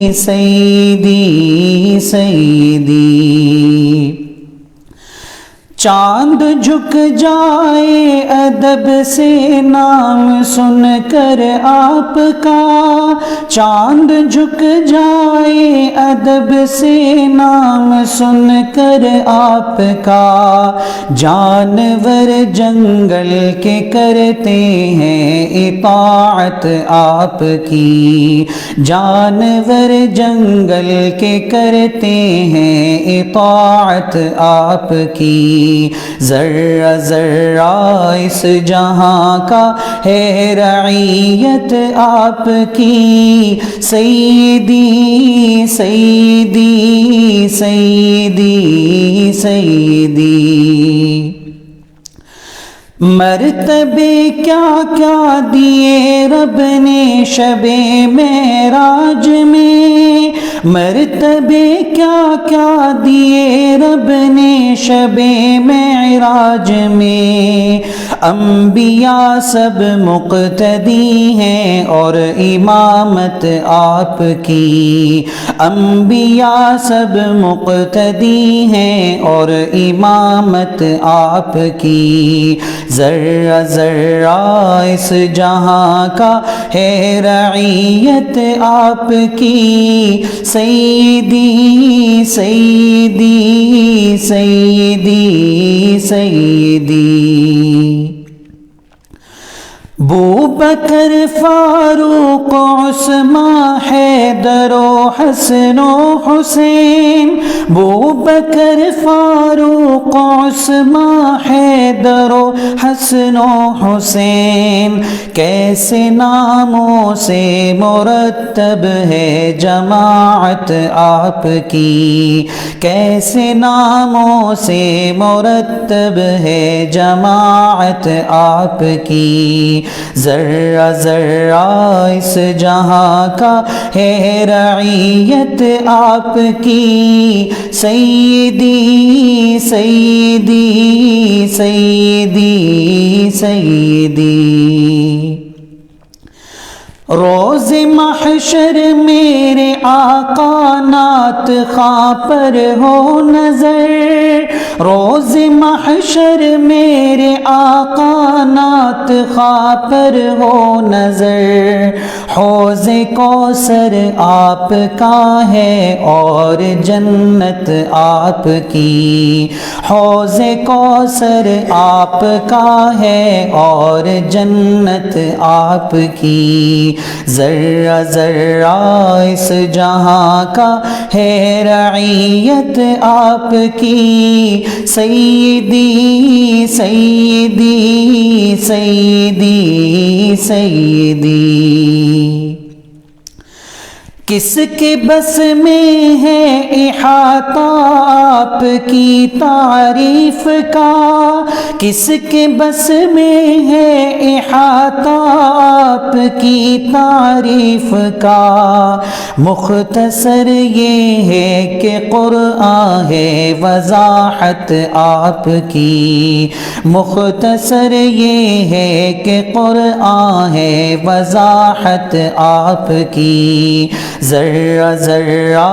سیدی سیدی چاند جھک جائے ادب سے نام سن کر آپ کا، چاند جھک جائے ادب سے نام سن کر آپ کا، جانور جنگل کے کرتے ہیں اطاعت آپ کی، جانور جنگل کے کرتے ہیں اطاعت آپ کی، ذرہ ذرہ اس جہاں کا ہے رعیت آپ کی، سیدی سیدی سیدی سیدی مرتبے کیا کیا دیے رب نے شب معراج میں، مرتبے کیا کیا دیے رب نے شب معراج میں، انبیاء سب مقتدی ہیں اور امامت آپ کی، انبیاء سب مقتدی ہیں اور امامت آپ کی، ذرہ ذرہ اس جہاں کا ہے رعیت آپ کی، سیدی سیدی سیدی سیدی بوبکر فاروق عثمان حیدر و حسن و حسین، بوبکر فاروق عثمان حیدر و حسن و حسین، کیسے ناموں سے مرتب ہے جماعت آپ کی، کیسے ناموں سے مرتب ہے جماعت آپ کی، ذرہ ذرہ اس جہاں کا ہے رعیت آپ کی، سیدی سیدی سیدی سیدی روز محشر میرے آقا نعت خواں پر ہو نظر، روز محشر میرے آقا نعت خواں پر ہو نظر، حوض کوثر آپ کا ہے اور جنت آپ کی، حوض کوثر آپ کا ہے اور جنت آپ کی، ذرہ ذرہ اس جہاں کا ہے رعیت آپ کی، سیدی سیدی سیدی سیدی کس کے بس میں ہے احاطہ آپ کی تعریف کا، کس کے بس میں ہے احاطہ آپ کی تعریف کا، مختصر یہ ہے کہ قرآن ہے وضاحت آپ کی، مختصر یہ ہے کہ قرآن ہے وضاحت آپ کی، ذرہ ذرہ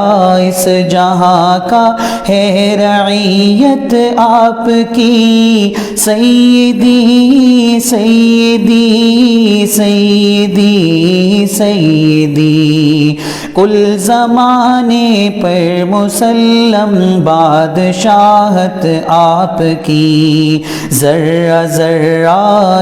اس جہاں کا ہے رعیت آپ کی، سیدی سیدی سیدی سیدی کل زمانے پر مسلم بادشاہت آپ کی، ذرہ ذرہ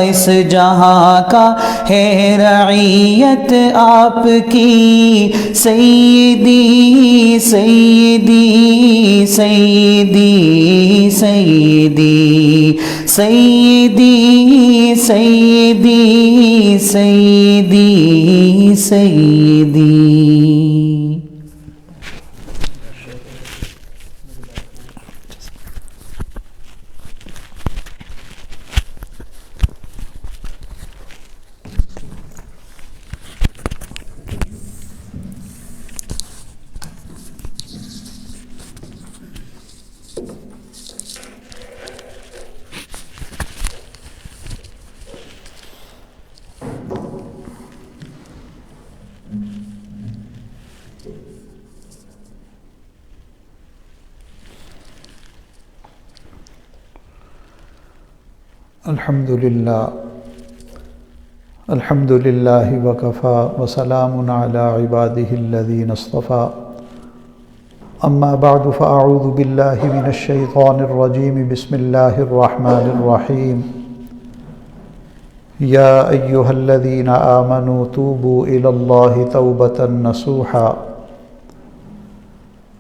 اس جہاں کا ہے رعیت آپ کی، سیدی سیدی سیدی سیدی سیدی سیدی سیدی سیدی الحمدللہ وکفا وسلام علی عبادہ الذین اصطفیٰ اما بعد فاعوذ باللہ من الشیطان الرجیم بسم اللہ الرحمن الرحیم یا ایہا الذین آمنوا توبوا الی اللہ توبۃ نصوحا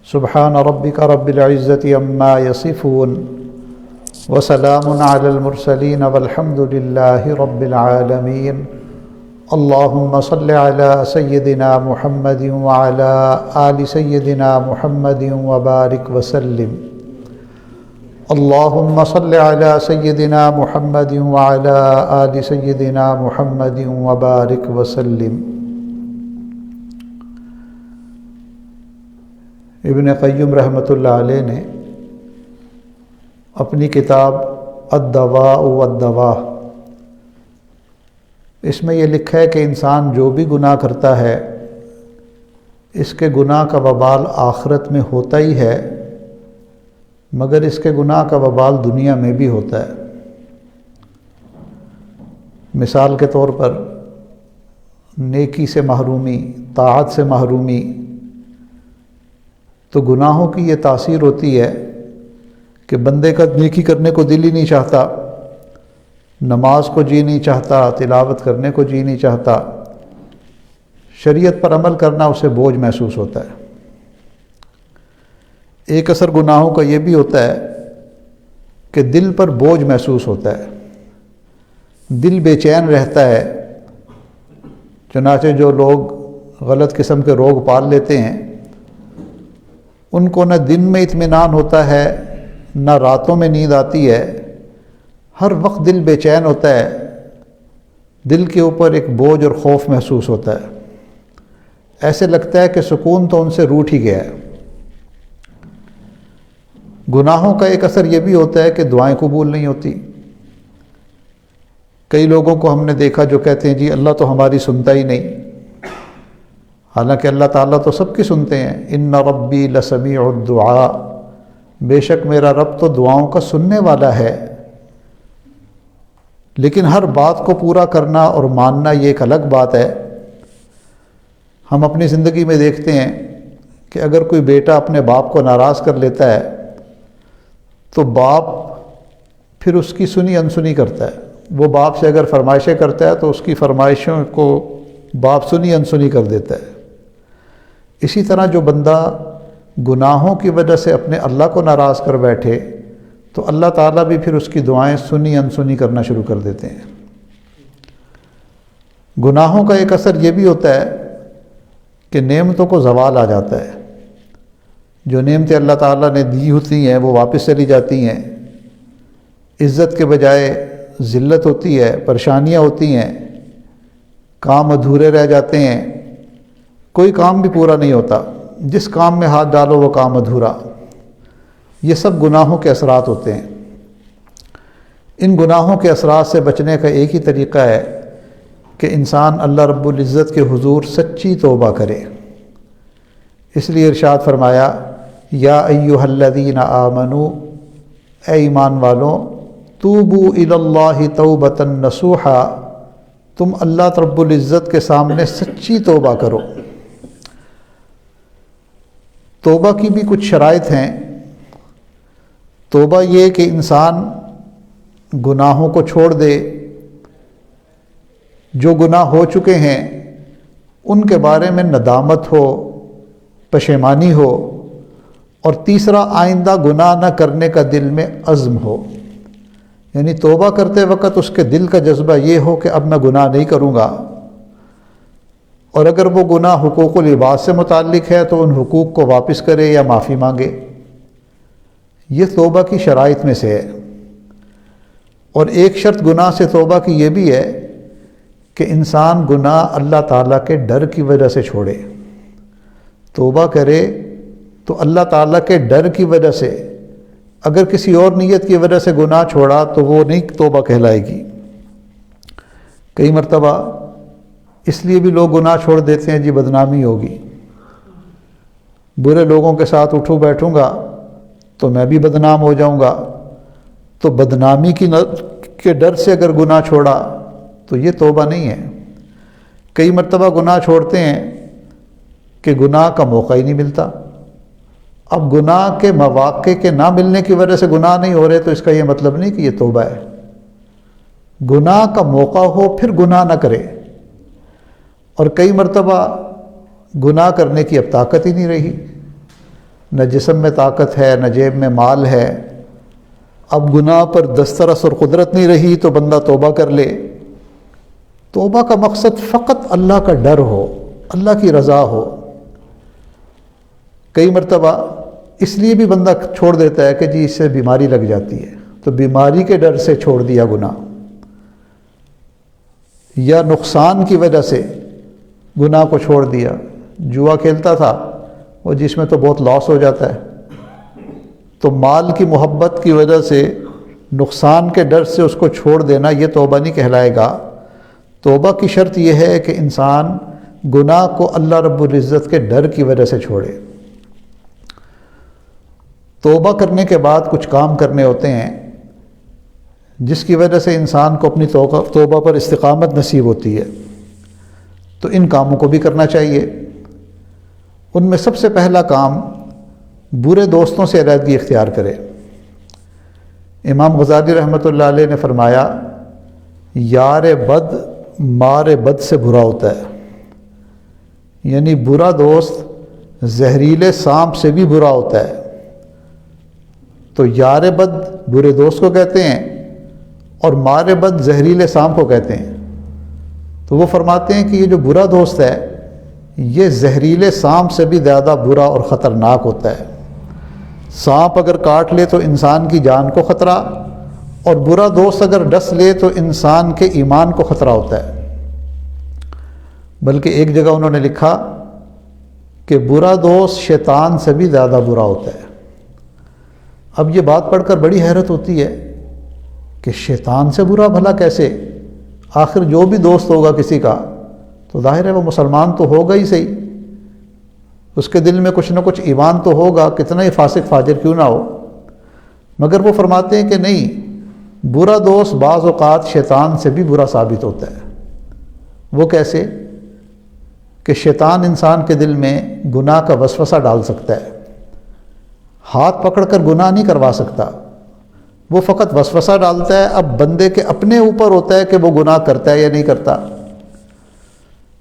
سبحان ربک رب العزۃ عما یصفون وسلام علی المرسلین والحمد للہ رب العالمین اللہم صل علی سیدنا محمد وعلی آل سیدنا محمد وبارک وسلم اللہم صل علی سیدنا محمد وعلی آل سیدنا محمد وبارک وسلم۔ ابن قیم رحمۃ اللہ علیہ نے اپنی کتاب الدواء والدواء اس میں یہ لکھا ہے کہ انسان جو بھی گناہ کرتا ہے اس کے گناہ کا وبال آخرت میں ہوتا ہی ہے، مگر اس کے گناہ کا وبال دنیا میں بھی ہوتا ہے۔ مثال کے طور پر نیکی سے محرومی، طاعت سے محرومی، تو گناہوں کی یہ تاثیر ہوتی ہے کہ بندے کا نیکی کرنے کو دل ہی نہیں چاہتا، نماز کو جی نہیں چاہتا، تلاوت کرنے کو جی نہیں چاہتا، شریعت پر عمل کرنا اسے بوجھ محسوس ہوتا ہے۔ ایک اثر گناہوں کا یہ بھی ہوتا ہے کہ دل پر بوجھ محسوس ہوتا ہے، دل بے چین رہتا ہے۔ چنانچہ جو لوگ غلط قسم کے روگ پال لیتے ہیں ان کو نہ دن میں اطمینان ہوتا ہے نہ راتوں میں نیند آتی ہے، ہر وقت دل بے چین ہوتا ہے، دل کے اوپر ایک بوجھ اور خوف محسوس ہوتا ہے، ایسے لگتا ہے کہ سکون تو ان سے روٹ ہی گیا ہے۔ گناہوں کا ایک اثر یہ بھی ہوتا ہے کہ دعائیں قبول نہیں ہوتی۔ کئی لوگوں کو ہم نے دیکھا جو کہتے ہیں جی اللہ تو ہماری سنتا ہی نہیں، حالانکہ اللہ تعالیٰ تو سب کی سنتے ہیں۔ ان ربی لسمیع الدعاء، بے شک میرا رب تو دعاؤں کا سننے والا ہے، لیکن ہر بات کو پورا کرنا اور ماننا یہ ایک الگ بات ہے۔ ہم اپنی زندگی میں دیکھتے ہیں کہ اگر کوئی بیٹا اپنے باپ کو ناراض کر لیتا ہے تو باپ پھر اس کی سنی انسنی کرتا ہے۔ وہ باپ سے اگر فرمائشیں کرتا ہے تو اس کی فرمائشوں کو باپ سنی انسنی کر دیتا ہے۔ اسی طرح جو بندہ گناہوں کی وجہ سے اپنے اللہ کو ناراض کر بیٹھے تو اللہ تعالیٰ بھی پھر اس کی دعائیں سنی انسنی کرنا شروع کر دیتے ہیں۔ گناہوں کا ایک اثر یہ بھی ہوتا ہے کہ نعمتوں کو زوال آ جاتا ہے۔ جو نعمتیں اللہ تعالیٰ نے دی ہوتی ہیں وہ واپس چلی جاتی ہیں، عزت کے بجائے ذلت ہوتی ہے، پریشانیاں ہوتی ہیں، کام ادھورے رہ جاتے ہیں، کوئی کام بھی پورا نہیں ہوتا، جس کام میں ہاتھ ڈالو وہ کام ادھورا۔ یہ سب گناہوں کے اثرات ہوتے ہیں۔ ان گناہوں کے اثرات سے بچنے کا ایک ہی طریقہ ہے کہ انسان اللہ رب العزت کے حضور سچی توبہ کرے۔ اس لیے ارشاد فرمایا یا ایھا الذین آمنوا، اے ایمان والوں، توبوا الی اللہ توبۃ نصوحا، تم اللہ رب العزت کے سامنے سچی توبہ کرو۔ توبہ کی بھی کچھ شرائط ہیں۔ توبہ یہ کہ انسان گناہوں کو چھوڑ دے، جو گناہ ہو چکے ہیں ان کے بارے میں ندامت ہو، پشیمانی ہو، اور تیسرا آئندہ گناہ نہ کرنے کا دل میں عزم ہو۔ یعنی توبہ کرتے وقت اس کے دل کا جذبہ یہ ہو کہ اب میں گناہ نہیں کروں گا، اور اگر وہ گناہ حقوق العباد سے متعلق ہے تو ان حقوق کو واپس کرے یا معافی مانگے۔ یہ توبہ کی شرائط میں سے ہے۔ اور ایک شرط گناہ سے توبہ کی یہ بھی ہے کہ انسان گناہ اللہ تعالیٰ کے ڈر کی وجہ سے چھوڑے۔ توبہ کرے تو اللہ تعالیٰ کے ڈر کی وجہ سے، اگر کسی اور نیت کی وجہ سے گناہ چھوڑا تو وہ نہیں توبہ کہلائے گی۔ کئی مرتبہ اس لیے بھی لوگ گناہ چھوڑ دیتے ہیں جی بدنامی ہوگی، برے لوگوں کے ساتھ اٹھوں بیٹھوں گا تو میں بھی بدنام ہو جاؤں گا، تو بدنامی کے ڈر سے اگر گناہ چھوڑا تو یہ توبہ نہیں ہے۔ کئی مرتبہ گناہ چھوڑتے ہیں کہ گناہ کا موقع ہی نہیں ملتا۔ اب گناہ کے مواقع کے نہ ملنے کی وجہ سے گناہ نہیں ہو رہے تو اس کا یہ مطلب نہیں کہ یہ توبہ ہے۔ گناہ کا موقع ہو پھر گناہ نہ کرے، اور کئی مرتبہ گناہ کرنے کی اب طاقت ہی نہیں رہی، نہ جسم میں طاقت ہے نہ جیب میں مال ہے، اب گناہ پر دسترس اور قدرت نہیں رہی تو بندہ توبہ کر لے۔ توبہ کا مقصد فقط اللہ کا ڈر ہو، اللہ کی رضا ہو۔ کئی مرتبہ اس لیے بھی بندہ چھوڑ دیتا ہے کہ جی اس سے بیماری لگ جاتی ہے، تو بیماری کے ڈر سے چھوڑ دیا گناہ، یا نقصان کی وجہ سے گناہ کو چھوڑ دیا۔ جوا کھیلتا تھا وہ جس میں تو بہت لاس ہو جاتا ہے، تو مال کی محبت کی وجہ سے نقصان کے ڈر سے اس کو چھوڑ دینا یہ توبہ نہیں کہلائے گا۔ توبہ کی شرط یہ ہے کہ انسان گناہ کو اللہ رب العزت کے ڈر کی وجہ سے چھوڑے۔ توبہ کرنے کے بعد کچھ کام کرنے ہوتے ہیں جس کی وجہ سے انسان کو اپنی توبہ پر استقامت نصیب ہوتی ہے، تو ان کاموں کو بھی کرنا چاہیے۔ ان میں سب سے پہلا کام برے دوستوں سے علیحدگی اختیار کرے۔ امام غزالی رحمۃ اللہ علیہ نے فرمایا، یار بد مار بد سے برا ہوتا ہے، یعنی برا دوست زہریلے سانپ سے بھی برا ہوتا ہے۔ تو یار بد برے دوست کو کہتے ہیں اور مار بد زہریلے سانپ کو کہتے ہیں۔ تو وہ فرماتے ہیں کہ یہ جو برا دوست ہے یہ زہریلے سانپ سے بھی زیادہ برا اور خطرناک ہوتا ہے۔ سانپ اگر کاٹ لے تو انسان کی جان کو خطرہ، اور برا دوست اگر ڈس لے تو انسان کے ایمان کو خطرہ ہوتا ہے۔ بلکہ ایک جگہ انہوں نے لکھا کہ برا دوست شیطان سے بھی زیادہ برا ہوتا ہے۔ اب یہ بات پڑھ کر بڑی حیرت ہوتی ہے کہ شیطان سے برا بھلا کیسے؟ آخر جو بھی دوست ہوگا کسی کا تو ظاہر ہے وہ مسلمان تو ہوگا ہی صحیح، اس کے دل میں کچھ نہ کچھ ایمان تو ہوگا، کتنا ہی فاسق فاجر کیوں نہ ہو۔ مگر وہ فرماتے ہیں کہ نہیں، برا دوست بعض اوقات شیطان سے بھی برا ثابت ہوتا ہے۔ وہ کیسے؟ کہ شیطان انسان کے دل میں گناہ کا وسوسہ ڈال سکتا ہے، ہاتھ پکڑ کر گناہ نہیں کروا سکتا، وہ فقط وسوسہ ڈالتا ہے۔ اب بندے کے اپنے اوپر ہوتا ہے کہ وہ گناہ کرتا ہے یا نہیں کرتا۔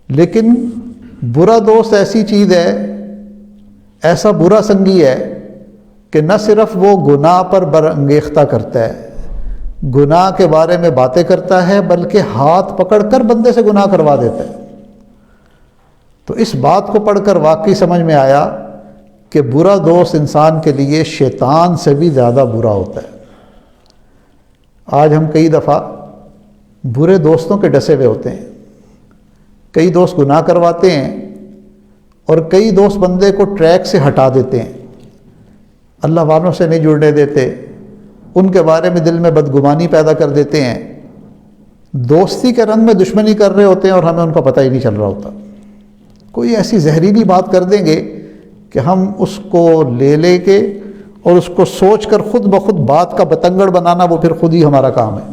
لیکن برا دوست ایسی چیز ہے، ایسا برا سنگی ہے کہ نہ صرف وہ گناہ پر برانگیختہ کرتا ہے، گناہ کے بارے میں باتیں کرتا ہے، بلکہ ہاتھ پکڑ کر بندے سے گناہ کروا دیتا ہے۔ تو اس بات کو پڑھ کر واقعی سمجھ میں آیا کہ برا دوست انسان کے لیے شیطان سے بھی زیادہ برا ہوتا ہے۔ آج ہم کئی دفعہ برے دوستوں کے ڈسے ہوئے ہوتے ہیں، کئی دوست گناہ کرواتے ہیں اور کئی دوست بندے کو ٹریک سے ہٹا دیتے ہیں، اللہ والوں سے نہیں جڑنے دیتے، ان کے بارے میں دل میں بدگمانی پیدا کر دیتے ہیں، دوستی کے رنگ میں دشمنی کر رہے ہوتے ہیں اور ہمیں ان کا پتہ ہی نہیں چل رہا ہوتا۔ کوئی ایسی زہریلی بات کر دیں گے کہ ہم اس کو لے کے اور اس کو سوچ کر خود بخود بات کا بتنگڑ بنانا وہ پھر خود ہی ہمارا کام ہے۔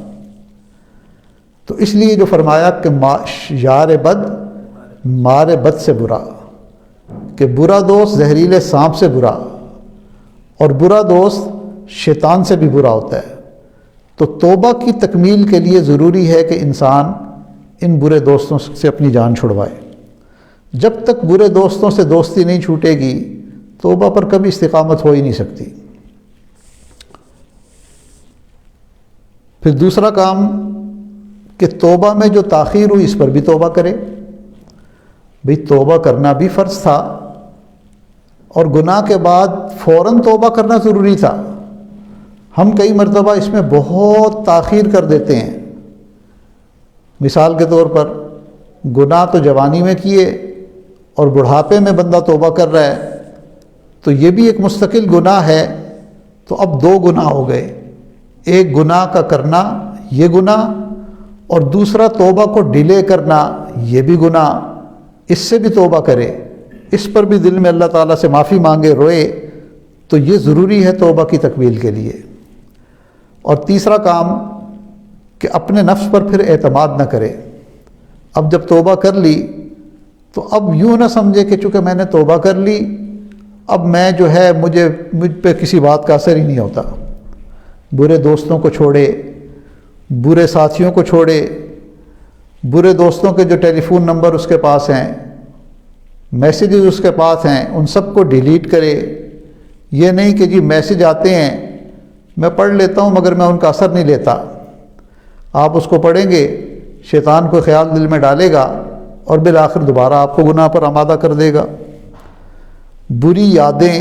تو اس لیے جو فرمایا کہ یار بد مار بد سے برا، کہ برا دوست زہریلے سانپ سے برا اور برا دوست شیطان سے بھی برا ہوتا ہے۔ تو توبہ کی تکمیل کے لیے ضروری ہے کہ انسان ان برے دوستوں سے اپنی جان چھڑوائے۔ جب تک برے دوستوں سے دوستی نہیں چھوٹے گی توبہ پر کبھی استقامت ہو ہی نہیں سکتی۔ پھر دوسرا کام کہ توبہ میں جو تاخیر ہوئی اس پر بھی توبہ کرے۔ بھئی توبہ کرنا بھی فرض تھا اور گناہ کے بعد فوراً توبہ کرنا ضروری تھا۔ ہم کئی مرتبہ اس میں بہت تاخیر کر دیتے ہیں۔ مثال کے طور پر گناہ تو جوانی میں کیے اور بڑھاپے میں بندہ توبہ کر رہا ہے تو یہ بھی ایک مستقل گناہ ہے، تو اب دو گناہ ہو گئے، ایک گناہ کا کرنا یہ گناہ، اور دوسرا توبہ کو ڈیلے کرنا یہ بھی گناہ۔ اس سے بھی توبہ کرے، اس پر بھی دل میں اللہ تعالیٰ سے معافی مانگے، روئے، تو یہ ضروری ہے توبہ کی تکمیل کے لیے۔ اور تیسرا کام کہ اپنے نفس پر پھر اعتماد نہ کرے. اب جب توبہ کر لی تو اب یوں نہ سمجھے کہ چونکہ میں نے توبہ کر لی اب میں جو ہے مجھ پہ کسی بات کا اثر ہی نہیں ہوتا. برے دوستوں کو چھوڑے، برے ساتھیوں کو چھوڑے، برے دوستوں کے جو ٹیلی فون نمبر اس کے پاس ہیں، میسیجز اس کے پاس ہیں، ان سب کو ڈیلیٹ کرے. یہ نہیں کہ جی میسیج آتے ہیں میں پڑھ لیتا ہوں مگر میں ان کا اثر نہیں لیتا. آپ اس کو پڑھیں گے، شیطان کو خیال دل میں ڈالے گا اور بالآخر دوبارہ آپ کو گناہ پر آمادہ کر دے گا. بری یادیں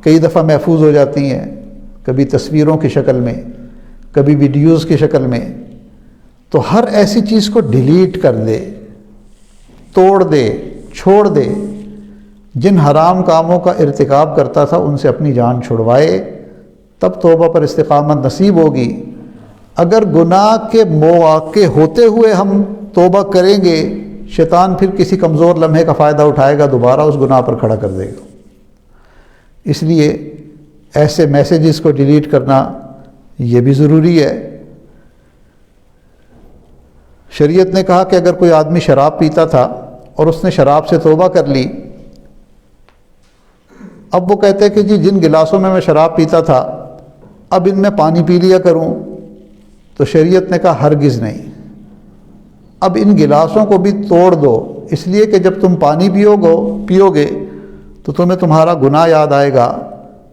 کئی دفعہ محفوظ ہو جاتی ہیں، کبھی تصویروں کی شکل میں، کبھی ویڈیوز کی شکل میں. تو ہر ایسی چیز کو ڈیلیٹ کر دے، توڑ دے، چھوڑ دے. جن حرام کاموں کا ارتکاب کرتا تھا ان سے اپنی جان چھڑوائے، تب توبہ پر استقامت نصیب ہوگی. اگر گناہ کے مواقع ہوتے ہوئے ہم توبہ کریں گے، شیطان پھر کسی کمزور لمحے کا فائدہ اٹھائے گا، دوبارہ اس گناہ پر کھڑا کر دے گا. اس لیے ایسے میسیجز کو ڈیلیٹ کرنا یہ بھی ضروری ہے. شریعت نے کہا کہ اگر کوئی آدمی شراب پیتا تھا اور اس نے شراب سے توبہ کر لی، اب وہ کہتے کہ جی جن گلاسوں میں شراب پیتا تھا اب ان میں پانی پی لیا کروں، تو شریعت نے کہا ہرگز نہیں. اب ان گلاسوں کو بھی توڑ دو، اس لیے کہ جب تم پانی پیو گے تو تمہیں تمہارا گناہ یاد آئے گا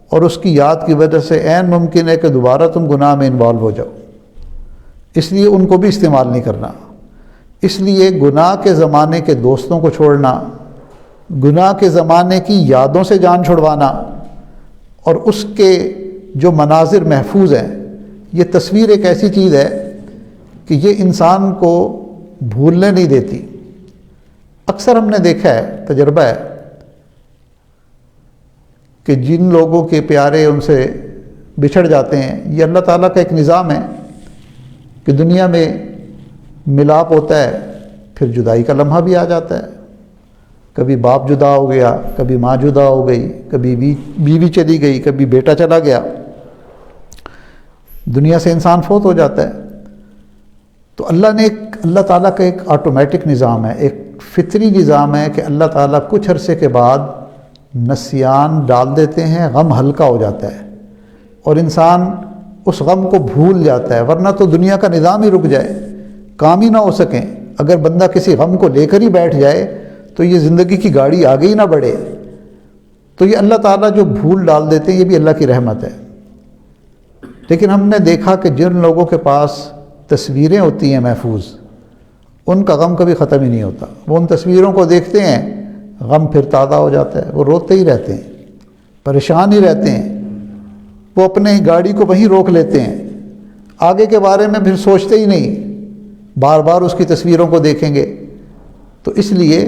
اور اس کی یاد کی وجہ سے عین ممکن ہے کہ دوبارہ تم گناہ میں انوالو ہو جاؤ. اس لیے ان کو بھی استعمال نہیں کرنا. اس لیے گناہ کے زمانے کے دوستوں کو چھوڑنا، گناہ کے زمانے کی یادوں سے جان چھڑوانا، اور اس کے جو مناظر محفوظ ہیں. یہ تصویر ایک ایسی چیز ہے کہ یہ انسان کو بھولنے نہیں دیتی. اکثر ہم نے دیکھا ہے، تجربہ ہے، کہ جن لوگوں کے پیارے ان سے بچھڑ جاتے ہیں، یہ اللہ تعالیٰ کا ایک نظام ہے کہ دنیا میں ملاپ ہوتا ہے، پھر جدائی کا لمحہ بھی آ جاتا ہے. کبھی باپ جدا ہو گیا، کبھی ماں جدا ہو گئی، کبھی بیوی چلی گئی، کبھی بیٹا چلا گیا، دنیا سے انسان فوت ہو جاتا ہے. تو اللہ تعالیٰ کا ایک آٹومیٹک نظام ہے، ایک فطری نظام ہے کہ اللہ تعالیٰ کچھ عرصے کے بعد نسیان ڈال دیتے ہیں، غم ہلکا ہو جاتا ہے اور انسان اس غم کو بھول جاتا ہے. ورنہ تو دنیا کا نظام ہی رک جائے، کام ہی نہ ہو سکیں. اگر بندہ کسی غم کو لے کر ہی بیٹھ جائے تو یہ زندگی کی گاڑی آگے ہی نہ بڑھے. تو یہ اللہ تعالیٰ جو بھول ڈال دیتے ہیں یہ بھی اللہ کی رحمت ہے. لیکن ہم نے دیکھا کہ جن لوگوں کے پاس تصویریں ہوتی ہیں محفوظ، ان کا غم کبھی ختم ہی نہیں ہوتا. وہ ان تصویروں کو دیکھتے ہیں، غم پھر تازہ ہو جاتا ہے، وہ روتے ہی رہتے ہیں، پریشان ہی رہتے ہیں. وہ اپنے گاڑی کو وہیں روک لیتے ہیں، آگے کے بارے میں پھر سوچتے ہی نہیں، بار بار اس کی تصویروں کو دیکھیں گے. تو اس لیے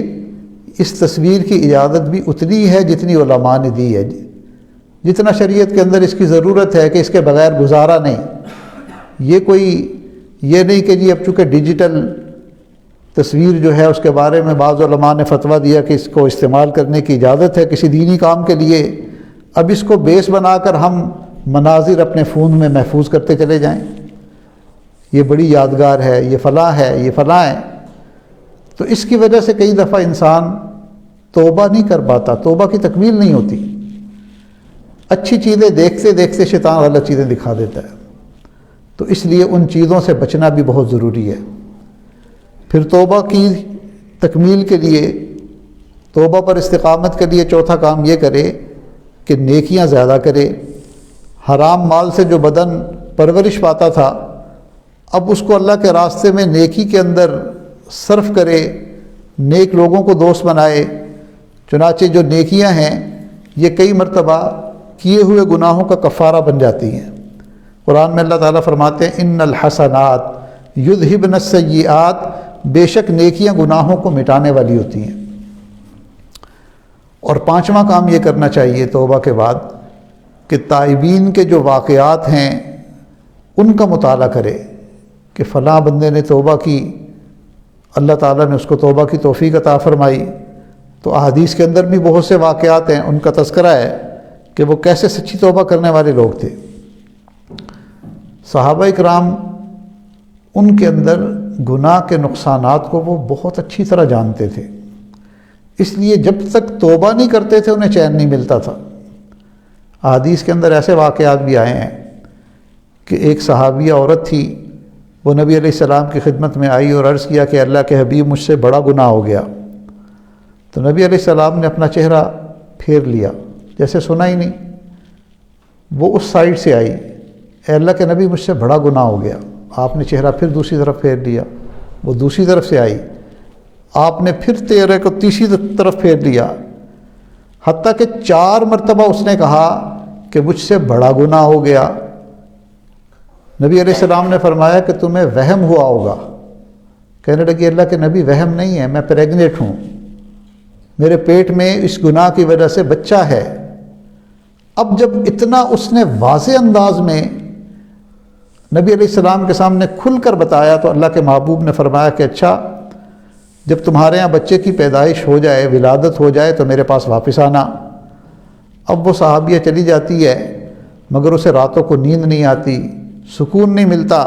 اس تصویر کی اجازت بھی اتنی ہے جتنی علماء نے دی ہے، جتنا شریعت کے اندر اس کی ضرورت ہے کہ اس کے بغیر گزارا نہیں. یہ نہیں کہ جی اب چونکہ ڈیجیٹل تصویر جو ہے اس کے بارے میں بعض علماء نے فتویٰ دیا کہ اس کو استعمال کرنے کی اجازت ہے کسی دینی کام کے لیے، اب اس کو بیس بنا کر ہم مناظر اپنے فون میں محفوظ کرتے چلے جائیں، یہ بڑی یادگار ہے، یہ فلاں ہے، یہ فلاں ہے. تو اس کی وجہ سے کئی دفعہ انسان توبہ نہیں کر پاتا، توبہ کی تکمیل نہیں ہوتی. اچھی چیزیں دیکھتے دیکھتے شیطان غلط چیزیں دکھا دیتا ہے. تو اس لیے ان چیزوں سے بچنا بھی بہت ضروری ہے. پھر توبہ کی تکمیل کے لیے، توبہ پر استقامت کے لیے چوتھا کام یہ کرے کہ نیکیاں زیادہ کرے. حرام مال سے جو بدن پرورش پاتا تھا اب اس کو اللہ کے راستے میں نیکی کے اندر صرف کرے، نیک لوگوں کو دوست بنائے. چنانچہ جو نیکیاں ہیں یہ کئی مرتبہ کیے ہوئے گناہوں کا کفارہ بن جاتی ہیں. قرآن میں اللہ تعالیٰ فرماتے ہیں ان الحسنات یذہبن السیئات، بے شک نیکیاں گناہوں کو مٹانے والی ہوتی ہیں. اور پانچواں کام یہ کرنا چاہیے توبہ کے بعد کہ تائبین کے جو واقعات ہیں ان کا مطالعہ کرے کہ فلاں بندے نے توبہ کی، اللہ تعالیٰ نے اس کو توبہ کی توفیق عطا فرمائی. تو احادیث کے اندر بھی بہت سے واقعات ہیں، ان کا تذکرہ ہے کہ وہ کیسے سچی توبہ کرنے والے لوگ تھے. صحابہ کرام ان کے اندر گناہ کے نقصانات کو وہ بہت اچھی طرح جانتے تھے، اس لیے جب تک توبہ نہیں کرتے تھے انہیں چین نہیں ملتا تھا۔ احادیث کے اندر ایسے واقعات بھی آئے ہیں کہ ایک صحابیہ عورت تھی، وہ نبی علیہ السلام کی خدمت میں آئی اور عرض کیا کہ اللہ کے حبیب مجھ سے بڑا گناہ ہو گیا۔ تو نبی علیہ السلام نے اپنا چہرہ پھیر لیا، جیسے سنا ہی نہیں۔ وہ اس سائڈ سے آئی، اے اللہ کے نبی مجھ سے بڑا گناہ ہو گیا۔ آپ نے چہرہ پھر دوسری طرف پھیر لیا، وہ دوسری طرف سے آئی، آپ نے پھر چہرے کو تیسری طرف پھیر لیا، حتیٰ کہ 4 مرتبہ اس نے کہا کہ مجھ سے بڑا گناہ ہو گیا۔ نبی علیہ السلام نے فرمایا کہ تمہیں وہم ہوا ہوگا۔ کہنے لگی اللہ کے نبی وہم نہیں ہے، میں پریگنیٹ ہوں، میرے پیٹ میں اس گناہ کی وجہ سے بچہ ہے۔ اب جب اتنا اس نے واضح انداز میں نبی علیہ السلام کے سامنے کھل کر بتایا تو اللہ کے محبوب نے فرمایا کہ اچھا، جب تمہارے ہاں بچے کی پیدائش ہو جائے، ولادت ہو جائے تو میرے پاس واپس آنا۔ اب وہ صحابیہ چلی جاتی ہے، مگر اسے راتوں کو نیند نہیں آتی، سکون نہیں ملتا۔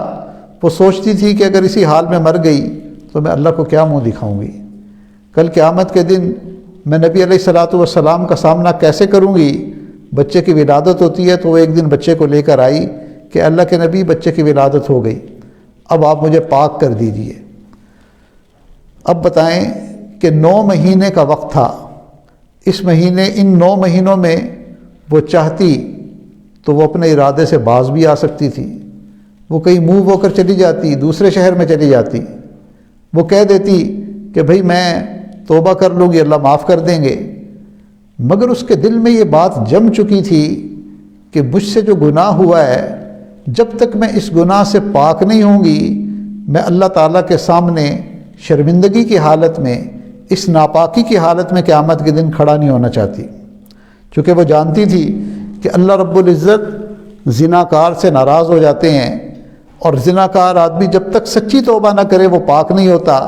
وہ سوچتی تھی کہ اگر اسی حال میں مر گئی تو میں اللہ کو کیا منہ دکھاؤں گی، کل قیامت کے دن میں نبی علیہ السلام کا سامنا کیسے کروں گی۔ بچے کی ولادت ہوتی ہے تو وہ ایک دن بچے کو لے کر آئی کہ اللہ کے نبی بچے کی ولادت ہو گئی، اب آپ مجھے پاک کر دیجئے۔ اب بتائیں کہ 9 مہینے کا وقت تھا، ان 9 مہینوں میں وہ چاہتی تو وہ اپنے ارادے سے باز بھی آ سکتی تھی، وہ کہیں موو ہو کر چلی جاتی، دوسرے شہر میں چلی جاتی، وہ کہہ دیتی کہ بھئی میں توبہ کر لوں گی، اللہ معاف کر دیں گے۔ مگر اس کے دل میں یہ بات جم چکی تھی کہ مجھ سے جو گناہ ہوا ہے، جب تک میں اس گناہ سے پاک نہیں ہوں گی، میں اللہ تعالیٰ کے سامنے شرمندگی کی حالت میں، اس ناپاکی کی حالت میں قیامت کے دن کھڑا نہیں ہونا چاہتی۔ چونکہ وہ جانتی تھی کہ اللہ رب العزت زناکار سے ناراض ہو جاتے ہیں، اور زناکار آدمی جب تک سچی توبہ نہ کرے وہ پاک نہیں ہوتا۔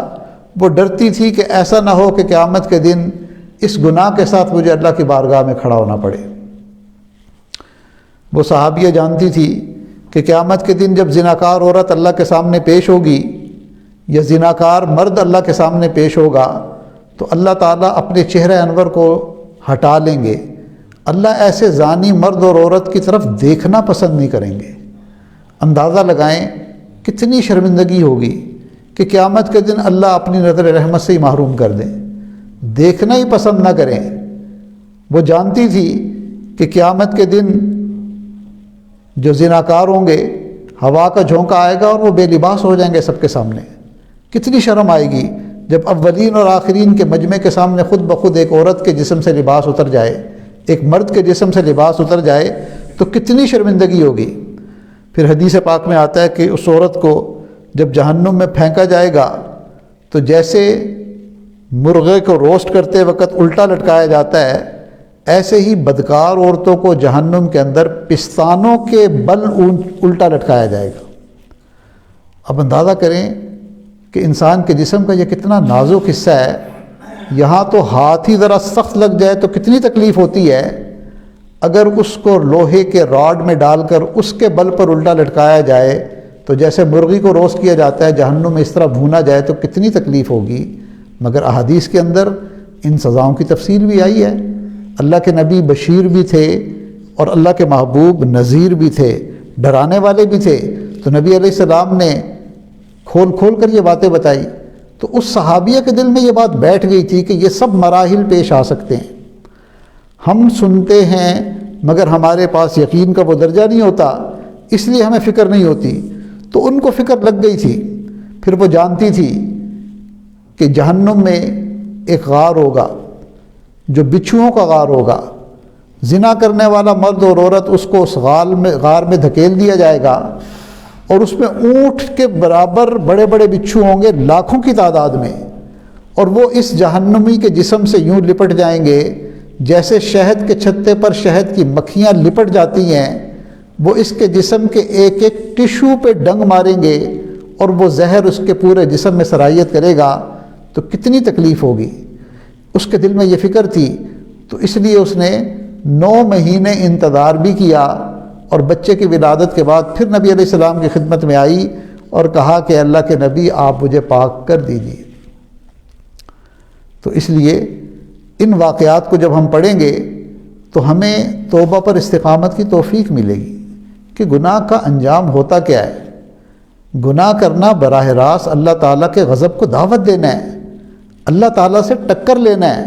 وہ ڈرتی تھی کہ ایسا نہ ہو کہ قیامت کے دن اس گناہ کے ساتھ مجھے اللہ کی بارگاہ میں کھڑا ہونا پڑے۔ وہ صحابیہ جانتی تھی کہ قیامت کے دن جب زناکار عورت اللہ کے سامنے پیش ہوگی یا زناکار مرد اللہ کے سامنے پیش ہوگا تو اللہ تعالیٰ اپنے چہرہ انور کو ہٹا لیں گے، اللہ ایسے زانی مرد اور عورت کی طرف دیکھنا پسند نہیں کریں گے۔ اندازہ لگائیں کتنی شرمندگی ہوگی کہ قیامت کے دن اللہ اپنی نظر رحمت سے ہی محروم کر دیں، دیکھنا ہی پسند نہ کریں۔ وہ جانتی تھی کہ قیامت کے دن جو زناکار ہوں گے، ہوا کا جھونکا آئے گا اور وہ بے لباس ہو جائیں گے سب کے سامنے۔ کتنی شرم آئے گی جب اولین اور آخرین کے مجمع کے سامنے خود بخود ایک عورت کے جسم سے لباس اتر جائے، ایک مرد کے جسم سے لباس اتر جائے تو کتنی شرمندگی ہوگی۔ پھر حدیث پاک میں آتا ہے کہ اس عورت کو جب جہنم میں پھینکا جائے گا تو جیسے مرغے کو روسٹ کرتے وقت الٹا لٹکایا جاتا ہے، ایسے ہی بدکار عورتوں کو جہنم کے اندر پستانوں کے بل الٹا لٹکایا جائے گا۔ اب اندازہ کریں کہ انسان کے جسم کا یہ کتنا نازک حصہ ہے، یہاں تو ہاتھ ہی ذرا سخت لگ جائے تو کتنی تکلیف ہوتی ہے، اگر اس کو لوہے کے راڈ میں ڈال کر اس کے بل پر الٹا لٹکایا جائے تو جیسے مرغی کو روسٹ کیا جاتا ہے جہنم میں اس طرح بھونا جائے تو کتنی تکلیف ہوگی۔ مگر احادیث کے اندر ان سزاؤں کی تفصیل بھی آئی ہے۔ اللہ کے نبی بشیر بھی تھے اور اللہ کے محبوب نذیر بھی تھے، ڈرانے والے بھی تھے، تو نبی علیہ السلام نے کھول کھول کر یہ باتیں بتائی۔ تو اس صحابیہ کے دل میں یہ بات بیٹھ گئی تھی کہ یہ سب مراحل پیش آ سکتے ہیں، ہم سنتے ہیں مگر ہمارے پاس یقین کا وہ درجہ نہیں ہوتا، اس لیے ہمیں فکر نہیں ہوتی۔ تو ان کو فکر لگ گئی تھی۔ پھر وہ جانتی تھی کہ جہنم میں ایک غار ہوگا جو بچھوؤں کا غار ہوگا، زنا کرنے والا مرد اور عورت اس کو اس غار میں دھکیل دیا جائے گا، اور اس میں اونٹ کے برابر بڑے بڑے بچھو ہوں گے لاکھوں کی تعداد میں، اور وہ اس جہنمی کے جسم سے یوں لپٹ جائیں گے جیسے شہد کے چھتے پر شہد کی مکھیاں لپٹ جاتی ہیں۔ وہ اس کے جسم کے ایک ایک ٹشو پہ ڈنگ ماریں گے اور وہ زہر اس کے پورے جسم میں سرایت کرے گا، تو کتنی تکلیف ہوگی۔ اس کے دل میں یہ فکر تھی، تو اس لیے اس نے 9 مہینے انتظار بھی کیا اور بچے کی ولادت کے بعد پھر نبی علیہ السلام کی خدمت میں آئی اور کہا کہ اللہ کے نبی آپ مجھے پاک کر دیجیے۔ تو اس لیے ان واقعات کو جب ہم پڑھیں گے تو ہمیں توبہ پر استقامت کی توفیق ملے گی کہ گناہ کا انجام ہوتا کیا ہے۔ گناہ کرنا براہ راست اللہ تعالیٰ کے غضب کو دعوت دینا ہے، اللہ تعالیٰ سے ٹکر لینا ہے،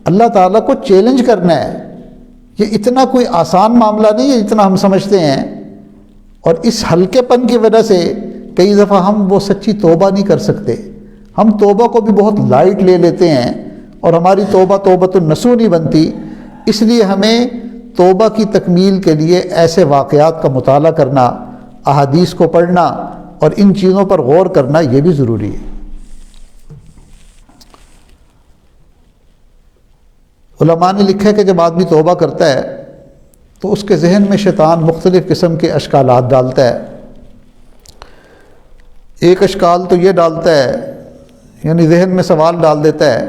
اللہ تعالیٰ کو چیلنج کرنا ہے۔ یہ اتنا کوئی آسان معاملہ نہیں ہے جتنا ہم سمجھتے ہیں، اور اس ہلکے پن کی وجہ سے کئی دفعہ ہم وہ سچی توبہ نہیں کر سکتے۔ ہم توبہ کو بھی بہت لائٹ لے لیتے ہیں اور ہماری توبہ توبۃ النصوح نہیں بنتی۔ اس لیے ہمیں توبہ کی تکمیل کے لیے ایسے واقعات کا مطالعہ کرنا، احادیث کو پڑھنا اور ان چیزوں پر غور کرنا یہ بھی ضروری ہے۔ علماء نے لکھا ہے کہ جب آدمی توبہ کرتا ہے تو اس کے ذہن میں شیطان مختلف قسم کے اشکالات ڈالتا ہے۔ ایک اشکال تو یہ ڈالتا ہے، یعنی ذہن میں سوال ڈال دیتا ہے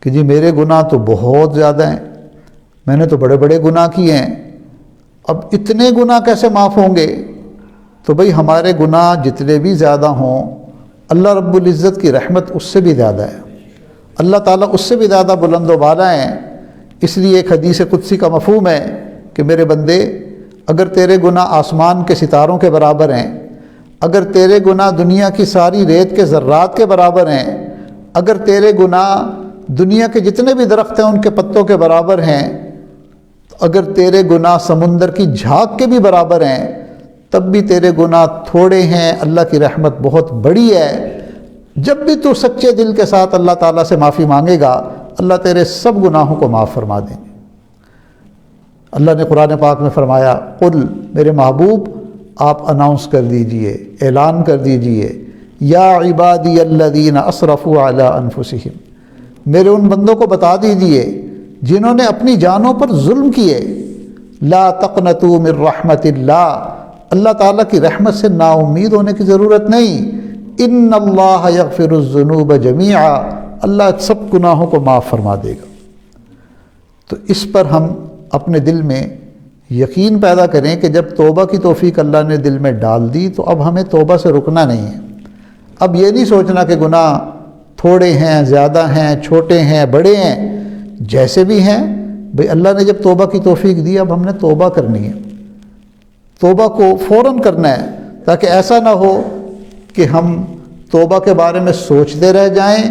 کہ جی میرے گناہ تو بہت زیادہ ہیں، میں نے تو بڑے بڑے گناہ کیے ہیں، اب اتنے گناہ کیسے معاف ہوں گے؟ تو بھئی ہمارے گناہ جتنے بھی زیادہ ہوں، اللہ رب العزت کی رحمت اس سے بھی زیادہ ہے، اللہ تعالیٰ اس سے بھی زیادہ بلند و بالا ہیں۔ اس لیے ایک حدیث قدسی کا مفہوم ہے کہ میرے بندے، اگر تیرے گناہ آسمان کے ستاروں کے برابر ہیں، اگر تیرے گناہ دنیا کی ساری ریت کے ذرات کے برابر ہیں، اگر تیرے گناہ دنیا کے جتنے بھی درخت ہیں ان کے پتوں کے برابر ہیں، اگر تیرے گناہ سمندر کی جھاگ کے بھی برابر ہیں، تب بھی تیرے گناہ تھوڑے ہیں، اللہ کی رحمت بہت بڑی ہے۔ جب بھی تو سچے دل کے ساتھ اللہ تعالیٰ سے معافی مانگے گا، اللہ تیرے سب گناہوں کو معاف فرما دیں گے۔ اللہ نے قرآن پاک میں فرمایا، قل، میرے محبوب آپ اناؤنس کر دیجئے، اعلان کر دیجئے، یا عبادی الذین اسرفوا علی انفسہم، میرے ان بندوں کو بتا دیجئے جنہوں نے اپنی جانوں پر ظلم کیے، لا تقنطوا من رحمت اللہ، اللہ تعالیٰ کی رحمت سے نا امید ہونے کی ضرورت نہیں، ان اللہ یغفر الذنوب جمیعا، اللہ سب گناہوں کو معاف فرما دے گا۔ تو اس پر ہم اپنے دل میں یقین پیدا کریں کہ جب توبہ کی توفیق اللہ نے دل میں ڈال دی تو اب ہمیں توبہ سے رکنا نہیں ہے۔ اب یہ نہیں سوچنا کہ گناہ تھوڑے ہیں، زیادہ ہیں، چھوٹے ہیں، بڑے ہیں، جیسے بھی ہیں، بھئی اللہ نے جب توبہ کی توفیق دی اب ہم نے توبہ کرنی ہے، توبہ کو فوراً کرنا ہے، تاکہ ایسا نہ ہو کہ ہم توبہ کے بارے میں سوچتے رہ جائیں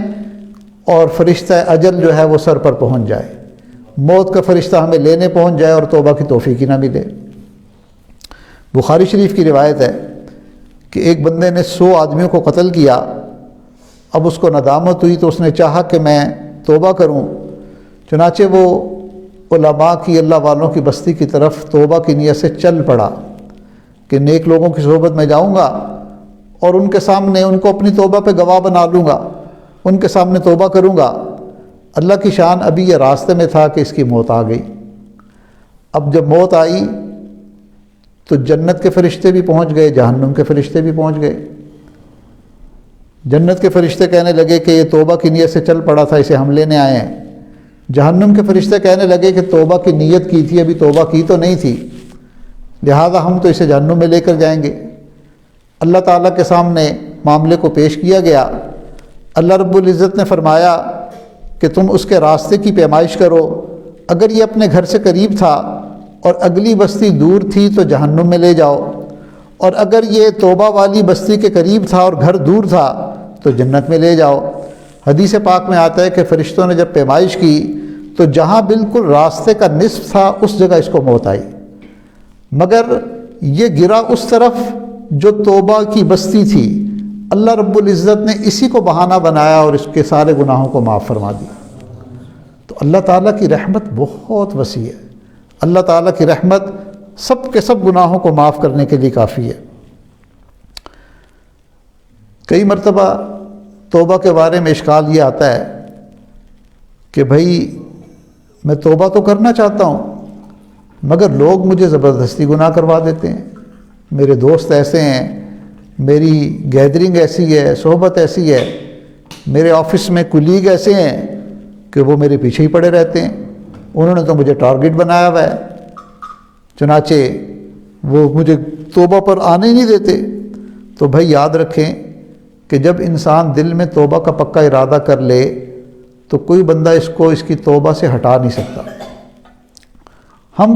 اور فرشتہ اجل جو ہے وہ سر پر پہنچ جائے، موت کا فرشتہ ہمیں لینے پہنچ جائے اور توبہ کی توفیق ہی نہ ملے۔ بخاری شریف کی روایت ہے کہ ایک بندے نے 100 آدمیوں کو قتل کیا، اب اس کو ندامت ہوئی تو اس نے چاہا کہ میں توبہ کروں، چنانچہ وہ علماء کی، اللہ والوں کی بستی کی طرف توبہ کی نیت سے چل پڑا کہ نیک لوگوں کی صحبت میں جاؤں گا اور ان کے سامنے ان کو اپنی توبہ پہ گواہ بنا لوں گا، ان کے سامنے توبہ کروں گا۔ اللہ کی شان ابھی یہ راستے میں تھا کہ اس کی موت آ گئی۔ اب جب موت آئی تو جنت کے فرشتے بھی پہنچ گئے، جہنم کے فرشتے بھی پہنچ گئے۔ جنت کے فرشتے کہنے لگے کہ یہ توبہ کی نیت سے چل پڑا تھا، اسے ہم لینے آئے ہیں۔ جہنم کے فرشتے کہنے لگے کہ توبہ کی نیت کی تھی، ابھی توبہ کی تو نہیں تھی، لہذا ہم تو اسے جہنم میں لے کر جائیں گے۔ اللہ تعالیٰ کے سامنے معاملے کو پیش کیا گیا۔ اللہ رب العزت نے فرمایا کہ تم اس کے راستے کی پیمائش کرو، اگر یہ اپنے گھر سے قریب تھا اور اگلی بستی دور تھی تو جہنم میں لے جاؤ، اور اگر یہ توبہ والی بستی کے قریب تھا اور گھر دور تھا تو جنت میں لے جاؤ۔ حدیث پاک میں آتا ہے کہ فرشتوں نے جب پیمائش کی تو جہاں بالکل راستے کا نصف تھا اس جگہ اس کو موت آئی، مگر یہ گرا اس طرف جو توبہ کی بستی تھی۔ اللہ رب العزت نے اسی کو بہانہ بنایا اور اس کے سارے گناہوں کو معاف فرما دیا۔ تو اللہ تعالیٰ کی رحمت بہت وسیع ہے، اللہ تعالیٰ کی رحمت سب کے سب گناہوں کو معاف کرنے کے لیے کافی ہے۔ کئی مرتبہ توبہ کے بارے میں اشکال یہ آتا ہے کہ بھائی میں توبہ تو کرنا چاہتا ہوں مگر لوگ مجھے زبردستی گناہ کروا دیتے ہیں، میرے دوست ایسے ہیں، میری گیدرنگ ایسی ہے، صحبت ایسی ہے، میرے آفس میں کولیگ ایسے ہیں کہ وہ میرے پیچھے ہی پڑے رہتے ہیں، انہوں نے تو مجھے ٹارگٹ بنایا ہوا ہے۔ چنانچہ وہ مجھے توبہ پر آنے نہیں دیتے۔ تو بھائی یاد رکھیں کہ جب انسان دل میں توبہ کا پکا ارادہ کر لے تو کوئی بندہ اس کو اس کی توبہ سے ہٹا نہیں سکتا۔ ہم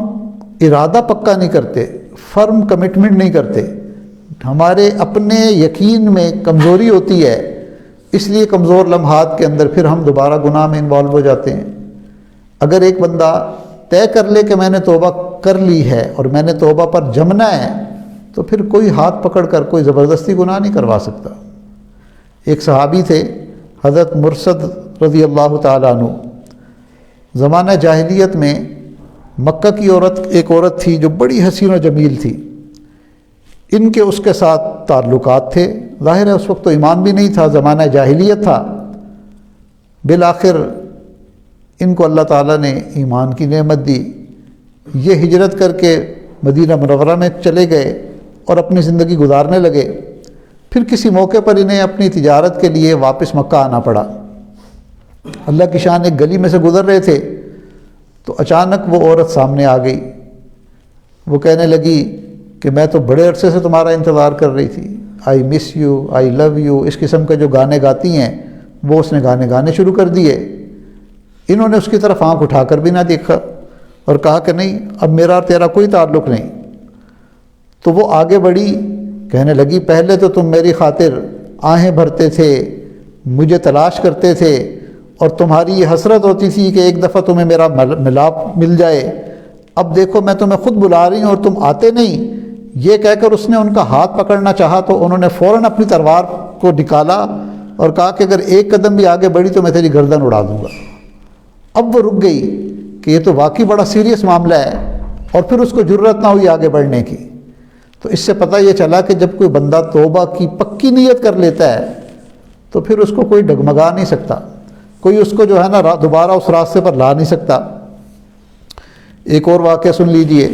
ارادہ پکا نہیں کرتے، فرم کمٹمنٹ نہیں کرتے، ہمارے اپنے یقین میں کمزوری ہوتی ہے، اس لیے کمزور لمحات کے اندر پھر ہم دوبارہ گناہ میں انوالو ہو جاتے ہیں۔ اگر ایک بندہ طے کر لے کہ میں نے توبہ کر لی ہے اور میں نے توبہ پر جمنا ہے، تو پھر کوئی ہاتھ پکڑ کر کوئی زبردستی گناہ نہیں کروا سکتا۔ ایک صحابی تھے حضرت مرثد رضی اللہ تعالیٰ عنہ، زمانہ جاہلیت میں مکہ کی ایک عورت تھی جو بڑی حسین و جمیل تھی، ان کے اس کے ساتھ تعلقات تھے، ظاہر ہے اس وقت تو ایمان بھی نہیں تھا، زمانہ جاہلیت تھا۔ بالآخر ان کو اللہ تعالیٰ نے ایمان کی نعمت دی، یہ ہجرت کر کے مدینہ منورہ میں چلے گئے اور اپنی زندگی گزارنے لگے۔ پھر کسی موقع پر انہیں اپنی تجارت کے لیے واپس مکہ آنا پڑا۔ اللہ کی شان، ایک گلی میں سے گزر رہے تھے تو اچانک وہ عورت سامنے آ گئی۔ وہ کہنے لگی کہ میں تو بڑے عرصے سے تمہارا انتظار کر رہی تھی، آئی miss you, I love you, اس قسم کے جو گانے گاتی ہیں وہ اس نے گانے شروع کر دیے۔ انہوں نے اس کی طرف آنکھ اٹھا کر بھی نہ دیکھا اور کہا کہ نہیں، اب میرا اور تیرا کوئی تعلق نہیں۔ تو وہ آگے بڑھی، کہنے لگی پہلے تو تم میری خاطر آہیں بھرتے تھے، مجھے تلاش کرتے تھے، اور تمہاری یہ حسرت ہوتی تھی کہ ایک دفعہ تمہیں میرا ملاپ مل جائے، اب دیکھو میں تمہیں خود بلا رہی ہوں اور تم آتے نہیں۔ یہ کہہ کر اس نے ان کا ہاتھ پکڑنا چاہا تو انہوں نے فوراً اپنی تلوار کو نکالا اور کہا کہ اگر ایک قدم بھی آگے بڑھی تو میں تیری گردن اڑا دوں گا۔ اب وہ رک گئی کہ یہ تو واقعی بڑا سیریس معاملہ ہے، اور پھر اس کو جرأت نہ ہوئی آگے بڑھنے کی۔ تو اس سے پتہ یہ چلا کہ جب کوئی بندہ توبہ کی پکی نیت کر لیتا ہے تو پھر اس کو کوئی ڈگمگا نہیں سکتا، کوئی اس کو جو ہے نا دوبارہ اس راستے پر لا نہیں سکتا۔ ایک اور واقعہ سن لیجئے۔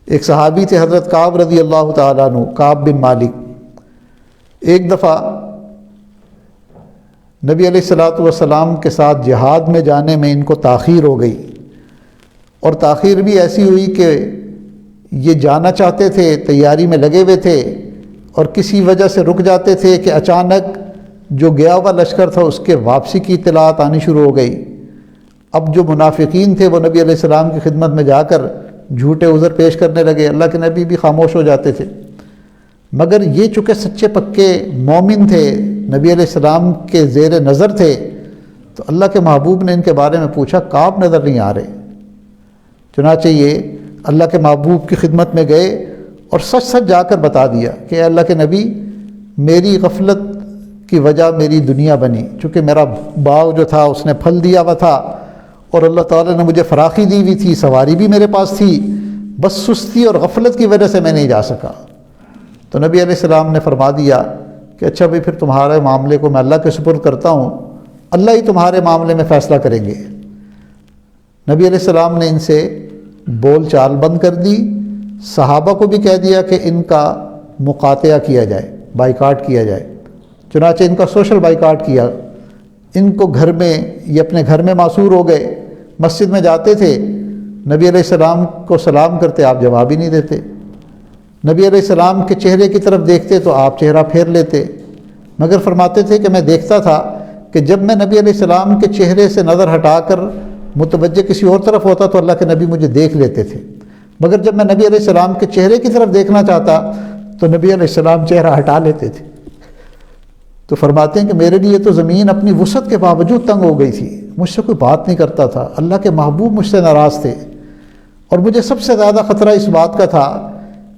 ایک صحابی تھے حضرت کعب رضی اللہ تعالیٰ عنہ، کعب بن مالک۔ ایک دفعہ نبی علیہ السلام کے ساتھ جہاد میں جانے میں ان کو تاخیر ہو گئی، اور تاخیر بھی ایسی ہوئی کہ یہ جانا چاہتے تھے، تیاری میں لگے ہوئے تھے، اور کسی وجہ سے رک جاتے تھے کہ اچانک جو گیا ہوا لشکر تھا اس کے واپسی کی اطلاعات آنی شروع ہو گئی۔ اب جو منافقین تھے وہ نبی علیہ السلام کی خدمت میں جا کر جھوٹے عذر پیش کرنے لگے، اللہ کے نبی بھی خاموش ہو جاتے تھے۔ مگر یہ چونکہ سچے پکے مومن تھے، نبی علیہ السلام کے زیر نظر تھے، تو اللہ کے محبوب نے ان کے بارے میں پوچھا، کعب نظر نہیں آ رہے؟ چنانچہ یہ اللہ کے محبوب کی خدمت میں گئے اور سچ سچ جا کر بتا دیا کہ اے اللہ کے نبی، میری غفلت کی وجہ میری دنیا بنی، چونکہ میرا باغ جو تھا اس نے پھل دیا ہوا تھا اور اللہ تعالیٰ نے مجھے فراخی دی ہوئی تھی، سواری بھی میرے پاس تھی، بس سستی اور غفلت کی وجہ سے میں نہیں جا سکا۔ تو نبی علیہ السلام نے فرما دیا کہ اچھا بھائی، پھر تمہارے معاملے کو میں اللہ کے سپرد کرتا ہوں، اللہ ہی تمہارے معاملے میں فیصلہ کریں گے۔ نبی علیہ السلام نے ان سے بول چال بند کر دی، صحابہ کو بھی کہہ دیا کہ ان کا مقاطعہ کیا جائے، بائیکاٹ کیا جائے۔ چنانچہ ان کا سوشل بائیکاٹ کیا۔ ان کو گھر میں، یہ اپنے گھر میں معصور ہو گئے، مسجد میں جاتے تھے، نبی علیہ السلام کو سلام کرتے، آپ جواب ہی نہیں دیتے، نبی علیہ السلام کے چہرے کی طرف دیکھتے تو آپ چہرہ پھیر لیتے، مگر فرماتے تھے کہ میں دیکھتا تھا کہ جب میں نبی علیہ السلام کے چہرے سے نظر ہٹا کر متوجہ کسی اور طرف ہوتا تو اللہ کے نبی مجھے دیکھ لیتے تھے، مگر جب میں نبی علیہ السلام کے چہرے کی طرف دیکھنا چاہتا تو نبی علیہ السلام چہرہ ہٹا لیتے تھے۔ تو فرماتے ہیں کہ میرے لیے تو زمین اپنی وسعت کے باوجود تنگ ہو گئی تھی، مجھ سے کوئی بات نہیں کرتا تھا، اللہ کے محبوب مجھ سے ناراض تھے، اور مجھے سب سے زیادہ خطرہ اس بات کا تھا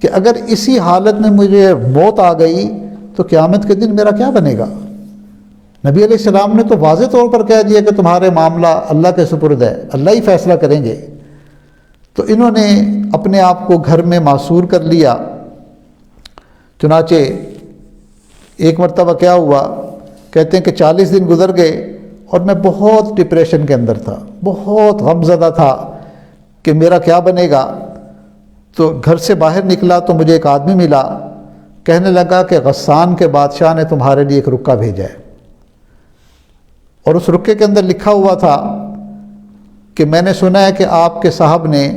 کہ اگر اسی حالت میں مجھے موت آ گئی تو قیامت کے دن میرا کیا بنے گا؟ نبی علیہ السلام نے تو واضح طور پر کہہ دیا کہ تمہارے معاملہ اللہ کے سپرد ہے، اللہ ہی فیصلہ کریں گے۔ تو انہوں نے اپنے آپ کو گھر میں معصور کر لیا۔ چنانچہ ایک مرتبہ کیا ہوا، کہتے ہیں کہ 40 دن گزر گئے اور میں بہت ڈپریشن کے اندر تھا، بہت غمزدہ تھا کہ میرا کیا بنے گا۔ تو گھر سے باہر نکلا تو مجھے ایک آدمی ملا، کہنے لگا کہ غسان کے بادشاہ نے تمہارے لیے ایک رکہ بھیجا ہے، اور اس رکے کے اندر لکھا ہوا تھا کہ میں نے سنا ہے کہ آپ کے صاحب نے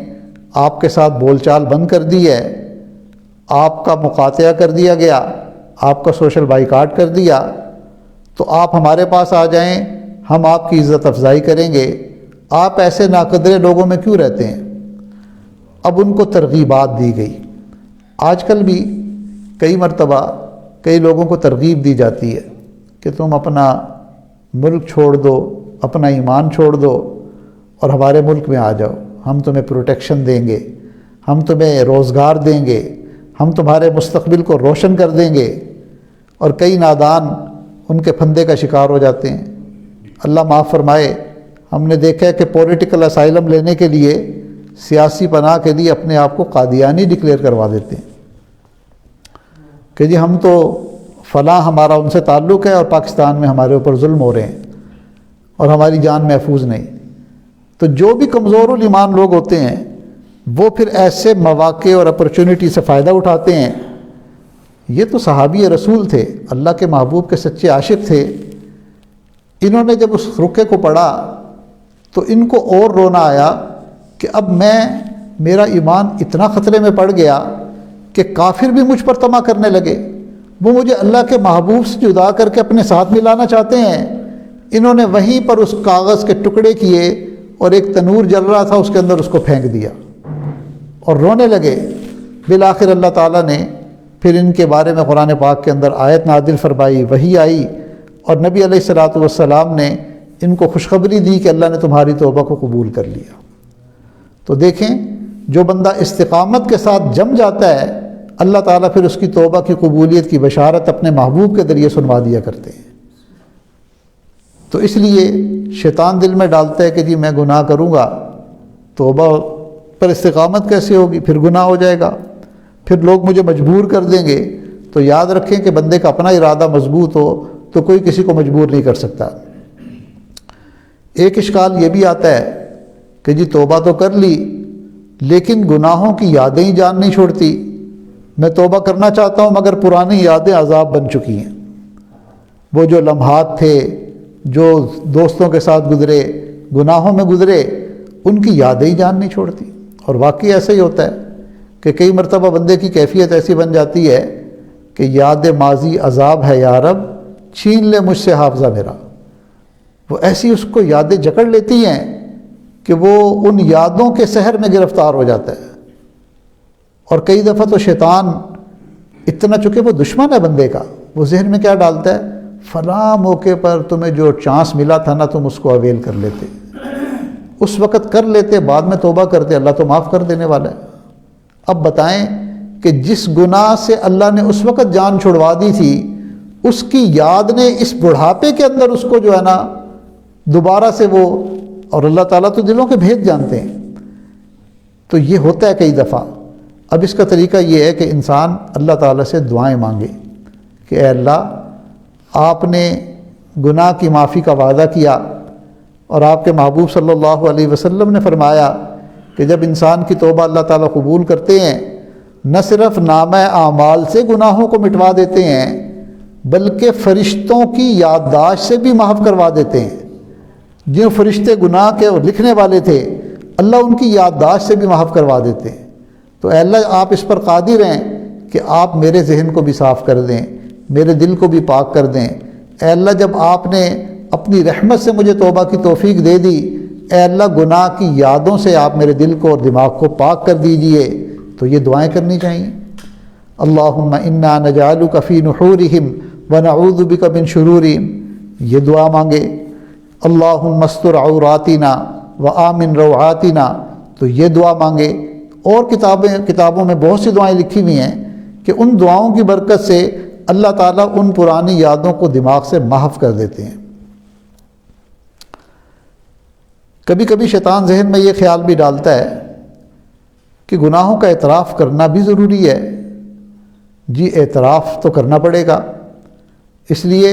آپ کے ساتھ بول چال بند کر دی ہے، آپ کا مقاطعہ کر دیا گیا، آپ کا سوشل بائیکاٹ کر دیا، تو آپ ہمارے پاس آ جائیں، ہم آپ کی عزت افزائی کریں گے، آپ ایسے ناقدرے لوگوں میں کیوں رہتے ہیں؟ اب ان کو ترغیبات دی گئی۔ آج کل بھی کئی مرتبہ کئی لوگوں کو ترغیب دی جاتی ہے کہ تم اپنا ملک چھوڑ دو، اپنا ایمان چھوڑ دو اور ہمارے ملک میں آ جاؤ، ہم تمہیں پروٹیکشن دیں گے، ہم تمہیں روزگار دیں گے، ہم تمہارے مستقبل کو روشن کر دیں گے، اور کئی نادان ان کے پھندے کا شکار ہو جاتے ہیں۔ اللہ معاف فرمائے، ہم نے دیکھا ہے کہ پولیٹیکل اسائلم لینے کے لیے، سیاسی پناہ کے لیے اپنے آپ کو قادیانی ڈکلیئر کروا دیتے ہیں کہ جی ہم تو فلاں ہمارا ان سے تعلق ہے اور پاکستان میں ہمارے اوپر ظلم ہو رہے ہیں اور ہماری جان محفوظ نہیں۔ تو جو بھی کمزور الایمان لوگ ہوتے ہیں وہ پھر ایسے مواقع اور اپرچونٹی سے فائدہ اٹھاتے ہیں۔ یہ تو صحابی رسول تھے، اللہ کے محبوب کے سچے عاشق تھے، انہوں نے جب اس رقعے کو پڑھا تو ان کو اور رونا آیا کہ اب میرا ایمان اتنا خطرے میں پڑ گیا کہ کافر بھی مجھ پر طمع کرنے لگے، وہ مجھے اللہ کے محبوب سے جدا کر کے اپنے ساتھ ملانا چاہتے ہیں۔ انہوں نے وہیں پر اس کاغذ کے ٹکڑے کیے اور ایک تنور جل رہا تھا اس کے اندر اس کو پھینک دیا اور رونے لگے۔ بالآخر اللہ تعالیٰ نے پھر ان کے بارے میں قرآن پاک کے اندر آیت نازل فرمائی، وحی آئی، اور نبی علیہ الصلوۃ والسلام نے ان کو خوشخبری دی کہ اللہ نے تمہاری توبہ کو قبول کر لیا۔ تو دیکھیں، جو بندہ استقامت کے ساتھ جم جاتا ہے، اللہ تعالیٰ پھر اس کی توبہ کی قبولیت کی بشارت اپنے محبوب کے ذریعے سنوا دیا کرتے ہیں۔ تو اس لیے شیطان دل میں ڈالتا ہے کہ جی میں گناہ کروں گا، توبہ پر استقامت کیسے ہوگی، پھر گناہ ہو جائے گا، پھر لوگ مجھے مجبور کر دیں گے۔ تو یاد رکھیں کہ بندے کا اپنا ارادہ مضبوط ہو تو کوئی کسی کو مجبور نہیں کر سکتا۔ ایک اشکال یہ بھی آتا ہے کہ جی توبہ تو کر لی لیکن گناہوں کی یادیں ہی جان نہیں چھوڑتی، میں توبہ کرنا چاہتا ہوں مگر پرانی یادیں عذاب بن چکی ہیں، وہ جو لمحات تھے، جو دوستوں کے ساتھ گزرے، گناہوں میں گزرے، ان کی یادیں ہی جان نہیں چھوڑتی۔ اور واقعی ایسا ہی ہوتا ہے کہ کئی مرتبہ بندے کی کیفیت ایسی بن جاتی ہے کہ یاد ماضی عذاب ہے یا رب، چھین لے مجھ سے حافظہ میرا۔ وہ ایسی اس کو یادیں جکڑ لیتی ہیں کہ وہ ان یادوں کے سحر میں گرفتار ہو جاتا ہے۔ اور کئی دفعہ تو شیطان اتنا، چونکہ وہ دشمن ہے بندے کا، وہ ذہن میں کیا ڈالتا ہے، فلاں موقع پر تمہیں جو چانس ملا تھا نا، تم اس کو اویل کر لیتے، اس وقت کر لیتے، بعد میں توبہ کرتے، اللہ تو معاف کر دینے والا ہے۔ اب بتائیں کہ جس گناہ سے اللہ نے اس وقت جان چھڑوا دی تھی، اس کی یاد نے اس بڑھاپے کے اندر اس کو جو ہے نا دوبارہ سے وہ، اور اللہ تعالیٰ تو دلوں کے بھید جانتے ہیں۔ تو یہ ہوتا ہے کئی دفعہ۔ اب اس کا طریقہ یہ ہے کہ انسان اللہ تعالیٰ سے دعائیں مانگے کہ اے اللہ، آپ نے گناہ کی معافی کا وعدہ کیا، اور آپ کے محبوب صلی اللہ علیہ وسلم نے فرمایا کہ جب انسان کی توبہ اللہ تعالیٰ قبول کرتے ہیں، نہ صرف نامہ اعمال سے گناہوں کو مٹوا دیتے ہیں بلکہ فرشتوں کی یادداشت سے بھی محو کروا دیتے ہیں۔ جو فرشتے گناہ کے لکھنے والے تھے، اللہ ان کی یادداشت سے بھی محو کروا دیتے ہیں۔ تو اے اللہ، آپ اس پر قادر ہیں کہ آپ میرے ذہن کو بھی صاف کر دیں، میرے دل کو بھی پاک کر دیں۔ اے اللہ، جب آپ نے اپنی رحمت سے مجھے توبہ کی توفیق دے دی، اے اللہ گناہ کی یادوں سے آپ میرے دل کو اور دماغ کو پاک کر دیجئے۔ تو یہ دعائیں کرنی چاہیے۔ اللہم انا نجعلک فی نحورہم ونعوذ بک من شرورہم، یہ دعا مانگے۔ اللہم استر عوراتنا وآمن روعاتنا، تو یہ دعا مانگے۔ اور کتابوں میں بہت سی دعائیں لکھی ہوئی ہیں کہ ان دعاؤں کی برکت سے اللہ تعالیٰ ان پرانی یادوں کو دماغ سے محو کر دیتے ہیں۔ کبھی کبھی شیطان ذہن میں یہ خیال بھی ڈالتا ہے کہ گناہوں کا اعتراف کرنا بھی ضروری ہے۔ جی اعتراف تو کرنا پڑے گا، اس لیے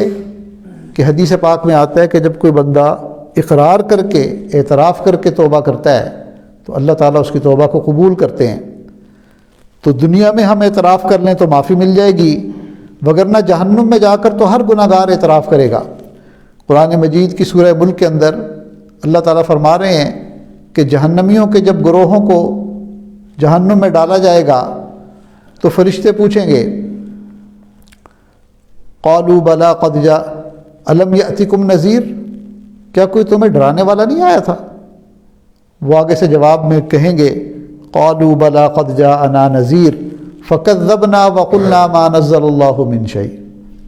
کہ حدیث پاک میں آتا ہے کہ جب کوئی بندہ اقرار کر کے، اعتراف کر کے توبہ کرتا ہے تو اللہ تعالیٰ اس کی توبہ کو قبول کرتے ہیں۔ تو دنیا میں ہم اعتراف کر لیں تو معافی مل جائے گی، وگرنہ جہنم میں جا کر تو ہر گناہ گار اعتراف کرے گا۔ قرآن مجید کی سورہ ملک کے اندر اللہ تعالیٰ فرما رہے ہیں کہ جہنمیوں کے جب گروہوں کو جہنم میں ڈالا جائے گا تو فرشتے پوچھیں گے قالوا بلا قد جاء الم یأتکم نذیر، کیا کوئی تمہیں ڈرانے والا نہیں آیا تھا؟ وہ آگے سے جواب میں کہیں گے قالوا بلا قد جاءنا نذیر فکذبنا وقلنا ما نزل اللہ من شیء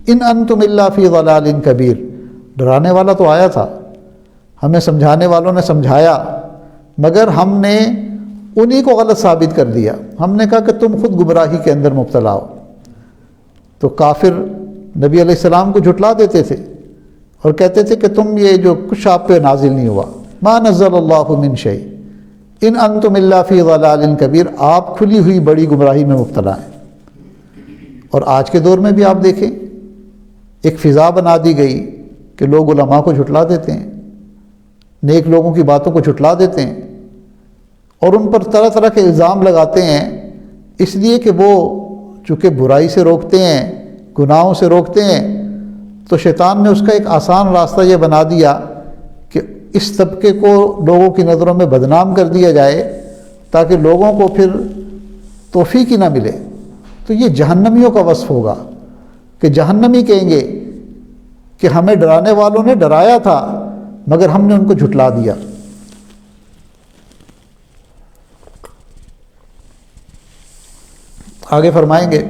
ان انتم الا فی ضلال کبیر۔ ڈرانے والا تو آیا تھا، ہمیں سمجھانے والوں نے سمجھایا، مگر ہم نے انہی کو غلط ثابت کر دیا۔ ہم نے کہا کہ تم خود گمراہی کے اندر مبتلا ہو۔ تو کافر نبی علیہ السلام کو جھٹلا دیتے تھے اور کہتے تھے کہ تم یہ جو کچھ آپ پہ نازل نہیں ہوا، ما نزل اللہ من شیء ان انتم الا فی ضلال کبیر، آپ کھلی ہوئی بڑی گمراہی میں مبتلا ہیں۔ اور آج کے دور میں بھی آپ دیکھیں ایک فضا بنا دی گئی کہ لوگ علماء کو جھٹلا دیتے ہیں، نیک لوگوں کی باتوں کو جھٹلا دیتے ہیں اور ان پر طرح طرح کے الزام لگاتے ہیں، اس لیے کہ وہ چونکہ برائی سے روکتے ہیں، گناہوں سے روکتے ہیں، تو شیطان نے اس کا ایک آسان راستہ یہ بنا دیا کہ اس طبقے کو لوگوں کی نظروں میں بدنام کر دیا جائے تاکہ لوگوں کو پھر توفیق ہی نہ ملے۔ تو یہ جہنمیوں کا وصف ہوگا کہ جہنمی کہیں گے کہ ہمیں ڈرانے والوں نے ڈرایا تھا مگر ہم نے ان کو جھٹلا دیا۔ آگے فرمائیں گے،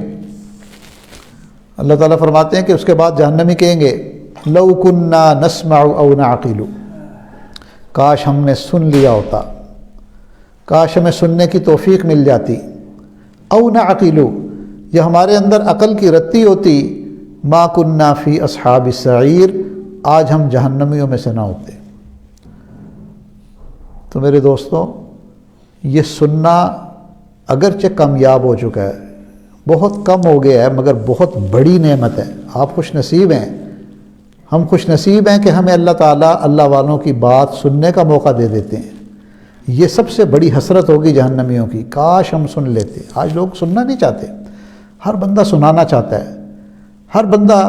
اللہ تعالیٰ فرماتے ہیں کہ اس کے بعد جہنمی کہیں گے لو کننا نسمع او نعقل، کاش ہم نے سن لیا ہوتا، کاش ہمیں سننے کی توفیق مل جاتی، او نعقل یا ہمارے اندر عقل کی رتی ہوتی، ما کننا فی اصحاب السعیر، آج ہم جہنمیوں میں سے نہ ہوتے۔ تو میرے دوستو، یہ سننا اگرچہ کامیاب ہو چکا ہے، بہت کم ہو گیا ہے، مگر بہت بڑی نعمت ہے۔ آپ خوش نصیب ہیں، ہم خوش نصیب ہیں کہ ہمیں اللہ تعالیٰ اللہ والوں کی بات سننے کا موقع دے دیتے ہیں۔ یہ سب سے بڑی حسرت ہوگی جہنمیوں کی، کاش ہم سن لیتے۔ آج لوگ سننا نہیں چاہتے، ہر بندہ سنانا چاہتا ہے، ہر بندہ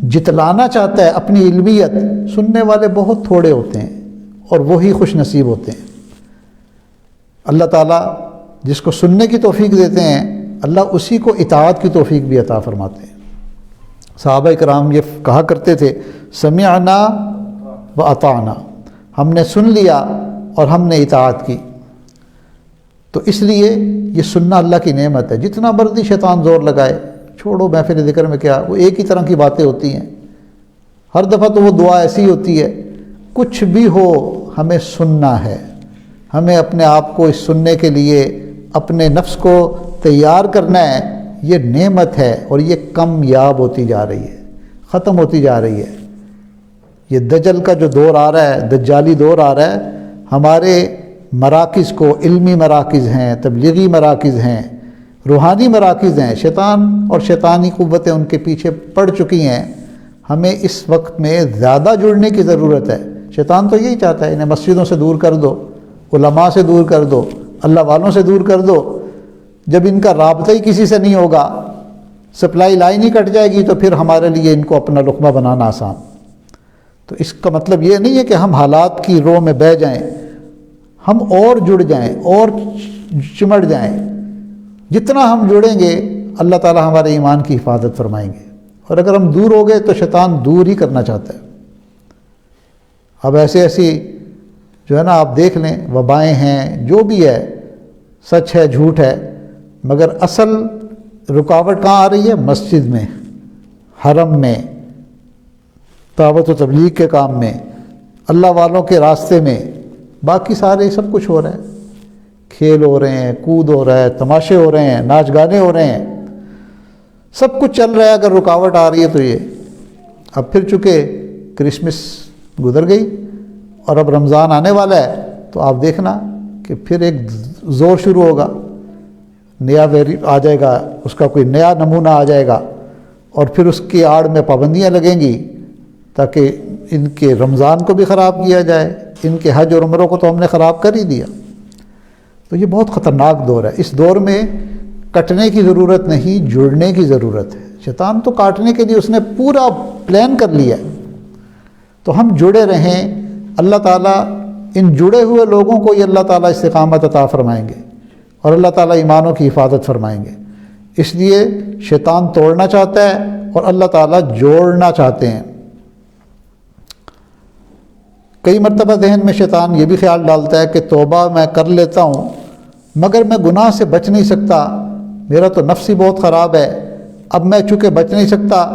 جتلانا چاہتا ہے اپنی علمیت۔ سننے والے بہت تھوڑے ہوتے ہیں اور وہی خوش نصیب ہوتے ہیں۔ اللہ تعالیٰ جس کو سننے کی توفیق دیتے ہیں، اللہ اسی کو اطاعت کی توفیق بھی عطا فرماتے ہیں۔ صحابہ کرام یہ کہا کرتے تھے سمعنا و اطعنا، ہم نے سن لیا اور ہم نے اطاعت کی۔ تو اس لیے یہ سننا اللہ کی نعمت ہے۔ جتنا مرضی شیطان زور لگائے، چھوڑو محفل ذکر میں کیا، وہ ایک ہی طرح کی باتیں ہوتی ہیں، ہر دفعہ تو وہ دعا ایسی ہوتی ہے۔ کچھ بھی ہو ہمیں سننا ہے، ہمیں اپنے آپ کو اس سننے کے لیے اپنے نفس کو تیار کرنا ہے۔ یہ نعمت ہے اور یہ کمیاب ہوتی جا رہی ہے، ختم ہوتی جا رہی ہے۔ یہ دجل کا جو دور آ رہا ہے، دجالی دور آ رہا ہے، ہمارے مراکز کو، علمی مراکز ہیں، تبلیغی مراکز ہیں، روحانی مراکز ہیں، شیطان اور شیطانی قوتیں ان کے پیچھے پڑ چکی ہیں۔ ہمیں اس وقت میں زیادہ جڑنے کی ضرورت ہے۔ شیطان تو یہی چاہتا ہے انہیں مسجدوں سے دور کر دو، علماء سے دور کر دو، اللہ والوں سے دور کر دو۔ جب ان کا رابطہ ہی کسی سے نہیں ہوگا، سپلائی لائن ہی کٹ جائے گی، تو پھر ہمارے لیے ان کو اپنا لقمہ بنانا آسان۔ تو اس کا مطلب یہ نہیں ہے کہ ہم حالات کی رو میں بہہ جائیں، ہم اور جڑ جائیں اور چمٹ جائیں۔ جتنا ہم جڑیں گے اللہ تعالیٰ ہمارے ایمان کی حفاظت فرمائیں گے، اور اگر ہم دور ہو گئے تو شیطان دور ہی کرنا چاہتا ہے۔ اب ایسی جو ہے نا، آپ دیکھ لیں، وبائیں ہیں، جو بھی ہے، سچ ہے جھوٹ ہے، مگر اصل رکاوٹ کہاں آ رہی ہے؟ مسجد میں، حرم میں، دعوت و تبلیغ کے کام میں، اللہ والوں کے راستے میں۔ باقی سارے سب کچھ ہو رہا ہے، کھیل ہو رہے ہیں، کود ہو رہا ہے، تماشے ہو رہے ہیں، ناچ گانے ہو رہے ہیں، سب کچھ چل رہا ہے۔ اگر رکاوٹ آ رہی ہے تو یہ اب پھر چونکہ کرسمس گزر گئی اور اب رمضان آنے والا ہے، تو آپ دیکھنا کہ پھر ایک زور شروع ہوگا، نیا ویری آ جائے گا، اس کا کوئی نیا نمونہ آ جائے گا، اور پھر اس کی آڑ میں پابندیاں لگیں گی تاکہ ان کے رمضان کو بھی خراب کیا جائے۔ ان کے حج اور عمروں کو تو ہم نے خراب کر ہی دیا۔ تو یہ بہت خطرناک دور ہے۔ اس دور میں کٹنے کی ضرورت نہیں، جڑنے کی ضرورت ہے۔ شیطان تو کاٹنے کے لیے اس نے پورا پلان کر لیا ہے۔ تو ہم جڑے رہیں، اللہ تعالیٰ ان جڑے ہوئے لوگوں کو یہ اللہ تعالیٰ استقامت عطا فرمائیں گے، اور اللہ تعالیٰ ایمانوں کی حفاظت فرمائیں گے۔ اس لیے شیطان توڑنا چاہتا ہے اور اللہ تعالیٰ جوڑنا چاہتے ہیں۔ کئی مرتبہ ذہن میں شیطان یہ بھی خیال ڈالتا ہے کہ توبہ میں کر لیتا ہوں مگر میں گناہ سے بچ نہیں سکتا، میرا تو نفس ہی بہت خراب ہے، اب میں چونکہ بچ نہیں سکتا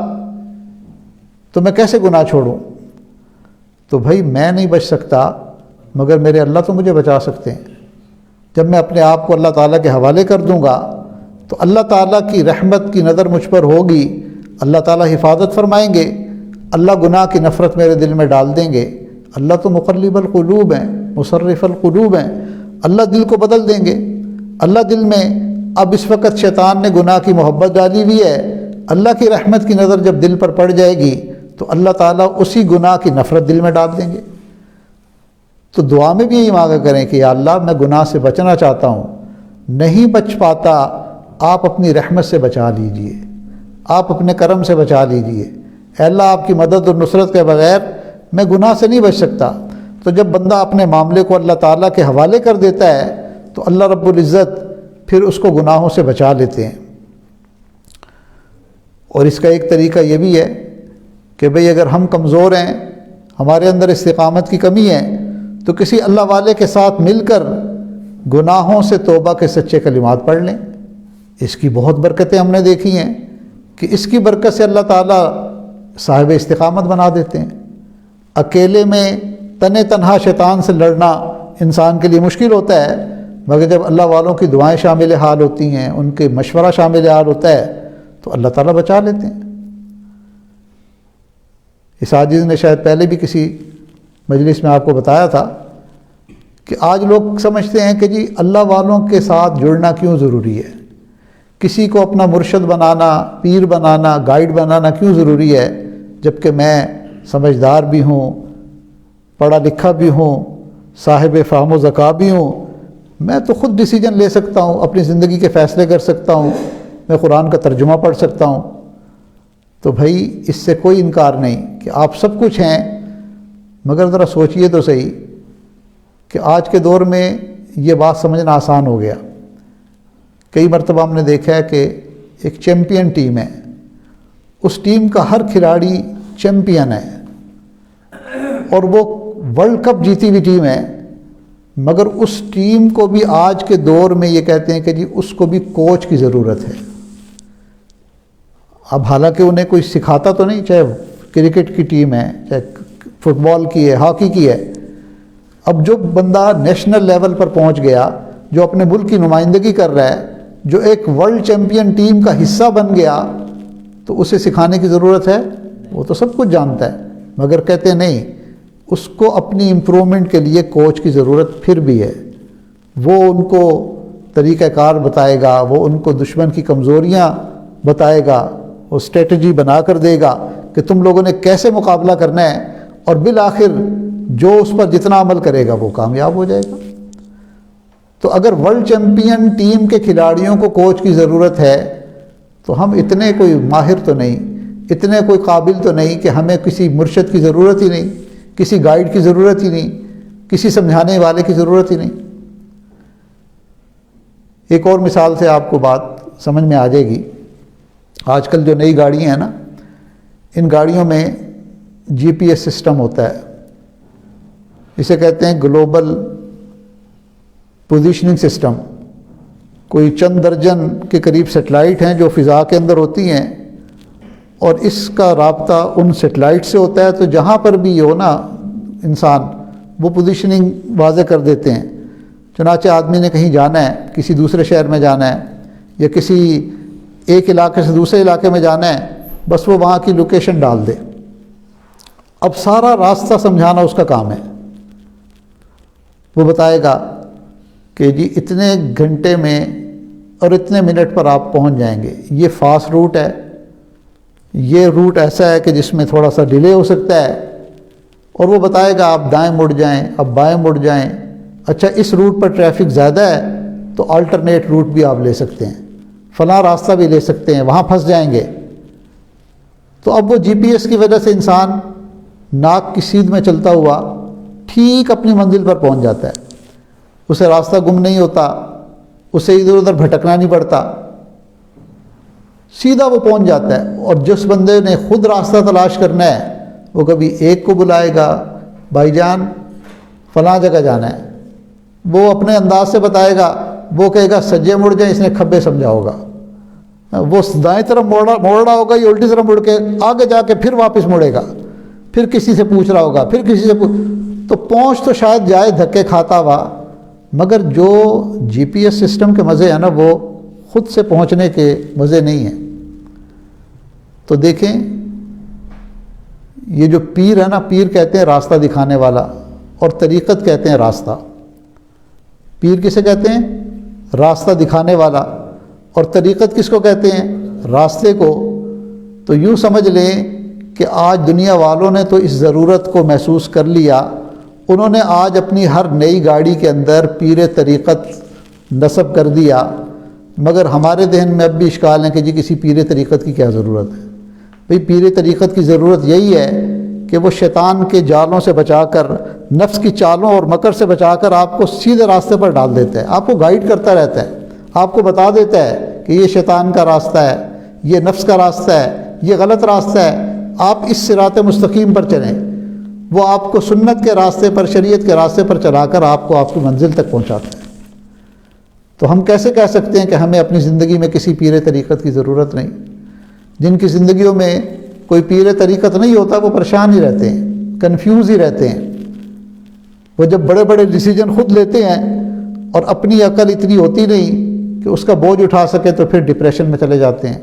تو میں کیسے گناہ چھوڑوں؟ تو بھائی میں نہیں بچ سکتا مگر میرے اللہ تو مجھے بچا سکتے ہیں۔ جب میں اپنے آپ کو اللہ تعالیٰ کے حوالے کر دوں گا تو اللہ تعالیٰ کی رحمت کی نظر مجھ پر ہوگی، اللہ تعالیٰ حفاظت فرمائیں گے، اللہ گناہ کی نفرت میرے دل میں ڈال دیں گے۔ اللہ تو مقلب القلوب ہیں، مصرف القلوب ہیں، اللہ دل کو بدل دیں گے۔ اللہ دل میں اب اس وقت شیطان نے گناہ کی محبت ڈالی ہوئی ہے، اللہ کی رحمت کی نظر جب دل پر پڑ جائے گی تو اللہ تعالیٰ اسی گناہ کی نفرت دل میں ڈال دیں گے۔ تو دعا میں بھی یہی مانگا کریں کہ یا اللہ میں گناہ سے بچنا چاہتا ہوں، نہیں بچ پاتا، آپ اپنی رحمت سے بچا لیجئے، آپ اپنے کرم سے بچا لیجئے۔ اے اللہ آپ کی مدد اور نصرت کے بغیر میں گناہ سے نہیں بچ سکتا۔ تو جب بندہ اپنے معاملے کو اللہ تعالیٰ کے حوالے کر دیتا ہے تو اللہ رب العزت پھر اس کو گناہوں سے بچا لیتے ہیں۔ اور اس کا ایک طریقہ یہ بھی ہے کہ بھئی اگر ہم کمزور ہیں، ہمارے اندر استقامت کی کمی ہے، تو کسی اللہ والے کے ساتھ مل کر گناہوں سے توبہ کے سچے کلمات پڑھ لیں۔ اس کی بہت برکتیں ہم نے دیکھی ہیں کہ اس کی برکت سے اللہ تعالیٰ صاحب استقامت بنا دیتے ہیں۔ اکیلے میں تنہا شیطان سے لڑنا انسان کے لیے مشکل ہوتا ہے، مگر جب اللہ والوں کی دعائیں شامل حال ہوتی ہیں، ان کے مشورہ شامل حال ہوتا ہے تو اللہ تعالیٰ بچا لیتے ہیں۔ اس عاجز نے شاید پہلے بھی کسی مجلس میں آپ کو بتایا تھا کہ آج لوگ سمجھتے ہیں کہ جی اللہ والوں کے ساتھ جڑنا کیوں ضروری ہے، کسی کو اپنا مرشد بنانا، پیر بنانا، گائیڈ بنانا کیوں ضروری ہے، جبکہ میں سمجھدار بھی ہوں، پڑھا لکھا بھی ہوں، صاحب فہم و ذکا بھی ہوں، میں تو خود ڈیسیجن لے سکتا ہوں، اپنی زندگی کے فیصلے کر سکتا ہوں، میں قرآن کا ترجمہ پڑھ سکتا ہوں۔ تو بھائی اس سے کوئی انکار نہیں کہ آپ سب کچھ ہیں، مگر ذرا سوچئے تو صحیح کہ آج کے دور میں یہ بات سمجھنا آسان ہو گیا۔ کئی مرتبہ ہم نے دیکھا ہے کہ ایک چیمپئن ٹیم ہے، اس ٹیم کا ہر کھلاڑی چیمپئن ہے اور وہ ورلڈ کپ جیتی ہوئی ٹیم ہے، مگر اس ٹیم کو بھی آج کے دور میں یہ کہتے ہیں کہ جی اس کو بھی کوچ کی ضرورت ہے۔ اب حالانکہ انہیں کوئی سکھاتا تو نہیں، چاہے کرکٹ کی ٹیم ہے، چاہے فٹ بال کی ہے، ہاکی کی ہے۔ اب جو بندہ نیشنل لیول پر پہنچ گیا، جو اپنے ملک کی نمائندگی کر رہا ہے، جو ایک ورلڈ چیمپئن ٹیم کا حصہ بن گیا، تو اسے سکھانے کی ضرورت ہے؟ وہ تو سب کچھ جانتا ہے، مگر کہتے ہیں نہیں، اس کو اپنی امپرومنٹ کے لیے کوچ کی ضرورت پھر بھی ہے۔ وہ ان کو طریقہ کار بتائے گا، وہ ان کو دشمن کی کمزوریاں بتائے گا، وہ اسٹریٹجی بنا کر دے گا کہ تم لوگوں نے کیسے مقابلہ کرنا ہے، اور بالآخر جو اس پر جتنا عمل کرے گا وہ کامیاب ہو جائے گا۔ تو اگر ورلڈ چیمپئن ٹیم کے کھلاڑیوں کو کوچ کی ضرورت ہے تو ہم اتنے کوئی ماہر تو نہیں، اتنے کوئی قابل تو نہیں کہ ہمیں کسی مرشد کی ضرورت ہی نہیں، کسی گائیڈ کی ضرورت ہی نہیں، کسی سمجھانے والے کی ضرورت ہی نہیں۔ ایک اور مثال سے آپ کو بات سمجھ میں آ جائے گی۔ آج کل جو نئی گاڑیاں ہیں نا، ان گاڑیوں میں جی پی ایس سسٹم ہوتا ہے، اسے کہتے ہیں گلوبل پوزیشننگ سسٹم۔ کوئی چند درجن کے قریب سیٹلائٹ ہیں جو فضا کے اندر ہوتی ہیں، اور اس کا رابطہ ان سیٹلائٹ سے ہوتا ہے، تو جہاں پر بھی ہو نا انسان، وہ پوزیشننگ واضح کر دیتے ہیں۔ چنانچہ آدمی نے کہیں جانا ہے، کسی دوسرے شہر میں جانا ہے، یا کسی ایک علاقے سے دوسرے علاقے میں جانا ہے، بس وہ وہاں کی لوکیشن ڈال دے۔ اب سارا راستہ سمجھانا اس کا کام ہے۔ وہ بتائے گا کہ جی اتنے گھنٹے میں اور اتنے منٹ پر آپ پہنچ جائیں گے، یہ فاسٹ روٹ ہے، یہ روٹ ایسا ہے کہ جس میں تھوڑا سا ڈیلے ہو سکتا ہے، اور وہ بتائے گا آپ دائیں مڑ جائیں، اب بائیں مڑ جائیں، اچھا اس روٹ پر ٹریفک زیادہ ہے تو آلٹرنیٹ روٹ بھی آپ لے سکتے ہیں، فلاں راستہ بھی لے سکتے ہیں، وہاں پھنس جائیں گے۔ تو اب وہ جی پی ایس کی وجہ سے انسان ناک کی سیدھ میں چلتا ہوا ٹھیک اپنی منزل پر پہنچ جاتا ہے، اسے راستہ گم نہیں ہوتا، اسے ادھر ادھر بھٹکنا نہیں پڑتا۔ سیدھا وہ پہنچ جاتا ہے. اور جس بندے نے خود راستہ تلاش کرنا ہے وہ کبھی ایک کو بلائے گا، بھائی جان فلاں جگہ جانا ہے، وہ اپنے انداز سے بتائے گا، وہ کہے گا سجے مڑ جائیں، اس نے کھبے سمجھا ہوگا. وہ دائیں طرف موڑ رہا ہوگا، یہ الٹی طرف مڑ کے آگے جا کے پھر واپس مڑے گا، پھر کسی سے پوچھ رہا ہوگا، پھر کسی سے تو پہنچ تو شاید جائے دھکے کھاتا ہوا، مگر جو جی پی ایس سسٹم کے مزے ہیں نا وہ خود سے پہنچنے کے مزے نہیں ہیں. تو دیکھیں یہ جو پیر ہے نا، پیر کہتے ہیں راستہ دکھانے والا، اور طریقت کہتے ہیں راستہ. پیر کسے کہتے ہیں؟ راستہ دکھانے والا. اور طریقت کس کو کہتے ہیں؟ راستے کو. تو یوں سمجھ لیں کہ آج دنیا والوں نے تو اس ضرورت کو محسوس کر لیا، انہوں نے آج اپنی ہر نئی گاڑی کے اندر پیر طریقت نصب کر دیا. مگر ہمارے ذہن میں اب بھی اشکال ہے کہ جی کسی پیر طریقت کی کیا ضرورت ہے؟ بھئی پیر طریقت کی ضرورت یہی ہے کہ وہ شیطان کے جالوں سے بچا کر، نفس کی چالوں اور مکر سے بچا کر آپ کو سیدھے راستے پر ڈال دیتا ہے، آپ کو گائیڈ کرتا رہتا ہے، آپ کو بتا دیتا ہے کہ یہ شیطان کا راستہ ہے، یہ نفس کا راستہ ہے، یہ غلط راستہ ہے، آپ اس صراط مستقیم پر چلیں. وہ آپ کو سنت کے راستے پر، شریعت کے راستے پر چلا کر آپ کو آپ کی منزل تک پہنچاتا ہے. تو ہم کیسے کہہ سکتے ہیں کہ ہمیں اپنی زندگی میں کسی پیر طریقت کی ضرورت نہیں؟ جن کی زندگیوں میں کوئی پیر طریقت نہیں ہوتا وہ پریشان ہی رہتے ہیں، کنفیوز ہی رہتے ہیں. وہ جب بڑے بڑے ڈیسیجن خود لیتے ہیں اور اپنی عقل اتنی ہوتی نہیں کہ اس کا بوجھ اٹھا سکے تو پھر ڈپریشن میں چلے جاتے ہیں.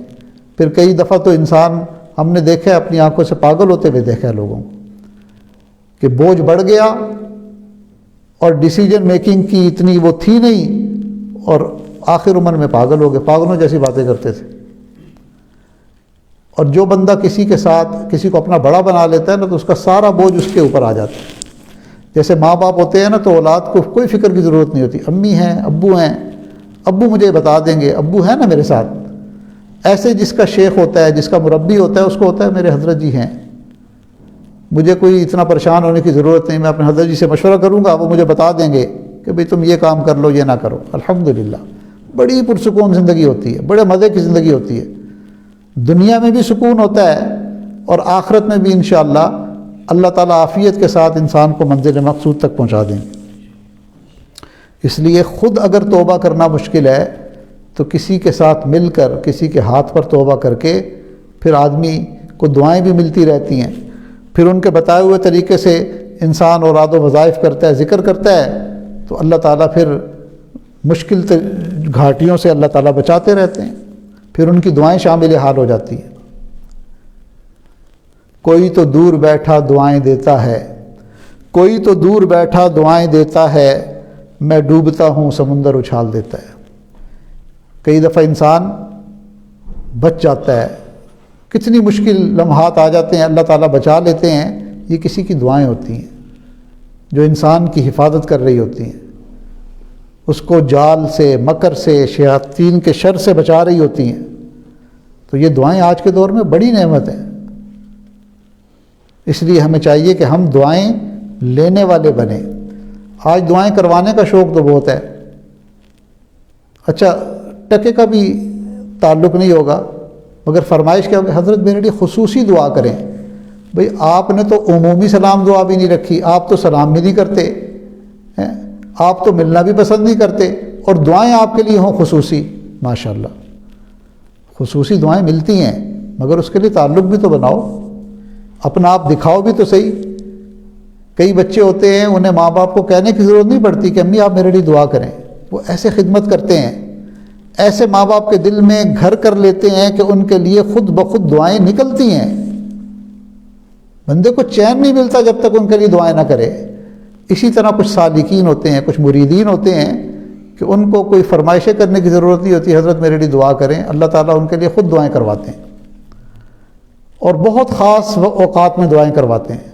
پھر کئی دفعہ تو انسان ہم نے دیکھا ہے، اپنی آنکھوں سے پاگل ہوتے ہوئے دیکھا ہے لوگوں کو، کہ بوجھ بڑھ گیا اور ڈیسیجن میکنگ کی اتنی وہ تھی نہیں، اور آخر عمر میں پاگل ہو گئے، پاگلوں جیسی باتیں کرتے تھے. اور جو بندہ کسی کے ساتھ کسی کو اپنا بڑا بنا لیتا ہے نا تو اس کا سارا بوجھ اس کے اوپر آ جاتا ہے. جیسے ماں باپ ہوتے ہیں نا تو اولاد کو کوئی فکر کی ضرورت نہیں ہوتی، امی ہیں، ابو ہیں، ابو مجھے بتا دیں گے، ابو ہے نا میرے ساتھ. ایسے جس کا شیخ ہوتا ہے، جس کا مربی ہوتا ہے، اس کو ہوتا ہے میرے حضرت جی ہیں، مجھے کوئی اتنا پریشان ہونے کی ضرورت نہیں، میں اپنے حضرت جی سے مشورہ کروں گا، وہ مجھے بتا دیں گے کہ بھئی تم یہ کام کر لو، یہ نہ کرو. الحمدللہ بڑی پرسکون زندگی ہوتی ہے، بڑے مزے کی زندگی ہوتی ہے. دنیا میں بھی سکون ہوتا ہے اور آخرت میں بھی انشاءاللہ اللہ تعالیٰ عافیت کے ساتھ انسان کو منزل مقصود تک پہنچا دیں. اس لیے خود اگر توبہ کرنا مشکل ہے تو کسی کے ساتھ مل کر، کسی کے ہاتھ پر توبہ کر کے پھر آدمی کو دعائیں بھی ملتی رہتی ہیں. پھر ان کے بتائے ہوئے طریقے سے انسان اوراد و وظائف کرتا ہے، ذکر کرتا ہے، تو اللہ تعالیٰ پھر مشکل گھاٹیوں سے اللہ تعالیٰ بچاتے رہتے ہیں. پھر ان کی دعائیں شامل حال ہو جاتی ہیں. کوئی تو دور بیٹھا دعائیں دیتا ہے، کوئی تو دور بیٹھا دعائیں دیتا ہے، میں ڈوبتا ہوں سمندر اچھال دیتا ہے. کئی دفعہ انسان بچ جاتا ہے، کتنی مشکل لمحات آ جاتے ہیں، اللہ تعالیٰ بچا لیتے ہیں. یہ کسی کی دعائیں ہوتی ہیں جو انسان کی حفاظت کر رہی ہوتی ہیں، اس کو جال سے، مکر سے، شیاطین کے شر سے بچا رہی ہوتی ہیں. تو یہ دعائیں آج کے دور میں بڑی نعمت ہیں. اس لیے ہمیں چاہیے کہ ہم دعائیں لینے والے بنیں. آج دعائیں کروانے کا شوق تو بہت ہے. اچھا ٹکے کا بھی تعلق نہیں ہوگا، مگر فرمائش کیا ہوگی، حضرت میرے لیے خصوصی دعا کریں. بھئی آپ نے تو عمومی سلام دعا بھی نہیں رکھی، آپ تو سلام بھی نہیں کرتے، آپ تو ملنا بھی پسند نہیں کرتے، اور دعائیں آپ کے لیے ہوں خصوصی. ماشاءاللہ خصوصی دعائیں ملتی ہیں، مگر اس کے لیے تعلق بھی تو بناؤ، اپنا آپ دکھاؤ بھی تو صحیح. کئی بچے ہوتے ہیں انہیں ماں باپ کو کہنے کی ضرورت نہیں پڑتی کہ امی آپ میرے لیے دعا کریں، وہ ایسے خدمت کرتے ہیں، ایسے ماں باپ کے دل میں گھر کر لیتے ہیں کہ ان کے لیے خود بخود دعائیں نکلتی ہیں. بندے کو چین نہیں ملتا جب تک ان کے لیے دعائیں نہ کرے. اسی طرح کچھ سالکین ہوتے ہیں، کچھ مریدین ہوتے ہیں کہ ان کو کوئی فرمائشیں کرنے کی ضرورت نہیں ہوتی، حضرت میرے لیے دعا کریں، اللہ تعالیٰ ان کے لیے خود دعائیں کرواتے ہیں، اور بہت خاص اوقات میں دعائیں کرواتے ہیں.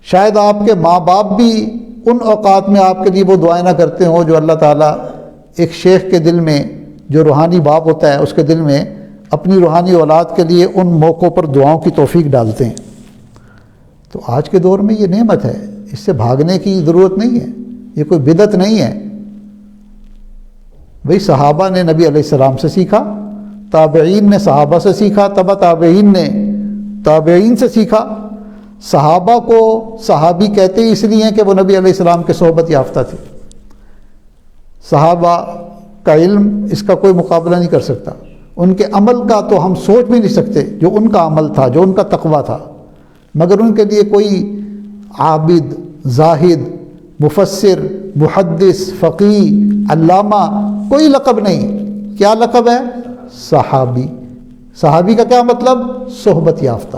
شاید آپ کے ماں باپ بھی ان اوقات میں آپ کے لیے وہ دعائیں نہ کرتے ہوں جو اللہ تعالیٰ ایک شیخ کے دل میں، جو روحانی باپ ہوتا ہے اس کے دل میں اپنی روحانی اولاد کے لیے ان موقعوں پر دعاؤں کی توفیق ڈالتے ہیں. تو آج کے دور میں یہ نعمت ہے، اس سے بھاگنے کی ضرورت نہیں ہے، یہ کوئی بدعت نہیں ہے. بھئی صحابہ نے نبی علیہ السلام سے سیکھا، تابعین نے صحابہ سے سیکھا، تبع تابعین نے تابعین سے سیکھا۔ صحابہ کو صحابی کہتے ہی اس لیے ہیں کہ وہ نبی علیہ السلام کے صحبت یافتہ تھے۔ صحابہ کا علم اس کا کوئی مقابلہ نہیں کر سکتا، ان کے عمل کا تو ہم سوچ بھی نہیں سکتے، جو ان کا عمل تھا، جو ان کا تقویٰ تھا، مگر ان کے لیے کوئی عابد، زاہد، مفسر، محدث، فقیہ، علامہ کوئی لقب نہیں۔ کیا لقب ہے؟ صحابی۔ صحابی کا کیا مطلب؟ صحبت یافتہ۔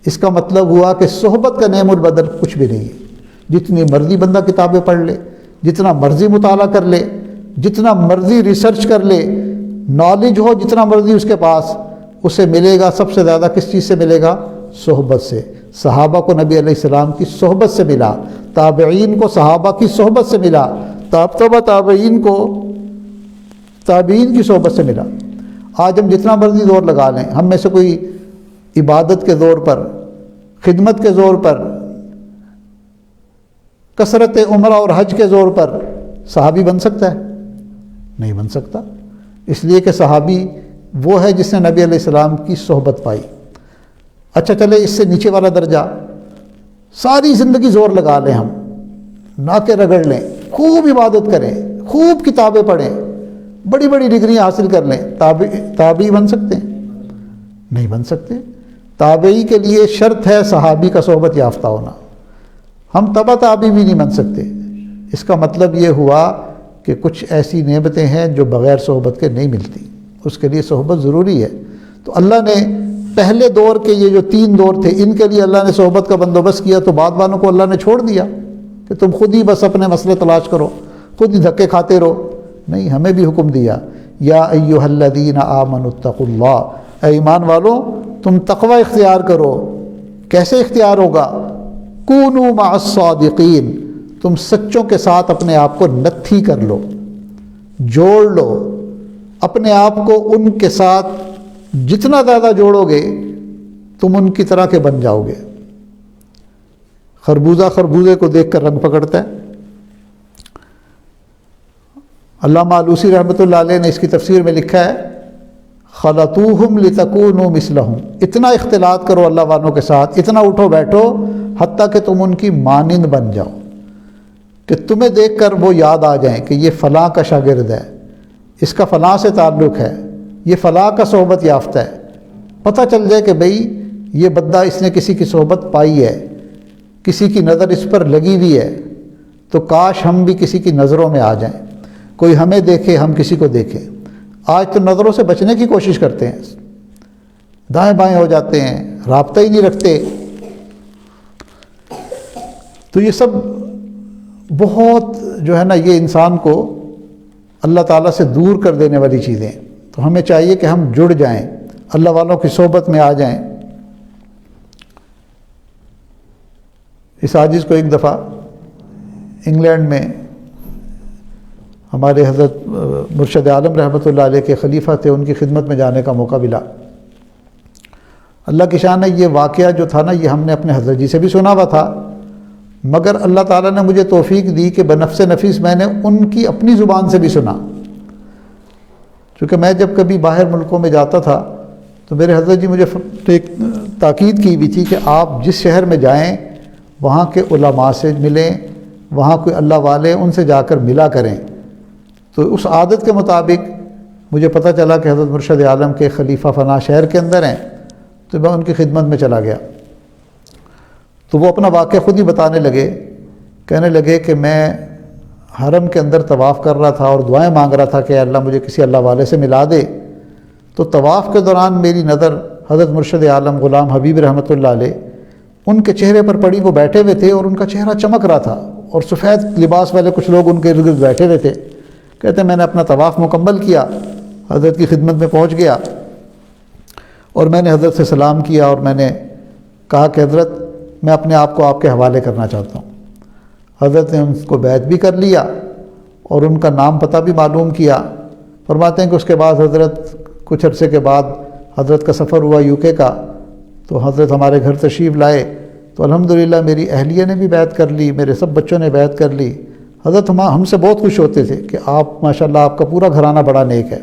اس کا مطلب ہوا کہ صحبت کا نعم البدل کچھ بھی نہیں ہے۔ جتنی مرضی بندہ کتابیں پڑھ لے، جتنا مرضی مطالعہ کر لے، جتنا مرضی ریسرچ کر لے، نالج ہو جتنا مرضی اس کے پاس، اسے ملے گا سب سے زیادہ کس چیز سے ملے گا؟ صحبت سے۔ صحابہ کو نبی علیہ السلام کی صحبت سے ملا، تابعین کو صحابہ کی صحبت سے ملا، تابع تابعین کو تابعین کی صحبت سے ملا۔ آج ہم جتنا مرضی زور لگا لیں، ہم میں سے کوئی عبادت کے زور پر، خدمت کے زور پر، کثرت عمرہ اور حج کے زور پر صحابی بن سکتا ہے؟ نہیں بن سکتا، اس لیے کہ صحابی وہ ہے جس نے نبی علیہ السلام کی صحبت پائی۔ اچھا چلے اس سے نیچے والا درجہ، ساری زندگی زور لگا لیں، ہم ناکے رگڑ لیں، خوب عبادت کریں، خوب کتابیں پڑھیں، بڑی بڑی ڈگریاں حاصل کر لیں، تابعی بن سکتے ہیں؟ نہیں بن سکتے۔ تابعی کے لیے شرط ہے صحابی کا صحبت یافتہ ہونا۔ ہم تبع تابعی بھی نہیں بن سکتے۔ اس کا مطلب یہ ہوا کہ کچھ ایسی نعمتیں ہیں جو بغیر صحبت کے نہیں ملتی، اس کے لیے صحبت ضروری ہے۔ تو اللہ نے پہلے دور کے یہ جو 3 دور تھے، ان کے لیے اللہ نے صحبت کا بندوبست کیا، تو بعد والوں کو اللہ نے چھوڑ دیا کہ تم خود ہی بس اپنے مسئلے تلاش کرو، خود ہی دھکے کھاتے رہو۔ نہیں، ہمیں بھی حکم دیا، یا ایھا الذین آمنوا اتقوا اللہ، اے ایمان والو تم تقوی اختیار کرو۔ کیسے اختیار ہوگا؟ کونوا مع الصادقین، تم سچوں کے ساتھ اپنے آپ کو نتھی کر لو، جوڑ لو اپنے آپ کو ان کے ساتھ، جتنا زیادہ جوڑو گے تم ان کی طرح کے بن جاؤ گے۔ خربوزہ خربوزے کو دیکھ کر رنگ پکڑتا ہے۔ علامہ آلوسی رحمۃ اللہ علیہ نے اس کی تفسیر میں لکھا ہے، خلطوہم لتکونوا مثلہم، اتنا اختلاط کرو اللہ والوں کے ساتھ، اتنا اٹھو بیٹھو حتیٰ کہ تم ان کی مانند بن جاؤ، کہ تمہیں دیکھ کر وہ یاد آ جائیں کہ یہ فلاں کا شاگرد ہے، اس کا فلاں سے تعلق ہے، یہ فلاں کا صحبت یافتہ ہے، پتہ چل جائے کہ بھئی یہ بندہ اس نے کسی کی صحبت پائی ہے، کسی کی نظر اس پر لگی ہوئی ہے، تو کاش ہم بھی کسی کی نظروں میں آ جائیں، کوئی ہمیں دیکھے ہم کسی کو دیکھیں۔ آج تو نظروں سے بچنے کی کوشش کرتے ہیں، دائیں بائیں ہو جاتے ہیں، رابطہ ہی نہیں رکھتے۔ تو یہ سب بہت جو ہے نا، یہ انسان کو اللہ تعالیٰ سے دور کر دینے والی چیزیں ہیں۔ تو ہمیں چاہیے کہ ہم جڑ جائیں، اللہ والوں کی صحبت میں آ جائیں۔ اس عاجز کو ایک دفعہ انگلینڈ میں ہمارے حضرت مرشد عالم رحمۃ اللہ علیہ کے خلیفہ تھے، ان کی خدمت میں جانے کا موقع ملا۔ اللہ کی شان ہے، یہ واقعہ جو تھا نا، یہ ہم نے اپنے حضرت جی سے بھی سنا ہوا تھا، مگر اللہ تعالیٰ نے مجھے توفیق دی کہ بنفس نفیس میں نے ان کی اپنی زبان سے بھی سنا۔ چونکہ میں جب کبھی باہر ملکوں میں جاتا تھا تو میرے حضرت جی مجھے ایک تاکید کی ہوئی تھی کہ آپ جس شہر میں جائیں وہاں کے علماء سے ملیں، وہاں کوئی اللہ والے ان سے جا کر ملا کریں۔ تو اس عادت کے مطابق مجھے پتہ چلا کہ حضرت مرشد عالم کے خلیفہ فلاں شہر کے اندر ہیں، تو میں ان کی خدمت میں چلا گیا۔ تو وہ اپنا واقعہ خود ہی بتانے لگے، کہنے لگے کہ میں حرم کے اندر طواف کر رہا تھا اور دعائیں مانگ رہا تھا کہ اللہ مجھے کسی اللہ والے سے ملا دے۔ تو طواف کے دوران میری نظر حضرت مرشد عالم غلام حبیب رحمۃ اللہ علیہ ان کے چہرے پر پڑی، وہ بیٹھے ہوئے تھے اور ان کا چہرہ چمک رہا تھا، اور سفید لباس والے کچھ لوگ ان کے ارد گرد بیٹھے ہوئے تھے۔ کہتے ہیں میں نے اپنا طواف مکمل کیا، حضرت کی خدمت میں پہنچ گیا اور میں نے حضرت سے سلام کیا، اور میں نے کہا کہ حضرت میں اپنے آپ کو آپ کے حوالے کرنا چاہتا ہوں۔ حضرت نے ان کو بیعت بھی کر لیا اور ان کا نام پتہ بھی معلوم کیا۔ فرماتے ہیں کہ اس کے بعد حضرت کچھ عرصے کے بعد حضرت کا سفر ہوا UK کا، تو حضرت ہمارے گھر تشریف لائے، تو الحمدللہ میری اہلیہ نے بھی بیعت کر لی، میرے سب بچوں نے بیعت کر لی۔ حضرت ہم سے بہت خوش ہوتے تھے کہ آپ ماشاءاللہ آپ کا پورا گھرانہ بڑا نیک ہے۔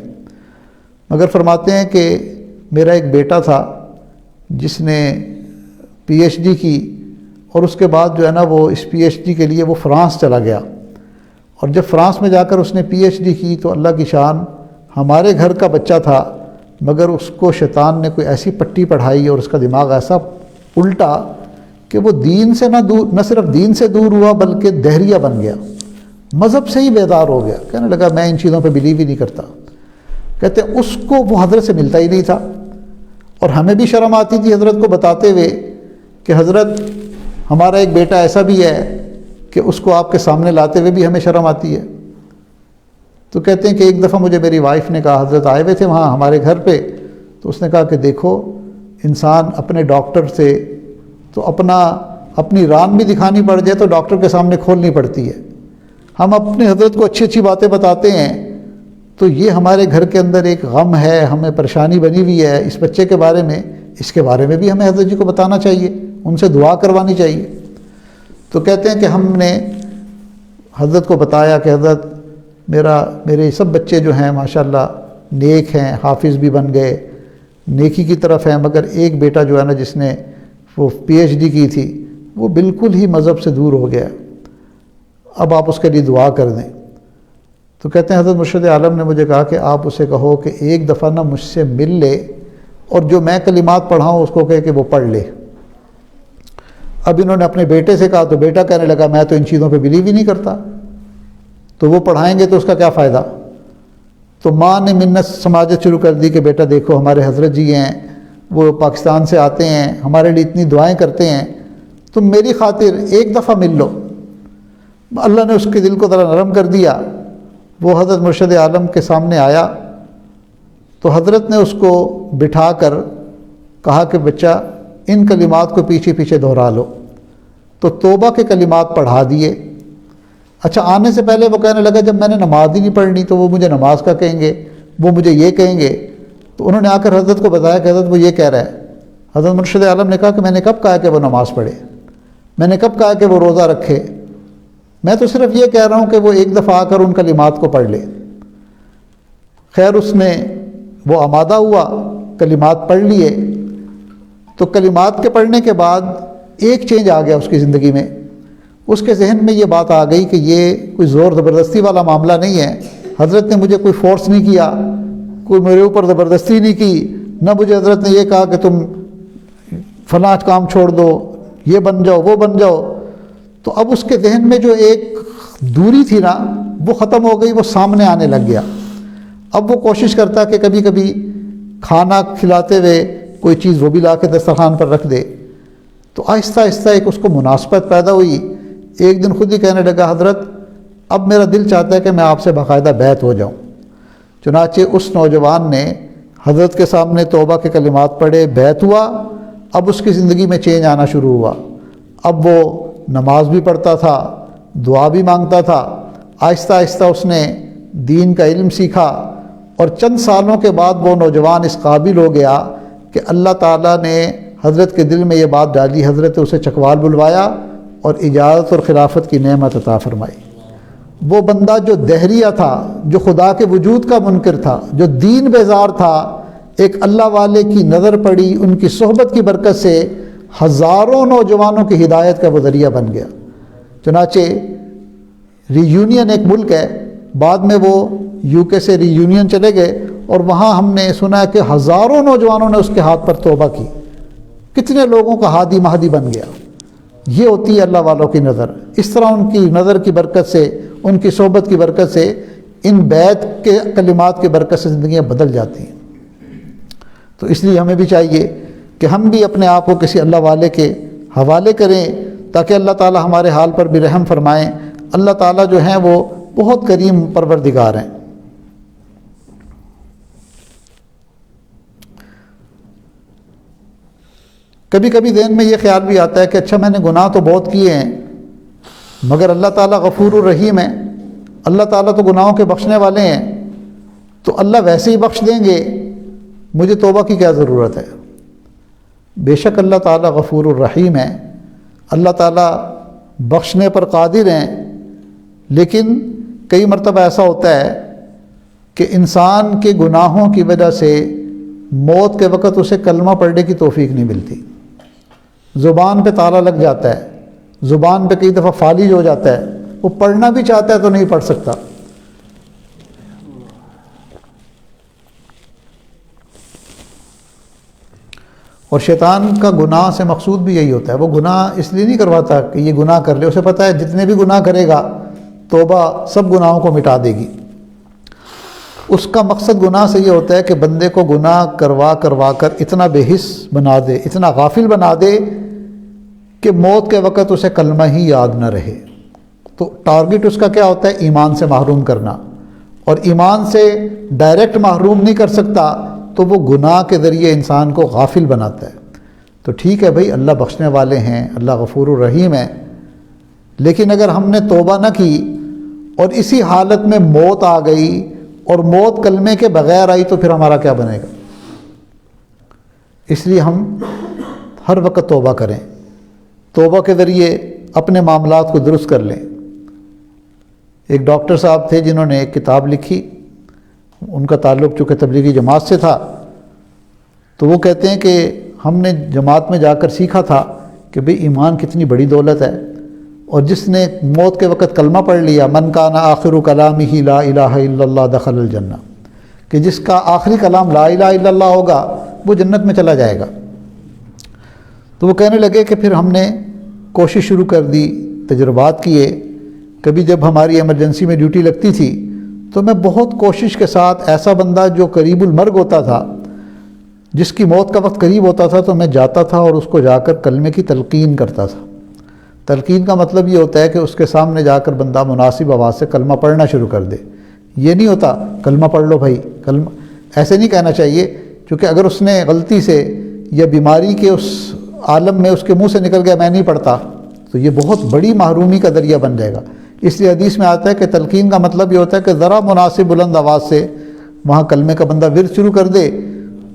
مگر فرماتے ہیں کہ میرا ایک بیٹا تھا جس نے پی ایچ ڈی کی، اور اس کے بعد جو ہے نا وہ اس پی ایچ ڈی کے لیے وہ فرانس چلا گیا، اور جب فرانس میں جا کر اس نے پی ایچ ڈی کی تو اللہ کی شان ہمارے گھر کا بچہ تھا، مگر اس کو شیطان نے کوئی ایسی پٹی پڑھائی اور اس کا دماغ ایسا الٹا کہ وہ دین سے نہ صرف دین سے دور ہوا بلکہ دہریہ بن گیا، مذہب سے ہی بیدار ہو گیا، کہنے لگا میں ان چیزوں پہ بلیو ہی نہیں کرتا۔ کہتے ہیں اس کو وہ حضرت سے ملتا ہی نہیں تھا، اور ہمیں بھی شرم آتی تھی حضرت کو بتاتے ہوئے کہ حضرت ہمارا ایک بیٹا ایسا بھی ہے کہ اس کو آپ کے سامنے لاتے ہوئے بھی ہمیں شرم آتی ہے۔ تو کہتے ہیں کہ ایک دفعہ مجھے میری وائف نے کہا، حضرت آئے ہوئے تھے وہاں ہمارے گھر پہ، تو اس نے کہا کہ دیکھو انسان اپنے ڈاکٹر سے تو اپنی ران بھی دکھانی پڑ جائے تو ڈاکٹر کے سامنے کھولنی پڑتی ہے، ہم اپنے حضرت کو اچھی اچھی باتیں بتاتے ہیں تو یہ ہمارے گھر کے اندر ایک غم ہے، ہمیں پریشانی بنی ہوئی ہے اس بچے کے بارے میں، اس کے بارے میں بھی ہمیں حضرت جی کو بتانا چاہیے، ان سے دعا کروانی چاہیے۔ تو کہتے ہیں کہ ہم نے حضرت کو بتایا کہ حضرت میرے سب بچے جو ہیں ماشاءاللہ نیک ہیں، حافظ بھی بن گئے، نیکی کی طرف ہیں، مگر ایک بیٹا جو ہے نا جس نے وہ پی ایچ ڈی کی تھی وہ بالکل ہی مذہب سے دور ہو گیا، اب آپ اس کے لیے دعا کر دیں۔ تو کہتے ہیں حضرت مرشد عالم نے مجھے کہا کہ آپ اسے کہو کہ ایک دفعہ نہ مجھ سے مل لے اور جو میں کلمات پڑھاؤں اس کو کہے کہ وہ پڑھ لے۔ اب انہوں نے اپنے بیٹے سے کہا تو بیٹا کہنے لگا میں تو ان چیزوں پہ بلیو ہی نہیں کرتا، تو وہ پڑھائیں گے تو اس کا کیا فائدہ۔ تو ماں نے منت سماجت شروع کر دی کہ بیٹا دیکھو ہمارے حضرت جی ہیں، وہ پاکستان سے آتے ہیں، ہمارے لیے اتنی دعائیں کرتے ہیں، تم میری خاطر ایک دفعہ مل لو۔ اللہ نے اس کے دل کو ذرا نرم کر دیا، وہ حضرت مرشد عالم کے سامنے آیا تو حضرت نے اس کو بٹھا کر کہا کہ بچہ ان کلمات کو پیچھے پیچھے دہرا لو، تو توبہ کے کلمات پڑھا دیے۔ اچھا آنے سے پہلے وہ کہنے لگا جب میں نے نماز ہی نہیں پڑھنی تو وہ مجھے نماز کا کہیں گے، وہ مجھے یہ کہیں گے، تو انہوں نے آ کر حضرت کو بتایا کہ حضرت وہ یہ کہہ رہا ہے۔ حضرت مرشد عالم نے کہا کہ میں نے کب کہا کہ وہ نماز پڑھے، میں نے کب کہا کہ وہ روزہ رکھے، میں تو صرف یہ کہہ رہا ہوں کہ وہ ایک دفعہ آ کر ان کلمات کو پڑھ لے۔ خیر اس نے وہ آمادہ ہوا، کلمات پڑھ لیے، تو کلمات کے پڑھنے کے بعد ایک چینج آ گیا اس کی زندگی میں، اس کے ذہن میں یہ بات آ گئی کہ یہ کوئی زور زبردستی والا معاملہ نہیں ہے، حضرت نے مجھے کوئی فورس نہیں کیا، کوئی میرے اوپر زبردستی نہیں کی، نہ مجھے حضرت نے یہ کہا کہ تم فلاں کام چھوڑ دو، یہ بن جاؤ وہ بن جاؤ۔ تو اب اس کے ذہن میں جو ایک دوری تھی نا وہ ختم ہو گئی، وہ سامنے آنے لگ گیا۔ اب وہ کوشش کرتا کہ کبھی کبھی کھانا کھلاتے ہوئے کوئی چیز وہ بھی لا کے دسترخوان پر رکھ دے۔ تو آہستہ آہستہ ایک اس کو مناسبت پیدا ہوئی، ایک دن خود ہی کہنے لگا حضرت اب میرا دل چاہتا ہے کہ میں آپ سے باقاعدہ بیعت ہو جاؤں۔ چنانچہ اس نوجوان نے حضرت کے سامنے توبہ کے کلمات پڑھے، بیعت ہوا، اب اس کی زندگی میں چینج آنا شروع ہوا، اب وہ نماز بھی پڑھتا تھا، دعا بھی مانگتا تھا، آہستہ آہستہ اس نے دین کا علم سیکھا، اور چند سالوں کے بعد وہ نوجوان اس قابل ہو گیا کہ اللہ تعالیٰ نے حضرت کے دل میں یہ بات ڈالی، حضرت اسے چکوال بلوایا اور اجازت اور خلافت کی نعمت عطا فرمائی۔ وہ بندہ جو دہریہ تھا، جو خدا کے وجود کا منکر تھا، جو دین بیزار تھا، ایک اللہ والے کی نظر پڑی، ان کی صحبت کی برکت سے ہزاروں نوجوانوں کی ہدایت کا وہ ذریعہ بن گیا۔ چنانچہ ری یونین ایک ملک ہے، بعد میں وہ یو کے سے ری یونین چلے گئے، اور وہاں ہم نے سنا کہ ہزاروں نوجوانوں نے اس کے ہاتھ پر توبہ کی، کتنے لوگوں کا ہادی مہدی بن گیا۔ یہ ہوتی ہے اللہ والوں کی نظر، اس طرح ان کی نظر کی برکت سے، ان کی صحبت کی برکت سے، ان بیعت کے کلمات کی برکت سے زندگیاں بدل جاتی ہیں۔ تو اس لیے ہمیں بھی چاہیے کہ ہم بھی اپنے آپ کو کسی اللہ والے کے حوالے کریں تاکہ اللہ تعالی ہمارے حال پر بھی رحم فرمائیں۔ اللہ تعالیٰ جو ہیں وہ بہت کریم پروردگار ہیں۔ کبھی کبھی ذہن میں یہ خیال بھی آتا ہے کہ اچھا میں نے گناہ تو بہت کیے ہیں، مگر اللہ تعالیٰ غفور الرحیم ہے، اللہ تعالیٰ تو گناہوں کے بخشنے والے ہیں، تو اللہ ویسے ہی بخش دیں گے، مجھے توبہ کی کیا ضرورت ہے۔ بے شک اللہ تعالیٰ غفور الرحیم ہے، اللہ تعالیٰ بخشنے پر قادر ہیں، لیکن کئی مرتبہ ایسا ہوتا ہے کہ انسان کے گناہوں کی وجہ سے موت کے وقت اسے کلمہ پڑھنے کی توفیق نہیں ملتی، زبان پہ تالا لگ جاتا ہے، زبان پہ کئی دفعہ فالج ہو جاتا ہے، وہ پڑھنا بھی چاہتا ہے تو نہیں پڑھ سکتا۔ اور شیطان کا گناہ سے مقصود بھی یہی ہوتا ہے، وہ گناہ اس لیے نہیں کرواتا کہ یہ گناہ کر لے، اسے پتہ ہے جتنے بھی گناہ کرے گا توبہ سب گناہوں کو مٹا دے گی۔ اس کا مقصد گناہ سے یہ ہوتا ہے کہ بندے کو گناہ کروا کر اتنا بے حس بنا دے، اتنا غافل بنا دے کہ موت کے وقت اسے کلمہ ہی یاد نہ رہے۔ تو ٹارگٹ اس کا کیا ہوتا ہے؟ ایمان سے محروم کرنا، اور ایمان سے ڈائریکٹ محروم نہیں کر سکتا تو وہ گناہ کے ذریعے انسان کو غافل بناتا ہے۔ تو ٹھیک ہے بھائی، اللہ بخشنے والے ہیں، اللہ غفور الرحیم ہے، لیکن اگر ہم نے توبہ نہ کی اور اسی حالت میں موت آ گئی اور موت کلمے کے بغیر آئی تو پھر ہمارا کیا بنے گا؟ اس لیے ہم ہر وقت توبہ کریں، توبہ کے ذریعے اپنے معاملات کو درست کر لیں۔ ایک ڈاکٹر صاحب تھے جنہوں نے ایک کتاب لکھی، ان کا تعلق چونکہ تبلیغی جماعت سے تھا، تو وہ کہتے ہیں کہ ہم نے جماعت میں جا کر سیکھا تھا کہ بھئی ایمان کتنی بڑی دولت ہے، اور جس نے موت کے وقت کلمہ پڑھ لیا، من کان آخر کلامہ لا الہ الا اللہ دخل الجنہ، کہ جس کا آخری کلام لا الہ الا اللہ ہوگا وہ جنت میں چلا جائے گا۔ تو وہ کہنے لگے کہ پھر ہم نے کوشش شروع کر دی، تجربات کیے۔ کبھی جب ہماری ایمرجنسی میں ڈیوٹی لگتی تھی تو میں بہت کوشش کے ساتھ ایسا بندہ جو قریب المرگ ہوتا تھا، جس کی موت کا وقت قریب ہوتا تھا، تو میں جاتا تھا اور اس کو جا کر کلمے کی تلقین کرتا تھا۔ تلقین کا مطلب یہ ہوتا ہے کہ اس کے سامنے جا کر بندہ مناسب آواز سے کلمہ پڑھنا شروع کر دے۔ یہ نہیں ہوتا کلمہ پڑھ لو بھائی، کلمہ ایسے نہیں کہنا چاہیے، کیونکہ اگر اس نے غلطی سے یا بیماری کے اس عالم میں اس کے منہ سے نکل گیا میں نہیں پڑھتا، تو یہ بہت بڑی محرومی کا ذریعہ بن جائے گا۔ اس لیے حدیث میں آتا ہے کہ تلقین کا مطلب یہ ہوتا ہے کہ ذرا مناسب بلند آواز سے وہاں کلمے کا بندہ ورد شروع کر دے،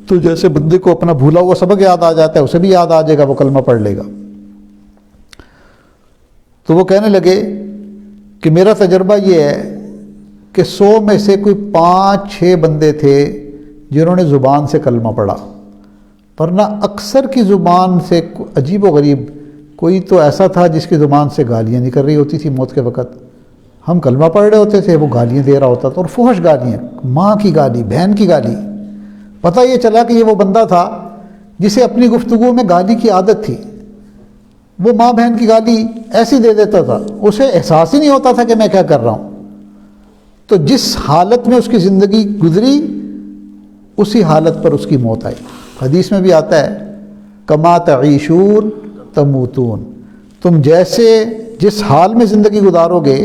تو جیسے بندے کو اپنا بھولا ہوا سبق یاد آ جاتا ہے، اسے بھی یاد آ جائے گا، وہ کلمہ پڑھ لے گا۔ تو وہ کہنے لگے کہ میرا تجربہ یہ ہے کہ 100 میں سے کوئی 5-6 بندے تھے جنہوں نے زبان سے کلمہ پڑھا، ورنہ اکثر کی زبان سے عجیب و غریب، کوئی تو ایسا تھا جس کی زبان سے گالیاں نکل رہی ہوتی تھی موت کے وقت، ہم کلمہ پڑھ رہے ہوتے تھے وہ گالیاں دے رہا ہوتا تھا، اور فحش گالیاں، ماں کی گالی، بہن کی گالی۔ پتہ یہ چلا کہ یہ وہ بندہ تھا جسے اپنی گفتگو میں گالی کی عادت تھی، وہ ماں بہن کی گالی ایسی دے دیتا تھا، اسے احساس ہی نہیں ہوتا تھا کہ میں کیا کر رہا ہوں۔ تو جس حالت میں اس کی زندگی گزری اسی حالت پر اس کی موت آئی۔ حدیث میں بھی آتا ہے کما تعیشون تموتون، تم جیسے جس حال میں زندگی گزارو گے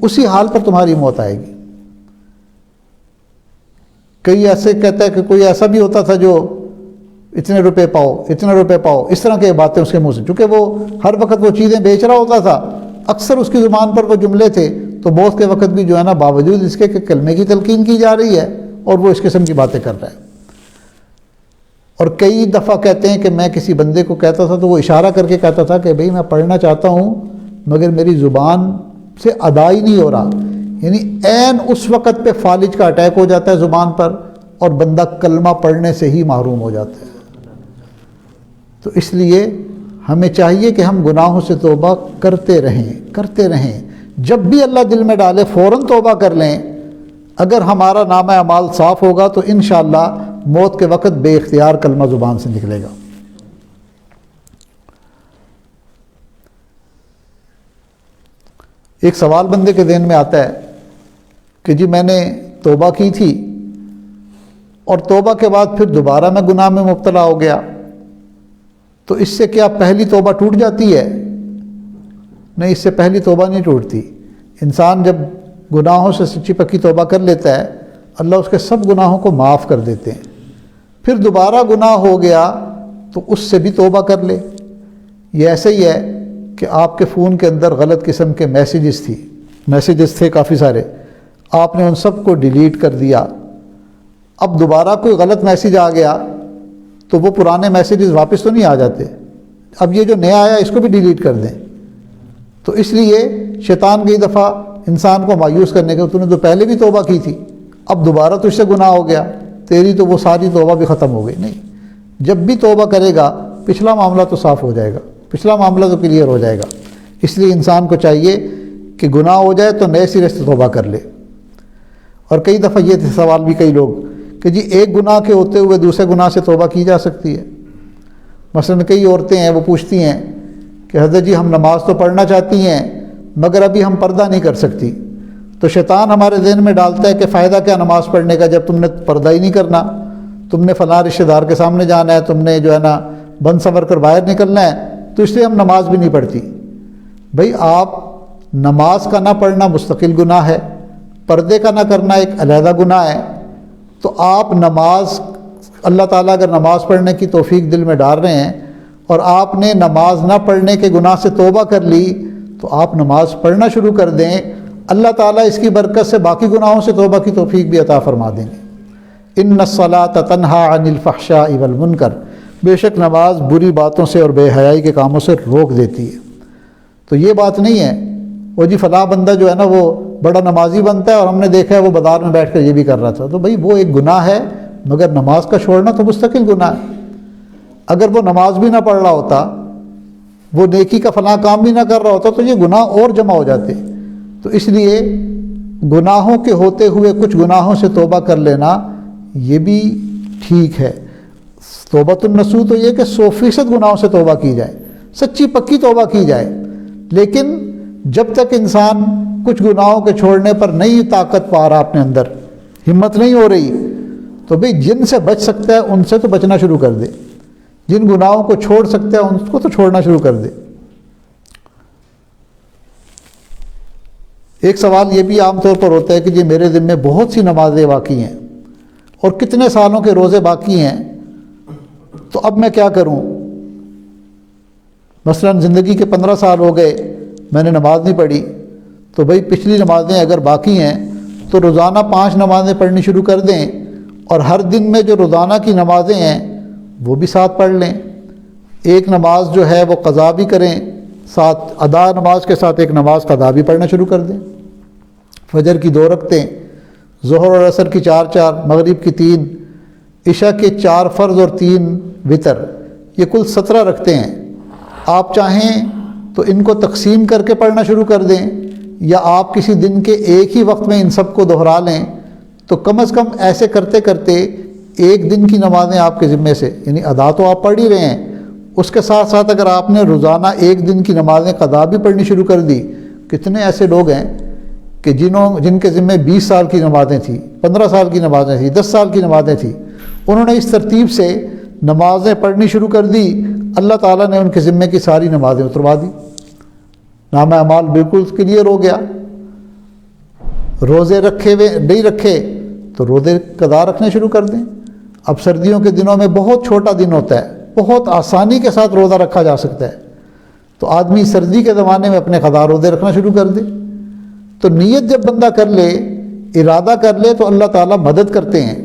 اسی حال پر تمہاری موت آئے گی۔ کئی ایسے کہتا ہے کہ کوئی ایسا بھی ہوتا تھا جو اتنے روپے پاؤ، اتنے روپے پاؤ، اس طرح کی باتیں اس کے منہ سے، چونکہ وہ ہر وقت وہ چیزیں بیچ رہا ہوتا تھا، اکثر اس کی زبان پر وہ جملے تھے، تو موت کے وقت بھی جو ہے نا، باوجود اس کے کہ کلمے کی تلقین کی جا رہی ہے اور وہ اس قسم کی باتیں کر رہا ہے۔ اور کئی دفعہ کہتے ہیں کہ میں کسی بندے کو کہتا تھا تو وہ اشارہ کر کے کہتا تھا کہ بھئی میں پڑھنا چاہتا ہوں مگر میری زبان سے ادا ہی نہیں ہو رہا، یعنی عین اس وقت پہ فالج کا اٹیک ہو جاتا ہے زبان پر اور بندہ کلمہ پڑھنے سے ہی محروم ہو جاتا ہے۔ تو اس لیے ہمیں چاہیے کہ ہم گناہوں سے توبہ کرتے رہیں، جب بھی اللہ دل میں ڈالے فوراً توبہ کر لیں۔ اگر ہمارا نامہ اعمال صاف ہوگا تو انشاءاللہ موت کے وقت بے اختیار کلمہ زبان سے نکلے گا۔ ایک سوال بندے کے ذہن میں آتا ہے کہ جی میں نے توبہ کی تھی اور توبہ کے بعد پھر دوبارہ میں گناہ میں مبتلا ہو گیا، تو اس سے کیا پہلی توبہ ٹوٹ جاتی ہے؟ نہیں، اس سے پہلی توبہ نہیں ٹوٹتی۔ انسان جب گناہوں سے سچی پکی توبہ کر لیتا ہے اللہ اس کے سب گناہوں کو معاف کر دیتے ہیں۔ پھر دوبارہ گناہ ہو گیا تو اس سے بھی توبہ کر لے۔ یہ ایسے ہی ہے کہ آپ کے فون کے اندر غلط قسم کے میسیجز تھے کافی سارے، آپ نے ان سب کو ڈیلیٹ کر دیا۔ اب دوبارہ کوئی غلط میسیج آ گیا تو وہ پرانے میسیجز واپس تو نہیں آ جاتے، اب یہ جو نیا آیا اس کو بھی ڈیلیٹ کر دیں۔ تو اس لیے شیطان کئی دفعہ انسان کو مایوس کرنے کے تو نے تو پہلے بھی توبہ کی تھی، اب دوبارہ تو اس سے گناہ ہو گیا، تیری تو وہ ساری توبہ بھی ختم ہو گئی. نہیں، جب بھی توبہ کرے گا پچھلا معاملہ تو صاف ہو جائے گا، پچھلا معاملہ تو کلیئر ہو جائے گا. اس لیے انسان کو چاہیے کہ گناہ ہو جائے تو نئے سرے سے توبہ کر لے. اور کئی دفعہ یہ سوال بھی کئی لوگ کہ جی ایک گناہ کے ہوتے ہوئے دوسرے گناہ سے توبہ کی جا سکتی ہے. مثلا کئی عورتیں ہیں وہ پوچھتی ہیں کہ حضرت جی ہم نماز تو پڑھنا چاہتی ہیں مگر ابھی ہم پردہ نہیں کر سکتی. تو شیطان ہمارے ذہن میں ڈالتا ہے کہ فائدہ کیا نماز پڑھنے کا جب تم نے پردہ ہی نہیں کرنا، تم نے فلاں رشتہ دار کے سامنے جانا ہے، تم نے جو ہے نا بند سنور کر باہر نکلنا ہے، تو اس لیے ہم نماز بھی نہیں پڑھتی. بھئی آپ نماز کا نہ پڑھنا مستقل گناہ ہے، پردے کا نہ کرنا ایک علیحدہ گناہ ہے. تو آپ نماز، اللہ تعالیٰ اگر نماز پڑھنے کی توفیق دل میں ڈال رہے ہیں اور آپ نے نماز نہ پڑھنے کے گناہ سے توبہ کر لی تو آپ نماز پڑھنا شروع کر دیں، اللہ تعالیٰ اس کی برکت سے باقی گناہوں سے توبہ کی توفیق بھی عطا فرما دیں گے. ان الصلاۃ تنہی عن الفحشاء والمنکر، بے شک نماز بری باتوں سے اور بے حیائی کے کاموں سے روک دیتی ہے. تو یہ بات نہیں ہے وہ جی فلاں بندہ جو ہے نا وہ بڑا نمازی بنتا ہے اور ہم نے دیکھا ہے وہ بازار میں بیٹھ کر یہ بھی کر رہا تھا. تو بھئی وہ ایک گناہ ہے مگر نماز کا چھوڑنا تو مستقل گناہ ہے. اگر وہ نماز بھی نہ پڑھ رہا ہوتا، وہ نیکی کا فلاں کام بھی نہ کر رہا ہوتا تو یہ گناہ اور جمع ہو جاتے. تو اس لیے گناہوں کے ہوتے ہوئے کچھ گناہوں سے توبہ کر لینا یہ بھی ٹھیک ہے. توبۃ النصوح تو یہ کہ 100% گناہوں سے توبہ کی جائے، سچی پکی توبہ کی جائے. لیکن جب تک انسان کچھ گناہوں کے چھوڑنے پر نئی طاقت پا رہا، اپنے اندر ہمت نہیں ہو رہی، تو بھئی جن سے بچ سکتا ہے ان سے تو بچنا شروع کر دے، جن گناہوں کو چھوڑ سکتا ہے ان کو تو چھوڑنا شروع کر دے. ایک سوال یہ بھی عام طور پر ہوتا ہے کہ جی میرے ذمے بہت سی نمازیں باقی ہیں اور کتنے سالوں کے روزے باقی ہیں، تو اب میں کیا کروں؟ مثلا زندگی کے 15 سال ہو گئے میں نے نماز نہیں پڑھی، تو بھئی پچھلی نمازیں اگر باقی ہیں تو روزانہ 5 نمازیں پڑھنی شروع کر دیں، اور ہر دن میں جو روزانہ کی نمازیں ہیں وہ بھی ساتھ پڑھ لیں. ایک نماز جو ہے وہ قضا بھی کریں، ساتھ ادا نماز کے ساتھ ایک نماز قضا بھی پڑھنا شروع کر دیں. فجر کی 2 رکعتیں، ظہر اور عصر کی 4 مغرب کی 3، عشاء کے 4 فرض اور 3 وتر، یہ کل 17 رکعتیں ہیں. آپ چاہیں تو ان کو تقسیم کر کے پڑھنا شروع کر دیں، یا آپ کسی دن کے ایک ہی وقت میں ان سب کو دہرا لیں. تو کم از کم ایسے کرتے کرتے ایک دن کی نمازیں آپ کے ذمے سے، یعنی ادا تو آپ پڑھ ہی رہے ہیں، اس کے ساتھ ساتھ اگر آپ نے روزانہ ایک دن کی نمازیں قضا بھی پڑھنی شروع کر دی. کتنے ایسے لوگ ہیں کہ جن کے ذمے 20 سال کی نمازیں تھیں، 15 سال کی نمازیں تھیں، 10 سال کی نمازیں تھیں، انہوں نے اس ترتیب سے نمازیں پڑھنی شروع کر دی، اللہ تعالیٰ نے ان کے ذمے کی ساری نمازیں اتروا دی، نامہ اعمال بالکل کلیئر ہو گیا. روزے رکھے ہوئے نہیں رکھے تو روزے قضا رکھنے شروع کر دیں. اب سردیوں کے دنوں میں بہت چھوٹا دن ہوتا ہے، بہت آسانی کے ساتھ روزہ رکھا جا سکتا ہے، تو آدمی سردی کے زمانے میں اپنے قضا روزے رکھنا شروع کر دے. تو نیت جب بندہ کر لے، ارادہ کر لے، تو اللہ تعالیٰ مدد کرتے ہیں.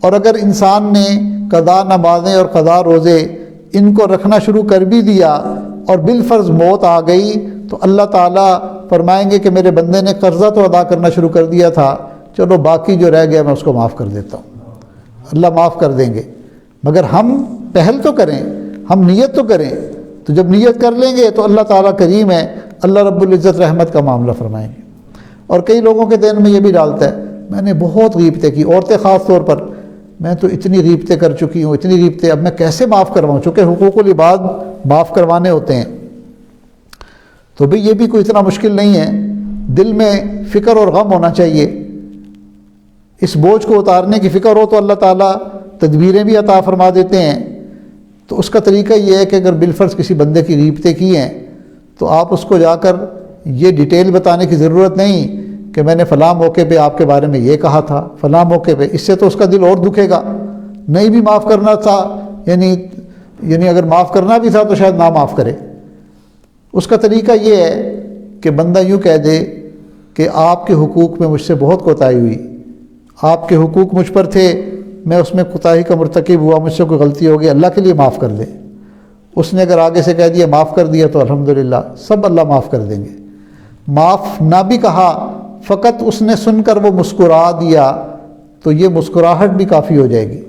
اور اگر انسان نے قضا نمازیں اور قضا روزے ان کو رکھنا شروع کر بھی دیا اور بالفرض موت آ گئی تو اللہ تعالیٰ فرمائیں گے کہ میرے بندے نے قرضہ تو ادا کرنا شروع کر دیا تھا، چلو باقی جو رہ گیا میں اس کو معاف کر دیتا ہوں. اللہ معاف کر دیں گے، مگر ہم پہل تو کریں، ہم نیت تو کریں. تو جب نیت کر لیں گے تو اللہ تعالیٰ کریم ہے، اللہ رب العزت رحمت کا معاملہ فرمائیں گے. اور کئی لوگوں کے ذہن میں یہ بھی ڈالتا ہے میں نے بہت غیبتیں کی، عورتیں خاص طور پر، میں تو اتنی غیبتیں کر چکی ہوں، اتنی غیبتیں، اب میں کیسے معاف کرواؤں؟ چونکہ حقوق العباد معاف کروانے ہوتے ہیں. تو بھئی یہ بھی کوئی اتنا مشکل نہیں ہے، دل میں فکر اور غم ہونا چاہیے. اس بوجھ کو اتارنے کی فکر ہو تو اللہ تعالیٰ تدبیریں بھی عطا فرما دیتے ہیں. تو اس کا طریقہ یہ ہے کہ اگر بالفرض کسی بندے کی غیبتیں کی ہیں تو آپ اس کو جا کر یہ ڈیٹیل بتانے کی ضرورت نہیں کہ میں نے فلاں موقع پہ آپ کے بارے میں یہ کہا تھا، فلاں موقع پہ. اس سے تو اس کا دل اور دکھے گا. نہیں بھی معاف کرنا تھا، یعنی اگر معاف کرنا بھی تھا تو شاید نہ معاف کرے. اس کا طریقہ یہ ہے کہ بندہ یوں کہہ دے کہ آپ کے حقوق میں مجھ سے بہت کوتاہی ہوئی، آپ کے حقوق مجھ پر تھے، میں اس میں کوتاہی کا مرتکب ہوا، مجھ سے کوئی غلطی ہو گئی، اللہ کے لیے معاف کر دیں. اس نے اگر آگے سے کہہ دیا معاف کر دیا تو الحمدللہ سب اللہ معاف کر دیں گے. معاف نہ بھی کہا، فقط اس نے سن کر وہ مسکرا دیا تو یہ مسکراہٹ بھی کافی ہو جائے گی۔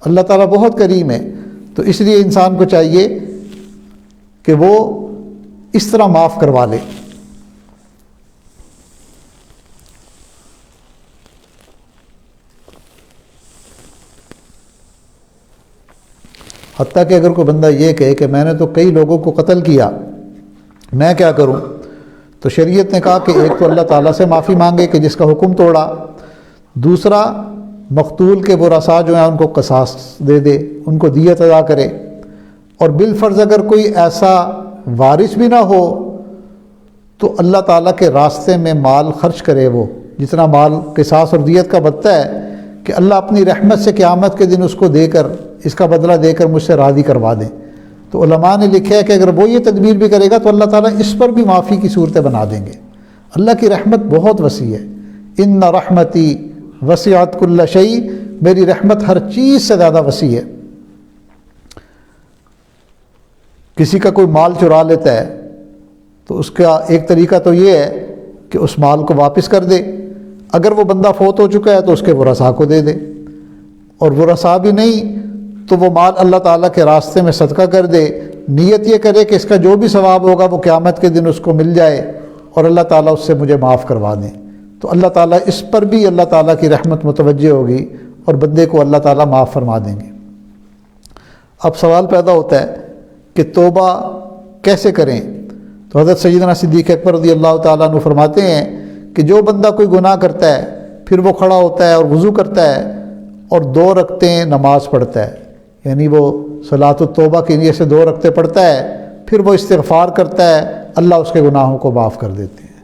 اللہ تعالیٰ بہت کریم ہے، تو اس لیے انسان کو چاہیے کہ وہ اس طرح معاف کروا لے۔ حتیٰ کہ اگر کوئی بندہ یہ کہے کہ میں نے تو کئی لوگوں کو قتل کیا، میں کیا کروں، تو شریعت نے کہا کہ ایک تو اللہ تعالیٰ سے معافی مانگے کہ جس کا حکم توڑا، دوسرا مقتول کے ورثاء جو ہیں ان کو قصاص دے دے، ان کو دیت ادا کرے، اور بالفرض اگر کوئی ایسا وارث بھی نہ ہو تو اللہ تعالیٰ کے راستے میں مال خرچ کرے، وہ جتنا مال قصاص اور دیت کا بنتا ہے، کہ اللہ اپنی رحمت سے قیامت کے دن اس کو دے کر، اس کا بدلہ دے کر مجھ سے راضی کروا دیں۔ تو علماء نے لکھا ہے کہ اگر وہ یہ تدبیر بھی کرے گا تو اللہ تعالیٰ اس پر بھی معافی کی صورتیں بنا دیں گے۔ اللہ کی رحمت بہت وسیع ہے، ان رحمتی وسعت کل شیء، میری رحمت ہر چیز سے زیادہ وسیع ہے۔ کسی کا کوئی مال چرا لیتا ہے تو اس کا ایک طریقہ تو یہ ہے کہ اس مال کو واپس کر دے، اگر وہ بندہ فوت ہو چکا ہے تو اس کے ورثاء کو دے دے، اور ورثاء بھی نہیں تو وہ مال اللہ تعالیٰ کے راستے میں صدقہ کر دے، نیت یہ کرے کہ اس کا جو بھی ثواب ہوگا وہ قیامت کے دن اس کو مل جائے اور اللہ تعالیٰ اس سے مجھے معاف کروا دیں، تو اللہ تعالیٰ اس پر بھی اللہ تعالیٰ کی رحمت متوجہ ہوگی اور بندے کو اللہ تعالیٰ معاف فرما دیں گے۔ اب سوال پیدا ہوتا ہے کہ توبہ کیسے کریں؟ تو حضرت سیدنا صدیق اکبر رضی اللہ تعالیٰ عنہ فرماتے ہیں کہ جو بندہ کوئی گناہ کرتا ہے پھر وہ کھڑا ہوتا ہے اور وضو کرتا ہے اور 2 رکعتیں نماز پڑھتا ہے، یعنی وہ صلاۃ التوبہ کی نیت سے 2 رکعتیں پڑھتا ہے، پھر وہ استغفار کرتا ہے، اللہ اس کے گناہوں کو معاف کر دیتے ہیں۔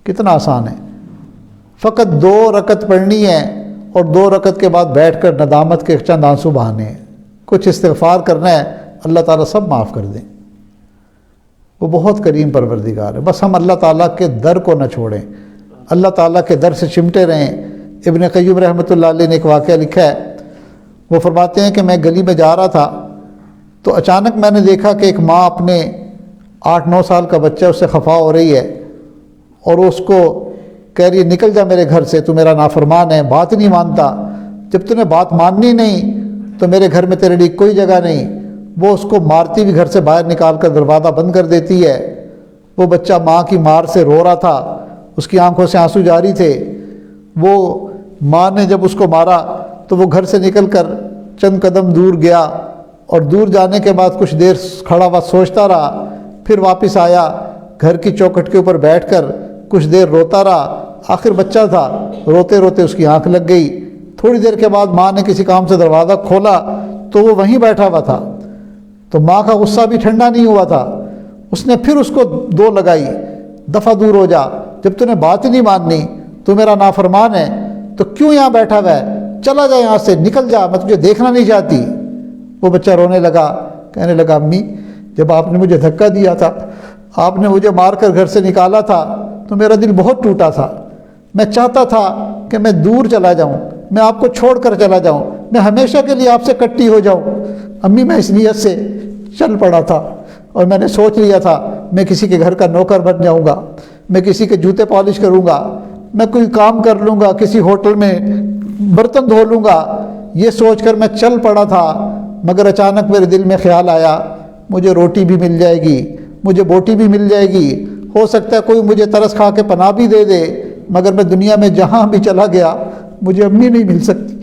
کتنا آسان ہے، فقط 2 رکعت پڑھنی ہے اور 2 رکعت کے بعد بیٹھ کر ندامت کے چند آنسو بہانے ہیں، کچھ استغفار کرنا ہے، اللہ تعالیٰ سب معاف کر دیں۔ وہ بہت کریم پروردگار ہے، بس ہم اللہ تعالیٰ کے در کو نہ چھوڑیں، اللہ تعالیٰ کے در سے چمٹے رہیں۔ ابن قیم رحمۃ اللہ علیہ نے ایک واقعہ لکھا ہے، وہ فرماتے ہیں کہ میں گلی میں جا رہا تھا تو اچانک میں نے دیکھا کہ ایک ماں اپنے 8-9 سال کا بچہ اس سے خفا ہو رہی ہے اور اس کو کہہ رہی ہے نکل جا میرے گھر سے، تو میرا نافرمان ہے، بات نہیں مانتا، جب تو نے بات ماننی نہیں تو میرے گھر میں تیرے لیے کوئی جگہ نہیں۔ وہ اس کو مارتی بھی گھر سے باہر نکال کر دروازہ بند کر دیتی ہے۔ وہ بچہ ماں کی مار سے رو رہا تھا، اس کی آنکھوں سے آنسو جاری تھے۔ وہ ماں نے جب اس کو مارا تو وہ گھر سے نکل کر چند قدم دور گیا اور دور جانے کے بعد کچھ دیر کھڑا ہوا سوچتا رہا، پھر واپس آیا، گھر کی چوکھٹ کے اوپر بیٹھ کر کچھ دیر روتا رہا۔ آخر بچہ تھا، روتے روتے اس کی آنکھ لگ گئی۔ تھوڑی دیر کے بعد ماں نے کسی کام سے دروازہ کھولا تو وہ وہیں بیٹھا ہوا تھا، تو ماں کا غصہ بھی ٹھنڈا نہیں ہوا تھا۔ اس نے پھر اس کو 2 لگائی، دفعہ دور ہو جا، جب تو نے بات ہی نہیں ماننی، تو میرا نافرمان ہے، تو کیوں یہاں بیٹھا ہوا ہے، چلا جا یہاں سے، نکل جا، میں تجھے دیکھنا نہیں چاہتی۔ وہ بچہ رونے لگا، کہنے لگا امی جب آپ نے مجھے دھکا دیا تھا، آپ نے مجھے مار کر گھر سے نکالا تھا تو میرا دل بہت ٹوٹا تھا، میں چاہتا تھا کہ میں دور چلا جاؤں، میں آپ کو چھوڑ کر چلا جاؤں، میں ہمیشہ کے لیے آپ سے کٹی ہو جاؤں۔ امی میں اس نیت سے چل پڑا تھا اور میں نے سوچ لیا تھا میں کسی کے گھر کا نوکر بن جاؤں گا، میں کسی کے جوتے پالش کروں گا، میں کوئی کام کر لوں گا، کسی ہوٹل میں برتن دھو لوں گا، یہ سوچ کر میں چل پڑا تھا، مگر اچانک میرے دل میں خیال آیا مجھے روٹی بھی مل جائے گی، مجھے بوٹی بھی مل جائے گی، ہو سکتا ہے کوئی مجھے ترس کھا کے پناہ بھی دے دے، مگر میں دنیا میں جہاں بھی چلا گیا مجھے امی نہیں مل سکتی،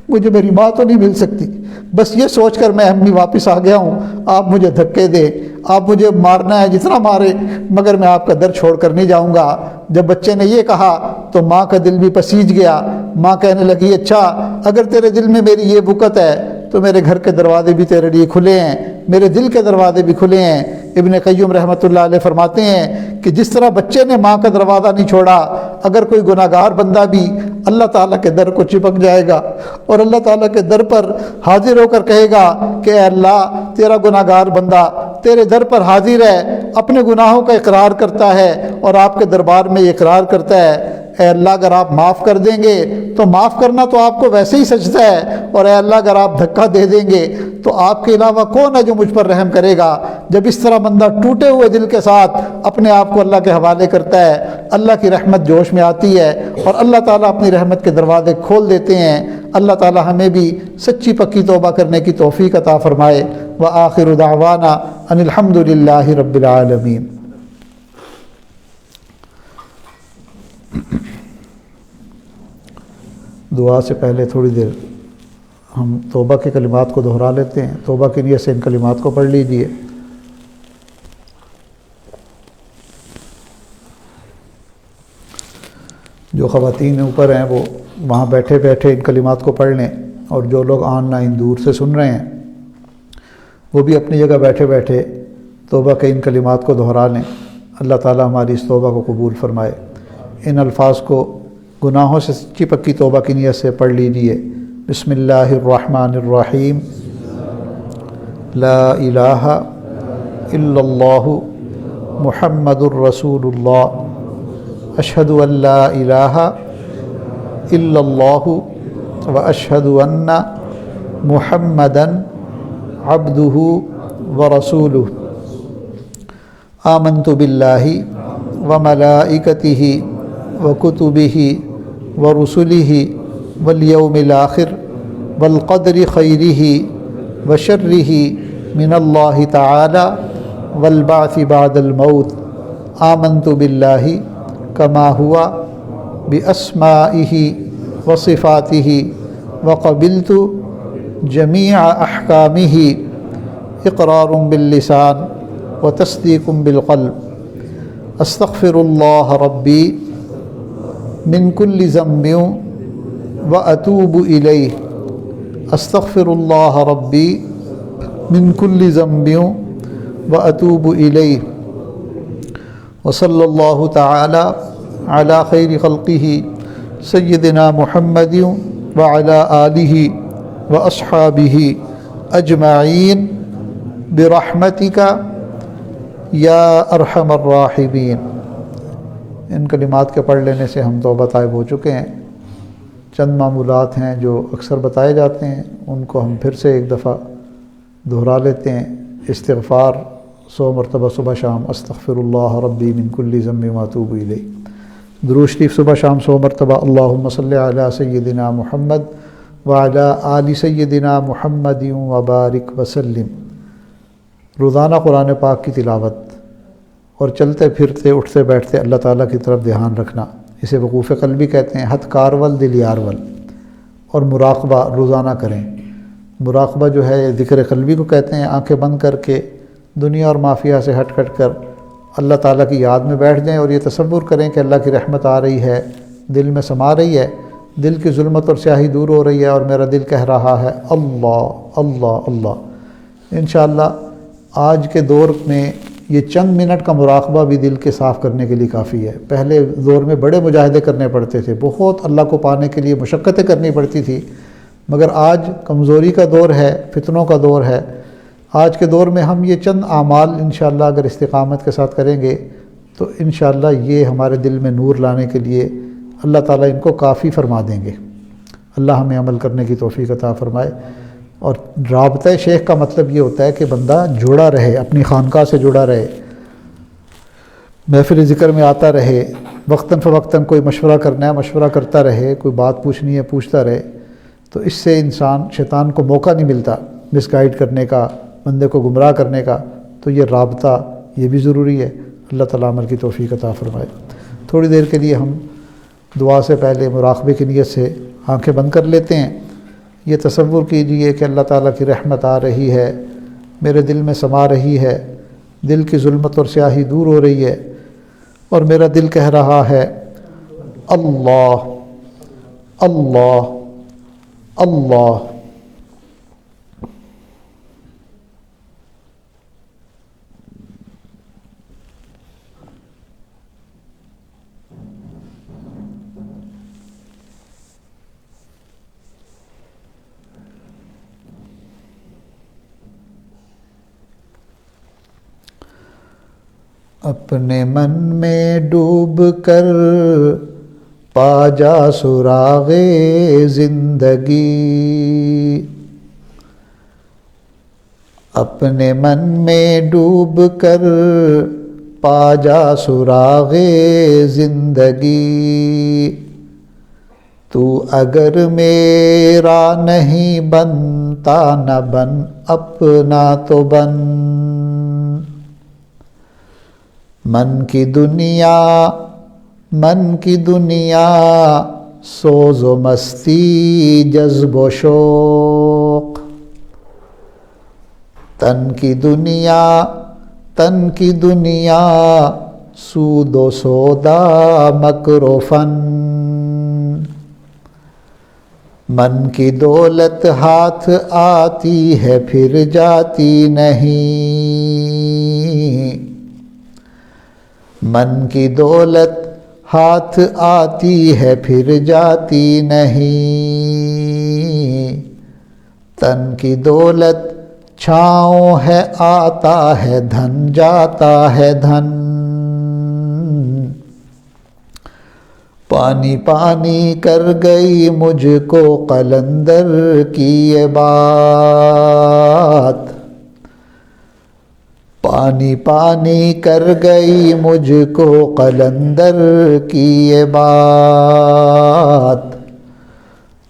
مجھے میری ماں تو نہیں مل سکتی، بس یہ سوچ کر میں امی واپس آ گیا ہوں، آپ مجھے دھکے دے، آپ مجھے مارنا ہے جتنا مارے، مگر میں آپ کا در چھوڑ کر نہیں جاؤں گا۔ جب بچے نے یہ کہا تو ماں کا دل بھی پسیج گیا، ماں کہنے لگی اچھا اگر تیرے دل میں میری یہ بکت ہے تو میرے گھر کے دروازے بھی تیرے لیے کھلے ہیں، میرے دل کے دروازے بھی کھلے ہیں۔ ابن قیم رحمۃ اللہ علیہ فرماتے ہیں کہ جس طرح بچے نے ماں کا دروازہ نہیں چھوڑا، اگر کوئی گناہ گار بندہ بھی اللہ تعالیٰ کے در کو چپک جائے گا اور اللہ تعالیٰ کے در پر حاضر ہو کر کہے گا کہ اے اللہ تیرا گناہ گار بندہ تیرے در پر حاضر ہے، اپنے گناہوں کا اقرار کرتا ہے اور آپ کے دربار میں یہ اقرار کرتا ہے اے اللہ اگر آپ معاف کر دیں گے تو معاف کرنا تو آپ کو ویسے ہی سجدہ ہے، اور اے اللہ اگر آپ دھکا دے دیں گے تو آپ کے علاوہ کون ہے جو مجھ پر رحم کرے گا۔ جب اس طرح بندہ ٹوٹے ہوئے دل کے ساتھ اپنے آپ کو اللہ کے حوالے کرتا ہے، اللہ کی رحمت جوش میں آتی ہے اور اللہ تعالیٰ اپنی رحمت کے دروازے کھول دیتے ہیں۔ اللہ تعالیٰ ہمیں بھی سچی پکی توبہ کرنے کی توفیق عطا فرمائے۔ وآخر دعوانا ان الحمد للہ رب العالمین۔ دعا سے پہلے تھوڑی دیر ہم توبہ کے کلمات کو دہرا لیتے ہیں۔ توبہ کی نیت سے ان کلمات کو پڑھ لیجئے۔ جو خواتین اوپر ہیں وہ وہاں بیٹھے بیٹھے ان کلمات کو پڑھ لیں، اور جو لوگ آن لائن دور سے سن رہے ہیں وہ بھی اپنی جگہ بیٹھے بیٹھے توبہ کے ان کلمات کو دہرا لیں۔ اللہ تعالیٰ ہماری اس توبہ کو قبول فرمائے۔ ان الفاظ کو گناہوں سے سچی پکی توبہ کی نیت سے پڑھ لیجئے۔ بسم اللہ الرحمن الرحیم۔ لا الہ الا اللہ محمد الرسول اللہ، اشہد ان لا الہ الا اللہ واشہد ان محمدا عبدہ ورسولہ، آمنت باللہ وملائکتہ وکتبہ ورسلہ والیوم الآخر والقدر خیرہ وشرہ من اللہ تعالی والبعث بعد الموت، آمنت باللہ کما ہوا باسمائہ وصفاتہ وقبلت جمیع احکامہ اقرار باللسان وتصدیق بالقلب، استغفر اللہ ربی من کل ذنب واتوب الیہ، استغفر اللہ ربی من کل ذنب واتوب الیہ، وصلی اللہ تعالی علی خیر خلقہ سیدنا محمد وعلی آلہ واصحابہ اجمعین برحمتک یا ارحم الراحمین۔ ان کلمات کے پڑھ لینے سے ہم توبہ طائب ہو چکے ہیں۔ چند معمولات ہیں جو اکثر بتائے جاتے ہیں، ان کو ہم پھر سے ایک دفعہ دہرا لیتے ہیں۔ استغفار 100 مرتبہ صبح شام، استغفر اللہ ربی من کل ذنب واتوب الیہ۔ درود شریف صبح شام 100 مرتبہ، اللہم صلی علی سیدنا محمد وعلی آل سیدنا محمد وبارک وسلم۔ روزانہ قرآن پاک کی تلاوت اور چلتے پھرتے اٹھتے بیٹھتے اللہ تعالیٰ کی طرف دھیان رکھنا، اسے وقوف قلبی کہتے ہیں۔ ہتھ کارول دل یارول، اور مراقبہ روزانہ کریں۔ مراقبہ جو ہے ذکر قلبی کو کہتے ہیں۔ آنکھیں بند کر کے دنیا اور مافیہ سے ہٹ کر اللہ تعالیٰ کی یاد میں بیٹھ جائیں، اور یہ تصور کریں کہ اللہ کی رحمت آ رہی ہے، دل میں سما رہی ہے، دل کی ظلمت اور سیاہی دور ہو رہی ہے، اور میرا دل کہہ رہا ہے اللہ اللہ اللہ۔ انشاءاللہ آج کے دور میں یہ چند منٹ کا مراقبہ بھی دل کے صاف کرنے کے لیے کافی ہے۔ پہلے دور میں بڑے مجاہدے کرنے پڑتے تھے، بہت اللہ کو پانے کے لیے مشقتیں کرنی پڑتی تھی، مگر آج کمزوری کا دور ہے، فتنوں کا دور ہے۔ آج کے دور میں ہم یہ چند اعمال انشاءاللہ اگر استقامت کے ساتھ کریں گے تو انشاءاللہ یہ ہمارے دل میں نور لانے کے لیے اللہ تعالیٰ ان کو کافی فرما دیں گے۔ اللہ ہمیں عمل کرنے کی توفیق عطا فرمائے۔ اور رابطہ شیخ کا مطلب یہ ہوتا ہے کہ بندہ جڑا رہے، اپنی خانقاہ سے جڑا رہے، محفل ذکر میں آتا رہے، وقتاً فوقتاً کوئی مشورہ کرنا ہے مشورہ کرتا رہے، کوئی بات پوچھنی ہے پوچھتا رہے۔ تو اس سے شیطان کو موقع نہیں ملتا مس گائیڈ کرنے کا، بندے کو گمراہ کرنے کا۔ تو یہ رابطہ یہ بھی ضروری ہے۔ اللہ تعالیٰ عمل کی توفیق عطا فرمائے۔ تھوڑی دیر کے لیے ہم دعا سے پہلے مراقبے کی نیت سے آنکھیں بند کر لیتے ہیں۔ یہ تصور کیجئے کہ اللہ تعالیٰ کی رحمت آ رہی ہے، میرے دل میں سما رہی ہے، دل کی ظلمت اور سیاہی دور ہو رہی ہے، اور میرا دل کہہ رہا ہے اللہ اللہ اللہ۔ اپنے من میں ڈوب کر پا جا سراغ زندگی، اپنے من میں ڈوب کر پا جا سراغ زندگی، تو اگر میرا نہیں بنتا نہ بن اپنا تو بن، من کی دنیا سوز و مستی جذب و شوق، تن کی دنیا سود و سودا مکر و فن، من کی دولت ہاتھ آتی ہے پھر جاتی نہیں، من کی دولت ہاتھ آتی ہے پھر جاتی نہیں، تن کی دولت چھاؤں ہے آتا ہے دھن جاتا ہے دھن، پانی پانی کر گئی مجھ کو قلندر کی یہ بات، پانی پانی کر گئی مجھ کو قلندر کی یہ بات،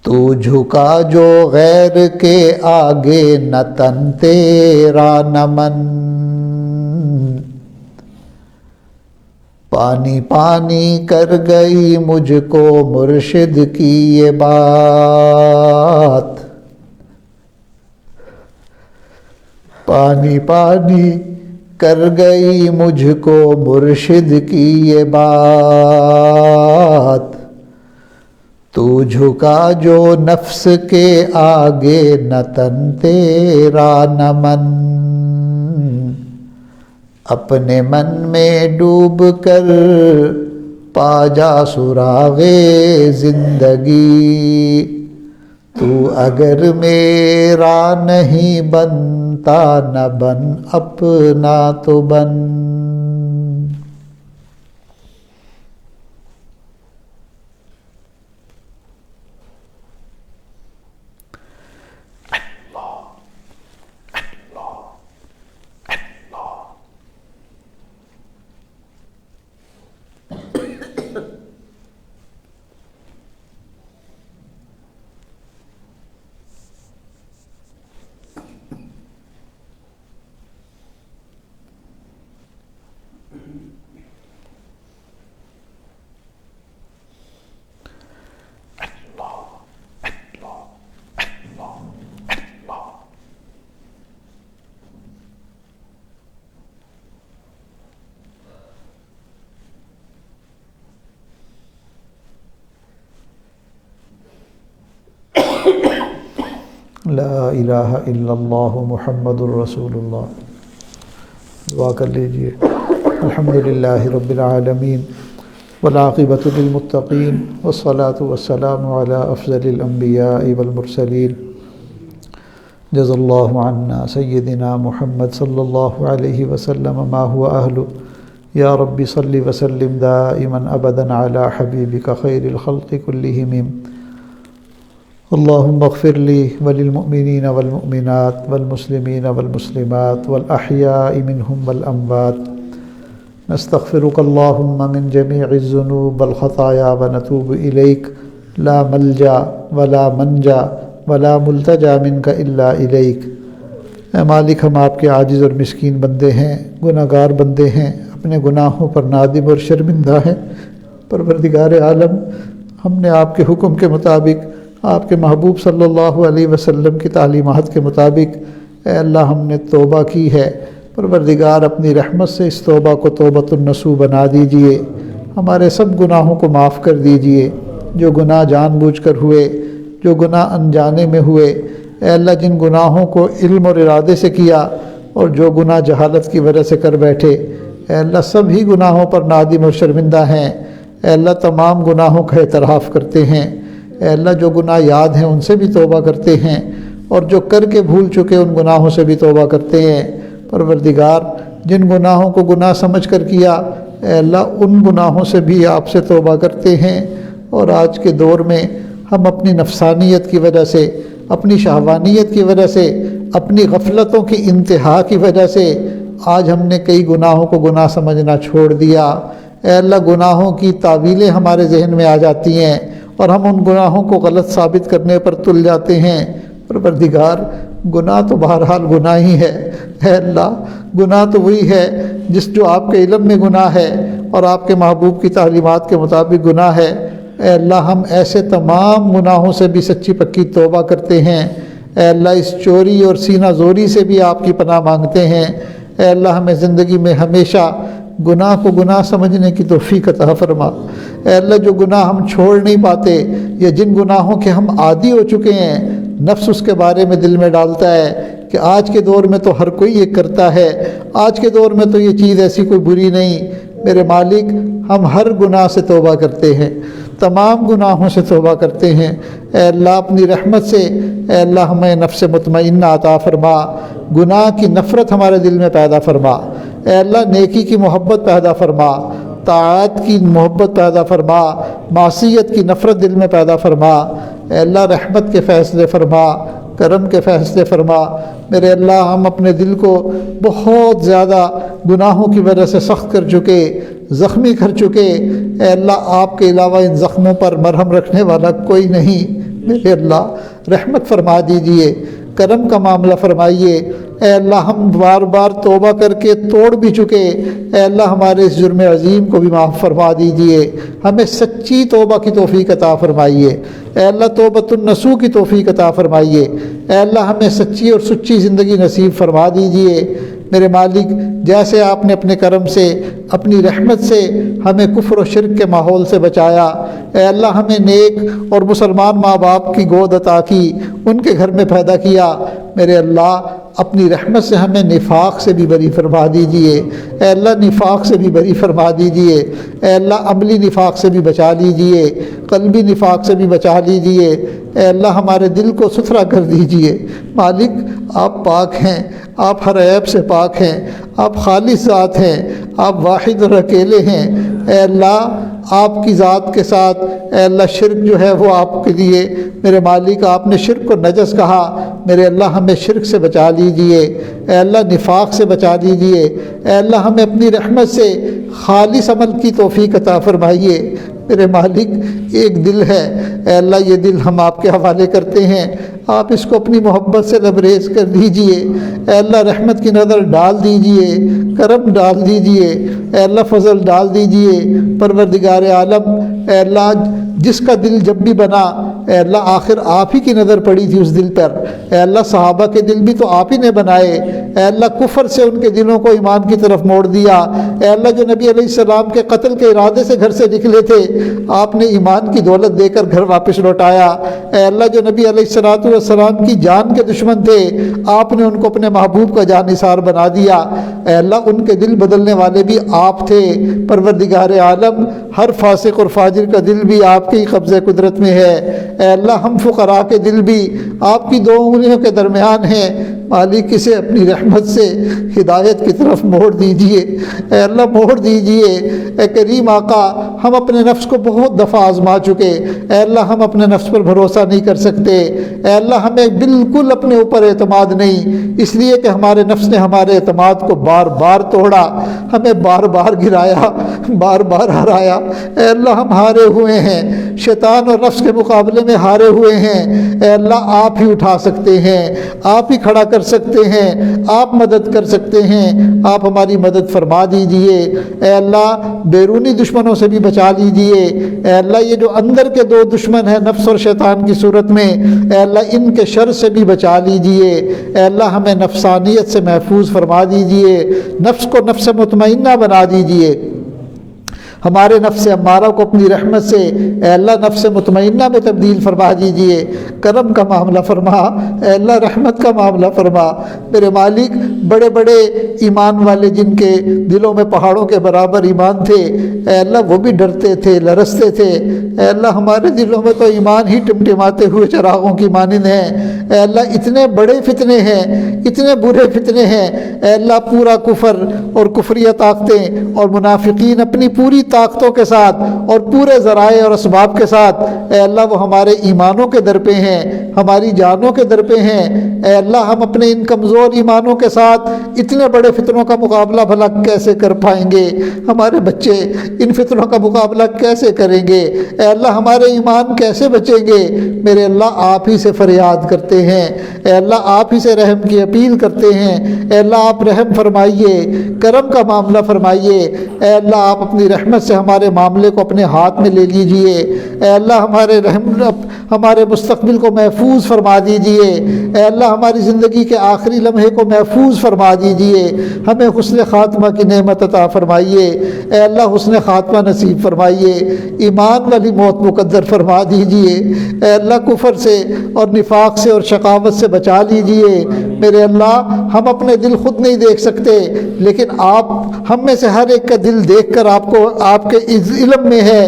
تو جھکا جو غیر کے آگے نہ تن تیرا نہ من، پانی پانی کر گئی مجھ کو مرشد کی یہ بات، پانی پانی کر گئی مجھ کو مرشد کی یہ بات، تو جھکا جو نفس کے آگے نہ تن تیرا نہ من، اپنے من میں ڈوب کر پا جا سراغ زندگی، تو اگر میرا نہیں بنتا نہ بن اپنا تو بن، لا الہ الا اللہ محمد الرسول اللہ۔ دعا کر لیجئے۔ الحمدللہ رب العالمین والعاقبۃ للمتقین والصلاة والسلام علی افضل الانبیاء والمرسلین، جزا اللہ عنا سیدنا محمد صلی اللہ علیہ وسلم ما هو اہل، یا رب صل وسلم دائما ابدا علی حبیبک خیر الخلق کلہم، اللہم اغفر لی وللمؤمنین والمؤمنات والمسلمین والمسلمات والاحیاء منہم والاموات، نستغفرک اللہم من جمیع الذنوب والخطایا ونتوب الیک، لا ملجا ولا منجا ولا ملتجا منک الا الیک۔ اے مالک، ہم آپ کے عاجز اور مسکین بندے ہیں، گناہ گار بندے ہیں، اپنے گناہوں پر نادم اور شرمندہ ہیں۔ پروردگار عالم، ہم نے آپ کے حکم کے مطابق، آپ کے محبوب صلی اللہ علیہ وسلم کی تعلیمات کے مطابق اے اللہ ہم نے توبہ کی ہے۔ پروردگار اپنی رحمت سے اس توبہ کو توبۃ النصوح بنا دیجئے، ہمارے سب گناہوں کو معاف کر دیجئے، جو گناہ جان بوجھ کر ہوئے، جو گناہ انجانے میں ہوئے، اے اللہ جن گناہوں کو علم اور ارادے سے کیا اور جو گناہ جہالت کی وجہ سے کر بیٹھے، اے اللہ سبھی گناہوں پر نادم اور شرمندہ ہیں۔ اے اللہ تمام گناہوں کا اعتراف کرتے ہیں۔ اے اللہ جو گناہ یاد ہیں ان سے بھی توبہ کرتے ہیں، اور جو کر کے بھول چکے ان گناہوں سے بھی توبہ کرتے ہیں۔ پروردگار جن گناہوں کو گناہ سمجھ کر کیا، اے اللہ ان گناہوں سے بھی آپ سے توبہ کرتے ہیں۔ اور آج کے دور میں ہم اپنی نفسانیت کی وجہ سے، اپنی شہوانیت کی وجہ سے، اپنی غفلتوں کی انتہا کی وجہ سے آج ہم نے کئی گناہوں کو گناہ سمجھنا چھوڑ دیا۔ اے اللہ، گناہوں کی تعویلیں ہمارے ذہن میں آ جاتی ہیں اور ہم ان گناہوں کو غلط ثابت کرنے پر تل جاتے ہیں۔ پروردگار، گناہ تو بہرحال گناہ ہی ہے۔ اے اللہ، گناہ تو وہی ہے جو آپ کے علم میں گناہ ہے اور آپ کے محبوب کی تعلیمات کے مطابق گناہ ہے۔ اے اللہ، ہم ایسے تمام گناہوں سے بھی سچی پکی توبہ کرتے ہیں۔ اے اللہ، اس چوری اور سینہ زوری سے بھی آپ کی پناہ مانگتے ہیں۔ اے اللہ، ہمیں زندگی میں ہمیشہ گناہ کو گناہ سمجھنے کی توفیق عطا فرما۔ اے اللہ، جو گناہ ہم چھوڑ نہیں پاتے یا جن گناہوں کے ہم عادی ہو چکے ہیں، نفس اس کے بارے میں دل میں ڈالتا ہے کہ آج کے دور میں تو ہر کوئی یہ کرتا ہے، آج کے دور میں تو یہ چیز ایسی کوئی بری نہیں۔ میرے مالک، ہم ہر گناہ سے توبہ کرتے ہیں، تمام گناہوں سے توبہ کرتے ہیں۔ اے اللہ، اپنی رحمت سے اے اللہ ہمیں نفس مطمئنہ عطا فرما، گناہ کی نفرت ہمارے دل میں پیدا فرما۔ اے اللہ، نیکی کی محبت پیدا فرما، طاعت کی محبت پیدا فرما، معصیت کی نفرت دل میں پیدا فرما۔ اے اللہ، رحمت کے فیصلے فرما، کرم کے فیصلے فرما۔ میرے اللہ، ہم اپنے دل کو بہت زیادہ گناہوں کی وجہ سے سخت کر چکے، زخمی کر چکے۔ اے اللہ، آپ کے علاوہ ان زخموں پر مرہم رکھنے والا کوئی نہیں۔ میرے اللہ، رحمت فرما دیجئے، کرم کا معاملہ فرمائیے۔ اے اللہ، ہم بار بار توبہ کر کے توڑ بھی چکے، اے اللہ ہمارے اس جرم عظیم کو بھی معاف فرما دیجئے، ہمیں سچی توبہ کی توفیق عطا فرمائیے۔ اے اللہ، توبۃ النصوح کی توفیق عطا فرمائیے۔ اے اللہ، ہمیں سچی اور سچی زندگی نصیب فرما دیجئے۔ میرے مالک، جیسے آپ نے اپنے کرم سے، اپنی رحمت سے ہمیں کفر و شرک کے ماحول سے بچایا، اے اللہ ہمیں نیک اور مسلمان ماں باپ کی گود عطا کی، ان کے گھر میں پیدا کیا۔ میرے اللہ، اپنی رحمت سے ہمیں نفاق سے بھی بری فرما دیجئے۔ اے اللہ، نفاق سے بھی بری فرما دیجئے۔ اے اللہ، عملی نفاق سے بھی بچا لیجئے، قلبی نفاق سے بھی بچا لیجئے۔ اے اللہ، ہمارے دل کو ستھرا کر دیجئے۔ مالک، آپ پاک ہیں، آپ ہر عیب سے پاک ہیں، آپ خالص ذات ہیں، آپ واحد اور اکیلے ہیں۔ اے اللہ، آپ کی ذات کے ساتھ اے اللہ شرک جو ہے وہ آپ کے لیے، میرے مالک، آپ نے شرک کو نجس کہا۔ میرے اللہ، ہمیں شرک سے بچا لیجئے۔ اے اللہ، نفاق سے بچا لیجئے۔ اے اللہ، ہمیں اپنی رحمت سے خالص عمل کی توفیق عطا فرمائیے۔ میرے مالک، ایک دل ہے، اے اللہ یہ دل ہم آپ کے حوالے کرتے ہیں، آپ اس کو اپنی محبت سے لبریز کر دیجئے۔ اے اللہ، رحمت کی نظر ڈال دیجئے، کرم ڈال دیجئے، اے اللہ فضل ڈال دیجئے۔ پروردگار عالم، اے اللہ جس کا دل جب بھی بنا، اے اللہ آخر آپ ہی کی نظر پڑی تھی اس دل پر۔ اے اللہ، صحابہ کے دل بھی تو آپ ہی نے بنائے۔ اے اللہ، کفر سے ان کے دلوں کو ایمان کی طرف موڑ دیا۔ اے اللہ، جو نبی علیہ السلام کے قتل کے ارادے سے گھر سے نکلے تھے، آپ نے ایمان کی دولت دے کر گھر واپس لوٹایا۔ اے اللہ، جو نبی علیہ السلام کی جان کے دشمن تھے، آپ نے ان کو اپنے محبوب کا جانثار بنا دیا۔ اے اللہ، ان کے دل بدلنے والے بھی آپ تھے۔ پروردگار عالم، ہر فاسق اور فاجر کا دل بھی آپ کی قبضہ قدرت میں ہے۔ اے اللہ، ہم فقراء کے دل بھی آپ کی 2 انگلیوں کے درمیان ہیں۔ مالک، اسے اپنی رحمت سے ہدایت کی طرف موڑ دیجئے۔ اے اللہ، موڑ دیجئے۔ اے کریم آقا، ہم اپنے نفس کو بہت دفعہ آزما چکے، اے اللہ ہم اپنے نفس پر بھروسہ نہیں کر سکتے۔ اے اللہ، ہمیں بالکل اپنے اوپر اعتماد نہیں، اس لیے کہ ہمارے نفس نے ہمارے اعتماد کو بار بار توڑا، ہمیں بار بار گرایا، بار بار ہرایا۔ اے اللہ، ہم ہارے ہوئے ہیں، شیطان اور نفس کے مقابلے میں ہارے ہوئے ہیں۔ اے اللہ، آپ ہی اٹھا سکتے ہیں، آپ ہی کھڑا کر سکتے ہیں، آپ مدد کر سکتے ہیں، آپ ہماری مدد فرما دیجئے۔ اے اللہ، بیرونی دشمنوں سے بھی بچا لیجئے۔ اے اللہ، یہ جو اندر کے 2 دشمن ہیں نفس اور شیطان کی صورت میں، اے اللہ ان کے شر سے بھی بچا لیجئے۔ اے اللہ، ہمیں نفسانیت سے محفوظ فرما دیجئے، نفس کو نفس مطمئنہ بنا دیجئے۔ ہمارے نفس امارہ کو اپنی رحمت سے اے اللہ نفس مطمئنہ میں تبدیل فرما دیجئے۔ کرم کا معاملہ فرما، اے اللہ رحمت کا معاملہ فرما۔ میرے مالک، بڑے بڑے ایمان والے جن کے دلوں میں پہاڑوں کے برابر ایمان تھے، اے اللہ وہ بھی ڈرتے تھے، لرزتے تھے۔ اے اللہ ہمارے دلوں میں تو ایمان ہی ٹمٹماتے ہوئے چراغوں کی مانند ہیں۔ اے اللہ اتنے بڑے فتنے ہیں، اتنے برے فتنے ہیں، اے اللہ پورا کفر اور کفریہ طاقتیں اور منافقین اپنی پوری طاقتوں کے ساتھ اور پورے ذرائع اور اسباب کے ساتھ اے اللہ وہ ہمارے ایمانوں کے در پہ ہیں، ہماری جانوں کے در پہ ہیں۔ اے اللہ ہم اپنے ان کمزور ایمانوں کے ساتھ اتنے بڑے فتنوں کا مقابلہ بھلا کیسے کر پائیں گے؟ ہمارے بچے ان فتنوں کا مقابلہ کیسے کریں گے؟ اے اللہ ہمارے ایمان کیسے بچیں گے؟ میرے اللہ آپ ہی سے فریاد کرتے ہیں، اے اللہ آپ ہی سے رحم کی اپیل کرتے ہیں۔ اے اللہ آپ رحم فرمائیے، کرم کا معاملہ فرمائیے۔ اے اللہ آپ اپنی رحمت سے ہمارے معاملے کو اپنے ہاتھ میں لے لیجئے۔ اے اللہ ہمارے مستقبل کو محفوظ فرما دیجئے۔ اے اللہ ہماری زندگی کے آخری لمحے کو محفوظ فرما دیجئے۔ ہمیں حسن خاتمہ کی نعمت عطا فرمائیے۔ اے اللہ حسن خاتمہ نصیب فرمائیے، ایمان والی موت مقدر فرما دیجئے۔ اے اللہ کفر سے اور نفاق سے اور شقاوت سے بچا لیجئے۔ میرے اللہ ہم اپنے دل خود نہیں دیکھ سکتے، لیکن آپ ہم میں سے ہر ایک کا دل دیکھ کر آپ کے علم میں ہے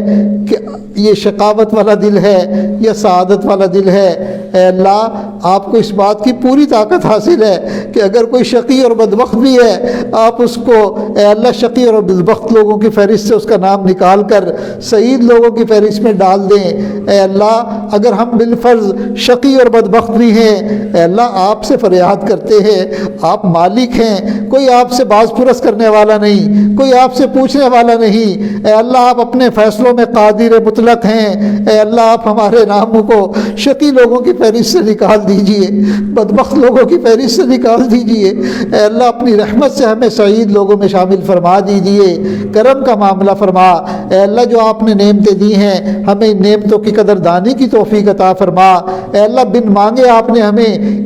کہ یہ شقاوت والا دل ہے یا سعادت والا دل ہے۔ اے اللہ آپ کو اس بات کی پوری طاقت حاصل ہے کہ اگر کوئی شقی اور بدبخت بھی ہے آپ اس کو اے اللہ شقی اور بدبخت لوگوں کی فہرست سے اس کا نام نکال کر سعید لوگوں کی فہرست میں ڈال دیں۔ اے اللہ اگر ہم بالفرض شقی اور بدبخت بھی ہیں، اے اللہ آپ سے فریاد کرتے ہیں، آپ مالک ہیں، کوئی آپ سے باز پرس کرنے والا نہیں، کوئی آپ سے پوچھنے والا نہیں۔ اے اللہ آپ اپنے فیصلوں میں قادر مطلق ہیں۔ اے اللہ آپ ہمارے ناموں کو شقی لوگوں کی فہرست سے نکال دیجئے، بدبخت لوگوں کی فہرست سے نکال دیجئے۔ اے اللہ اپنی رحمت سے ہمیں سعید لوگوں میں شامل فرما دیجئے، کرم کا معاملہ فرما۔ اے اللہ جو آپ نے نعمتیں دی ہیں ہمیں ان نعمتوں کی قدردانی کی توفیق عطا فرما۔ اے اللہ بن مانگے آپ نے ہمیں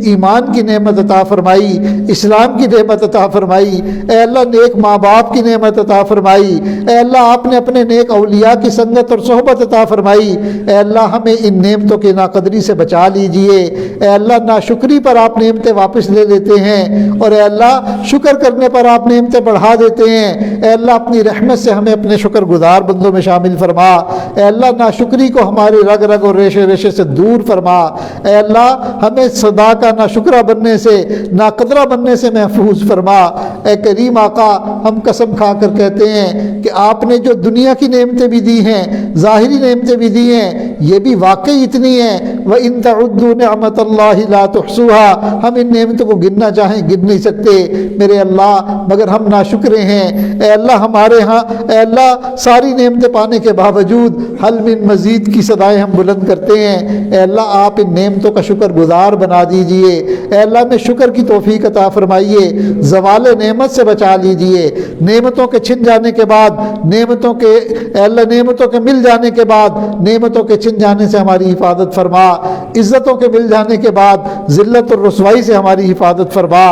ایمان کی نعمت عطا فرمائی، اسلام کی نعمت عطا فرمائی۔ اے اللہ نیک ماں باپ کی نعمت عطا فرمائی۔ اے اللہ آپ نے اپنے نیک اولیاء کی سنگت اور صحبت عطا فرمائی۔ اے اللہ ہمیں ان نعمتوں کی ناقدری سے بچا لیجئے۔ اے اللہ ناشکری پر آپ نعمتیں واپس لے لیتے ہیں، اور اے اللہ شکر کرنے پر آپ نعمتیں بڑھا دیتے ہیں۔ اے اللہ اپنی رحمت سے ہمیں اپنے شکر گزار بندوں میں شامل فرما۔ اے اللہ ناشکری کو ہماری رگ رگ اور ریشے ریشے سے دور فرما۔ اے اللہ ہمیں صدا کا ناشکرہ بننے سے، ناقدرہ بننے سے محفوظ فرما۔ اے کریم آقا ہم قسم کھا کر کہتے ہیں کہ آپ نے جو دنیا کی نعمتیں بھی دی ہیں، ظاہری نعمتیں بھی دی ہیں، یہ بھی واقعی اتنی ہیں۔ وَإِن تَعُدُّوا نِعْمَتَ اللَّهِ لَا تُحْصُوهَا، ہم ان نعمتوں کو گننا چاہیں گن نہیں سکتے میرے اللہ، مگر ہم ناشکرے ہیں۔ اے اللہ ہمارے ہاں اے اللہ ساری نعمتیں پانے کے باوجود حل من مزید کی صدائیں ہم بلند کرتے ہیں۔ اے اللہ آپ ان نعمتوں کا شکر گزار بنا دیجئے۔ اے اللہ میں شکر کی توفیق عطا فرمائیے، زوال نعمت سے بچا لیجئے۔ نعمتوں کے چھن جانے کے بعد اے اللہ نعمتوں کے مل جانے کے بعد نعمتوں کے چھن جانے سے ہماری حفاظت فرما، عزتوں کے مل جانے کے بعد ذلت اور رسوائی سے ہماری حفاظت فرما۔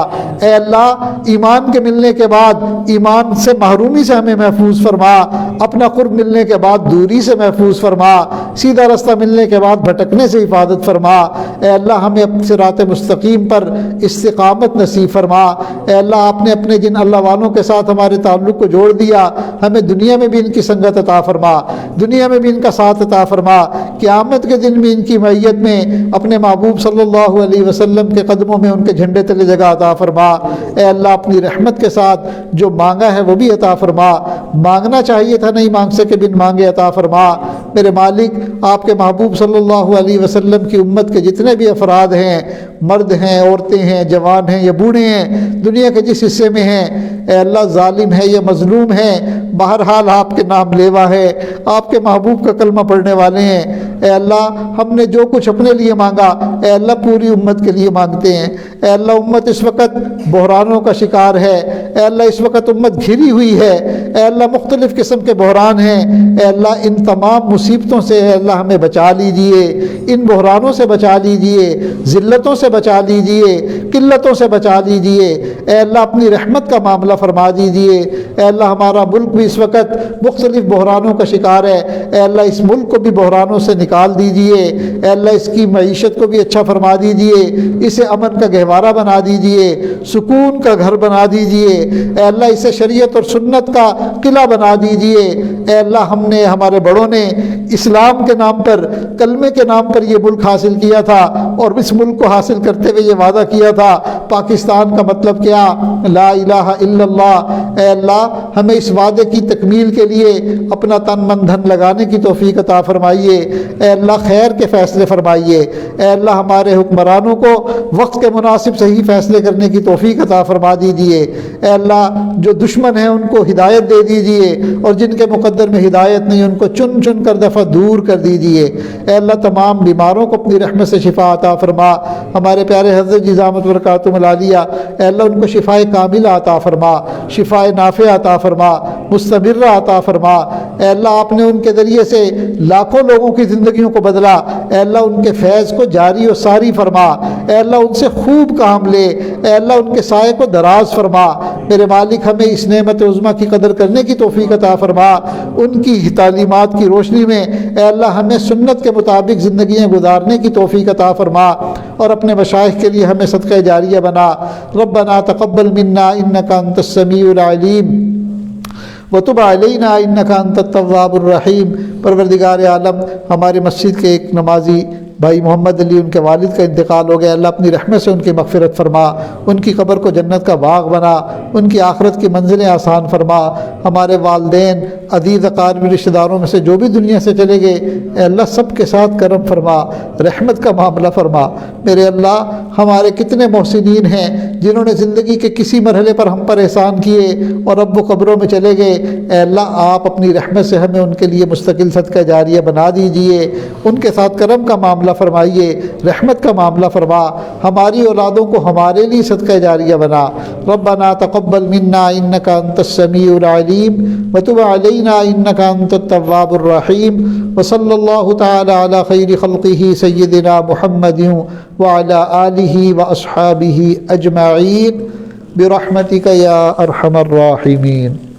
اے اللہ ایمان کے ملنے کے بعد ایمان سے محرومی سے ہمیں محفوظ فرما، اپنا قرب ملنے کے بعد دوری سے محفوظ فرما، سیدھا رستہ ملنے کے بعد بھٹکنے سے حفاظت فرما۔ اے اللہ ہمیں صراط مستقیم پر استقامت نصیب فرما۔ اے اللہ آپ نے اپنے جن اللہ والوں کے ساتھ ہمارے تعلق کو جوڑ دیا، ہمیں دنیا میں بھی ان کی سنگت عطا فرما، دنیا میں بھی ان کا ساتھ عطا فرما، قیامت کے دن بھی ان کی معیت میں اپنے محبوب صلی اللہ علیہ وسلم کے قدموں میں ان کے جھنڈے تلے جگہ عطا فرما۔ اے اللہ اپنی رحمت کے ساتھ جو مانگا ہے وہ بھی عطا فرما، مانگنا چاہیے تھا نہیں مانگ سکے بن مانگے عطا فرما۔ میرے مالک آپ کے محبوب صلی اللہ علیہ وسلم کی امت کے جتنے بھی افراد ہیں، مرد ہیں، عورتیں ہیں، جوان ہیں یا بوڑھے ہیں، دنیا کے جس حصے میں ہیں، اے اللہ ظالم ہے یا مظلوم ہے، بہرحال آپ کے نام لیوا ہے، آپ کے محبوب کا کلمہ پڑھنے والے ہیں۔ اے اللہ ہم نے جو کچھ اپنے لیے مانگا اے اللہ پوری امت کے لیے مانگتے ہیں۔ اے اللہ امت اس وقت بحرانوں کا شکار ہے، اے اللہ اس وقت امت گھری ہوئی ہے، اے اللہ مختلف قسم کے بحران ہیں، اے اللہ ان تمام مصیبتوں سے اے اللہ ہمیں بچا لیجئے، ان بحرانوں سے بچا لیجئے، ذلتوں سے بچا لیجئے، قلتوں سے بچا لیجئے۔ اے اللہ اپنی رحمت کا معاملہ فرما دیجئے۔ اے اللہ ہمارا ملک بھی اس وقت مختلف بحرانوں کا شکار ہے، اے اللہ اس ملک کو بھی بحرانوں سے نکال دیجئے، اے اللہ اس کی معیشت کو بھی اچھا فرما دیجئے، اسے امن کا گہوارہ بنا دیجئے، سکون کا گھر بنا دیجئے، اے اللہ اسے شریعت اور سنت کا قلعہ بنا دیجئے۔ اے اللہ ہم نے، ہمارے بڑوں نے اسلام کے نام پر، کلمے کے نام پر یہ ملک حاصل کیا تھا، اور اس ملک کو حاصل کرتے ہوئے یہ وعدہ کیا تھا، پاکستان کا مطلب کیا؟ لا الہ الا اللہ۔ اے اللہ ہمیں اس وعدے کی تکمیل کے لیے اپنا تن من دھن لگانے کی توفیق عطا فرمائیے۔ اے اللہ خیر کے فیصلے فرمائیے۔ اے اللہ ہمارے حکمرانوں کو وقت کے مناسب صحیح فیصلے کرنے کی توفیق عطا فرما دیجیے۔ اے اللہ جو دشمن ہیں ان کو ہدایت دے دیجیے، اور جن کے مقدر میں ہدایت نہیں ان کو چن چن کر دفعہ دور کر دیجیے۔ اے اللہ تمام بیماروں کو اپنی رحمت سے شفا عطا فرما۔ ہمارے پیارے حضرت جی زامت برکاتہم العالیہ، اے اللہ ان کو شفائے کاملہ عطا فرما، شفائے نافع عطا فرما، مستمرہ عطا فرما۔ اے اللہ آپ نے ان کے ذریعے سے لاکھوں لوگوں کی زندگیوں کو بدلا، اے اللہ ان کے فیض کو جاری و ساری فرما۔ اے اللہ ان سے خوب کام لے، اے اللہ ان کے سائے کو دراز فرما۔ میرے مالک ہمیں اس نعمت عظمیٰ کی قدر کرنے کی توفیق عطا فرما۔ ان کی تعلیمات کی روشنی میں اے اللہ ہمیں سنت کے مطابق زندگیاں گزارنے کی توفیق عطا فرما، اور اپنے مشائخ کے لیے ہمیں صدقہ جاریہ بنا۔ ربنا تقبل منا انک انت السمیع العلیم وتب علینا انک انت التواب الرحیم۔ پروردگار عالم، ہمارے مسجد کے ایک نمازی بھائی محمد علی، ان کے والد کا انتقال ہو گیا، اللہ اپنی رحمت سے ان کی مغفرت فرما، ان کی قبر کو جنت کا باغ بنا، ان کی آخرت کی منزلیں آسان فرما۔ ہمارے والدین، عزیز اقارب، رشتہ داروں میں سے جو بھی دنیا سے چلے گئے، اے اللہ سب کے ساتھ کرم فرما، رحمت کا معاملہ فرما۔ میرے اللہ ہمارے کتنے محسنین ہیں جنہوں نے زندگی کے کسی مرحلے پر ہم پر احسان کیے اور اب وہ قبروں میں چلے گئے، اے اللہ آپ اپنی رحمت سے ہمیں ان کے لیے مستقل صدقہ جاریہ بنا دیجئے، ان کے ساتھ کرم کا معاملہ فرمائیے، رحمت کا معاملہ فرما، ہماری اولادوں کو ہمارے لیے صدقہ جاریہ بنا۔ ربنا تقبل منا انک انت السمیع العلیم وتب علینا انک انت التواب الرحیم، وصلی اللہ تعالی علی خیر خلقہ سیدنا محمد وعلی آلہ واصحابہ اجمعین برحمتک یا ارحم الراحمین۔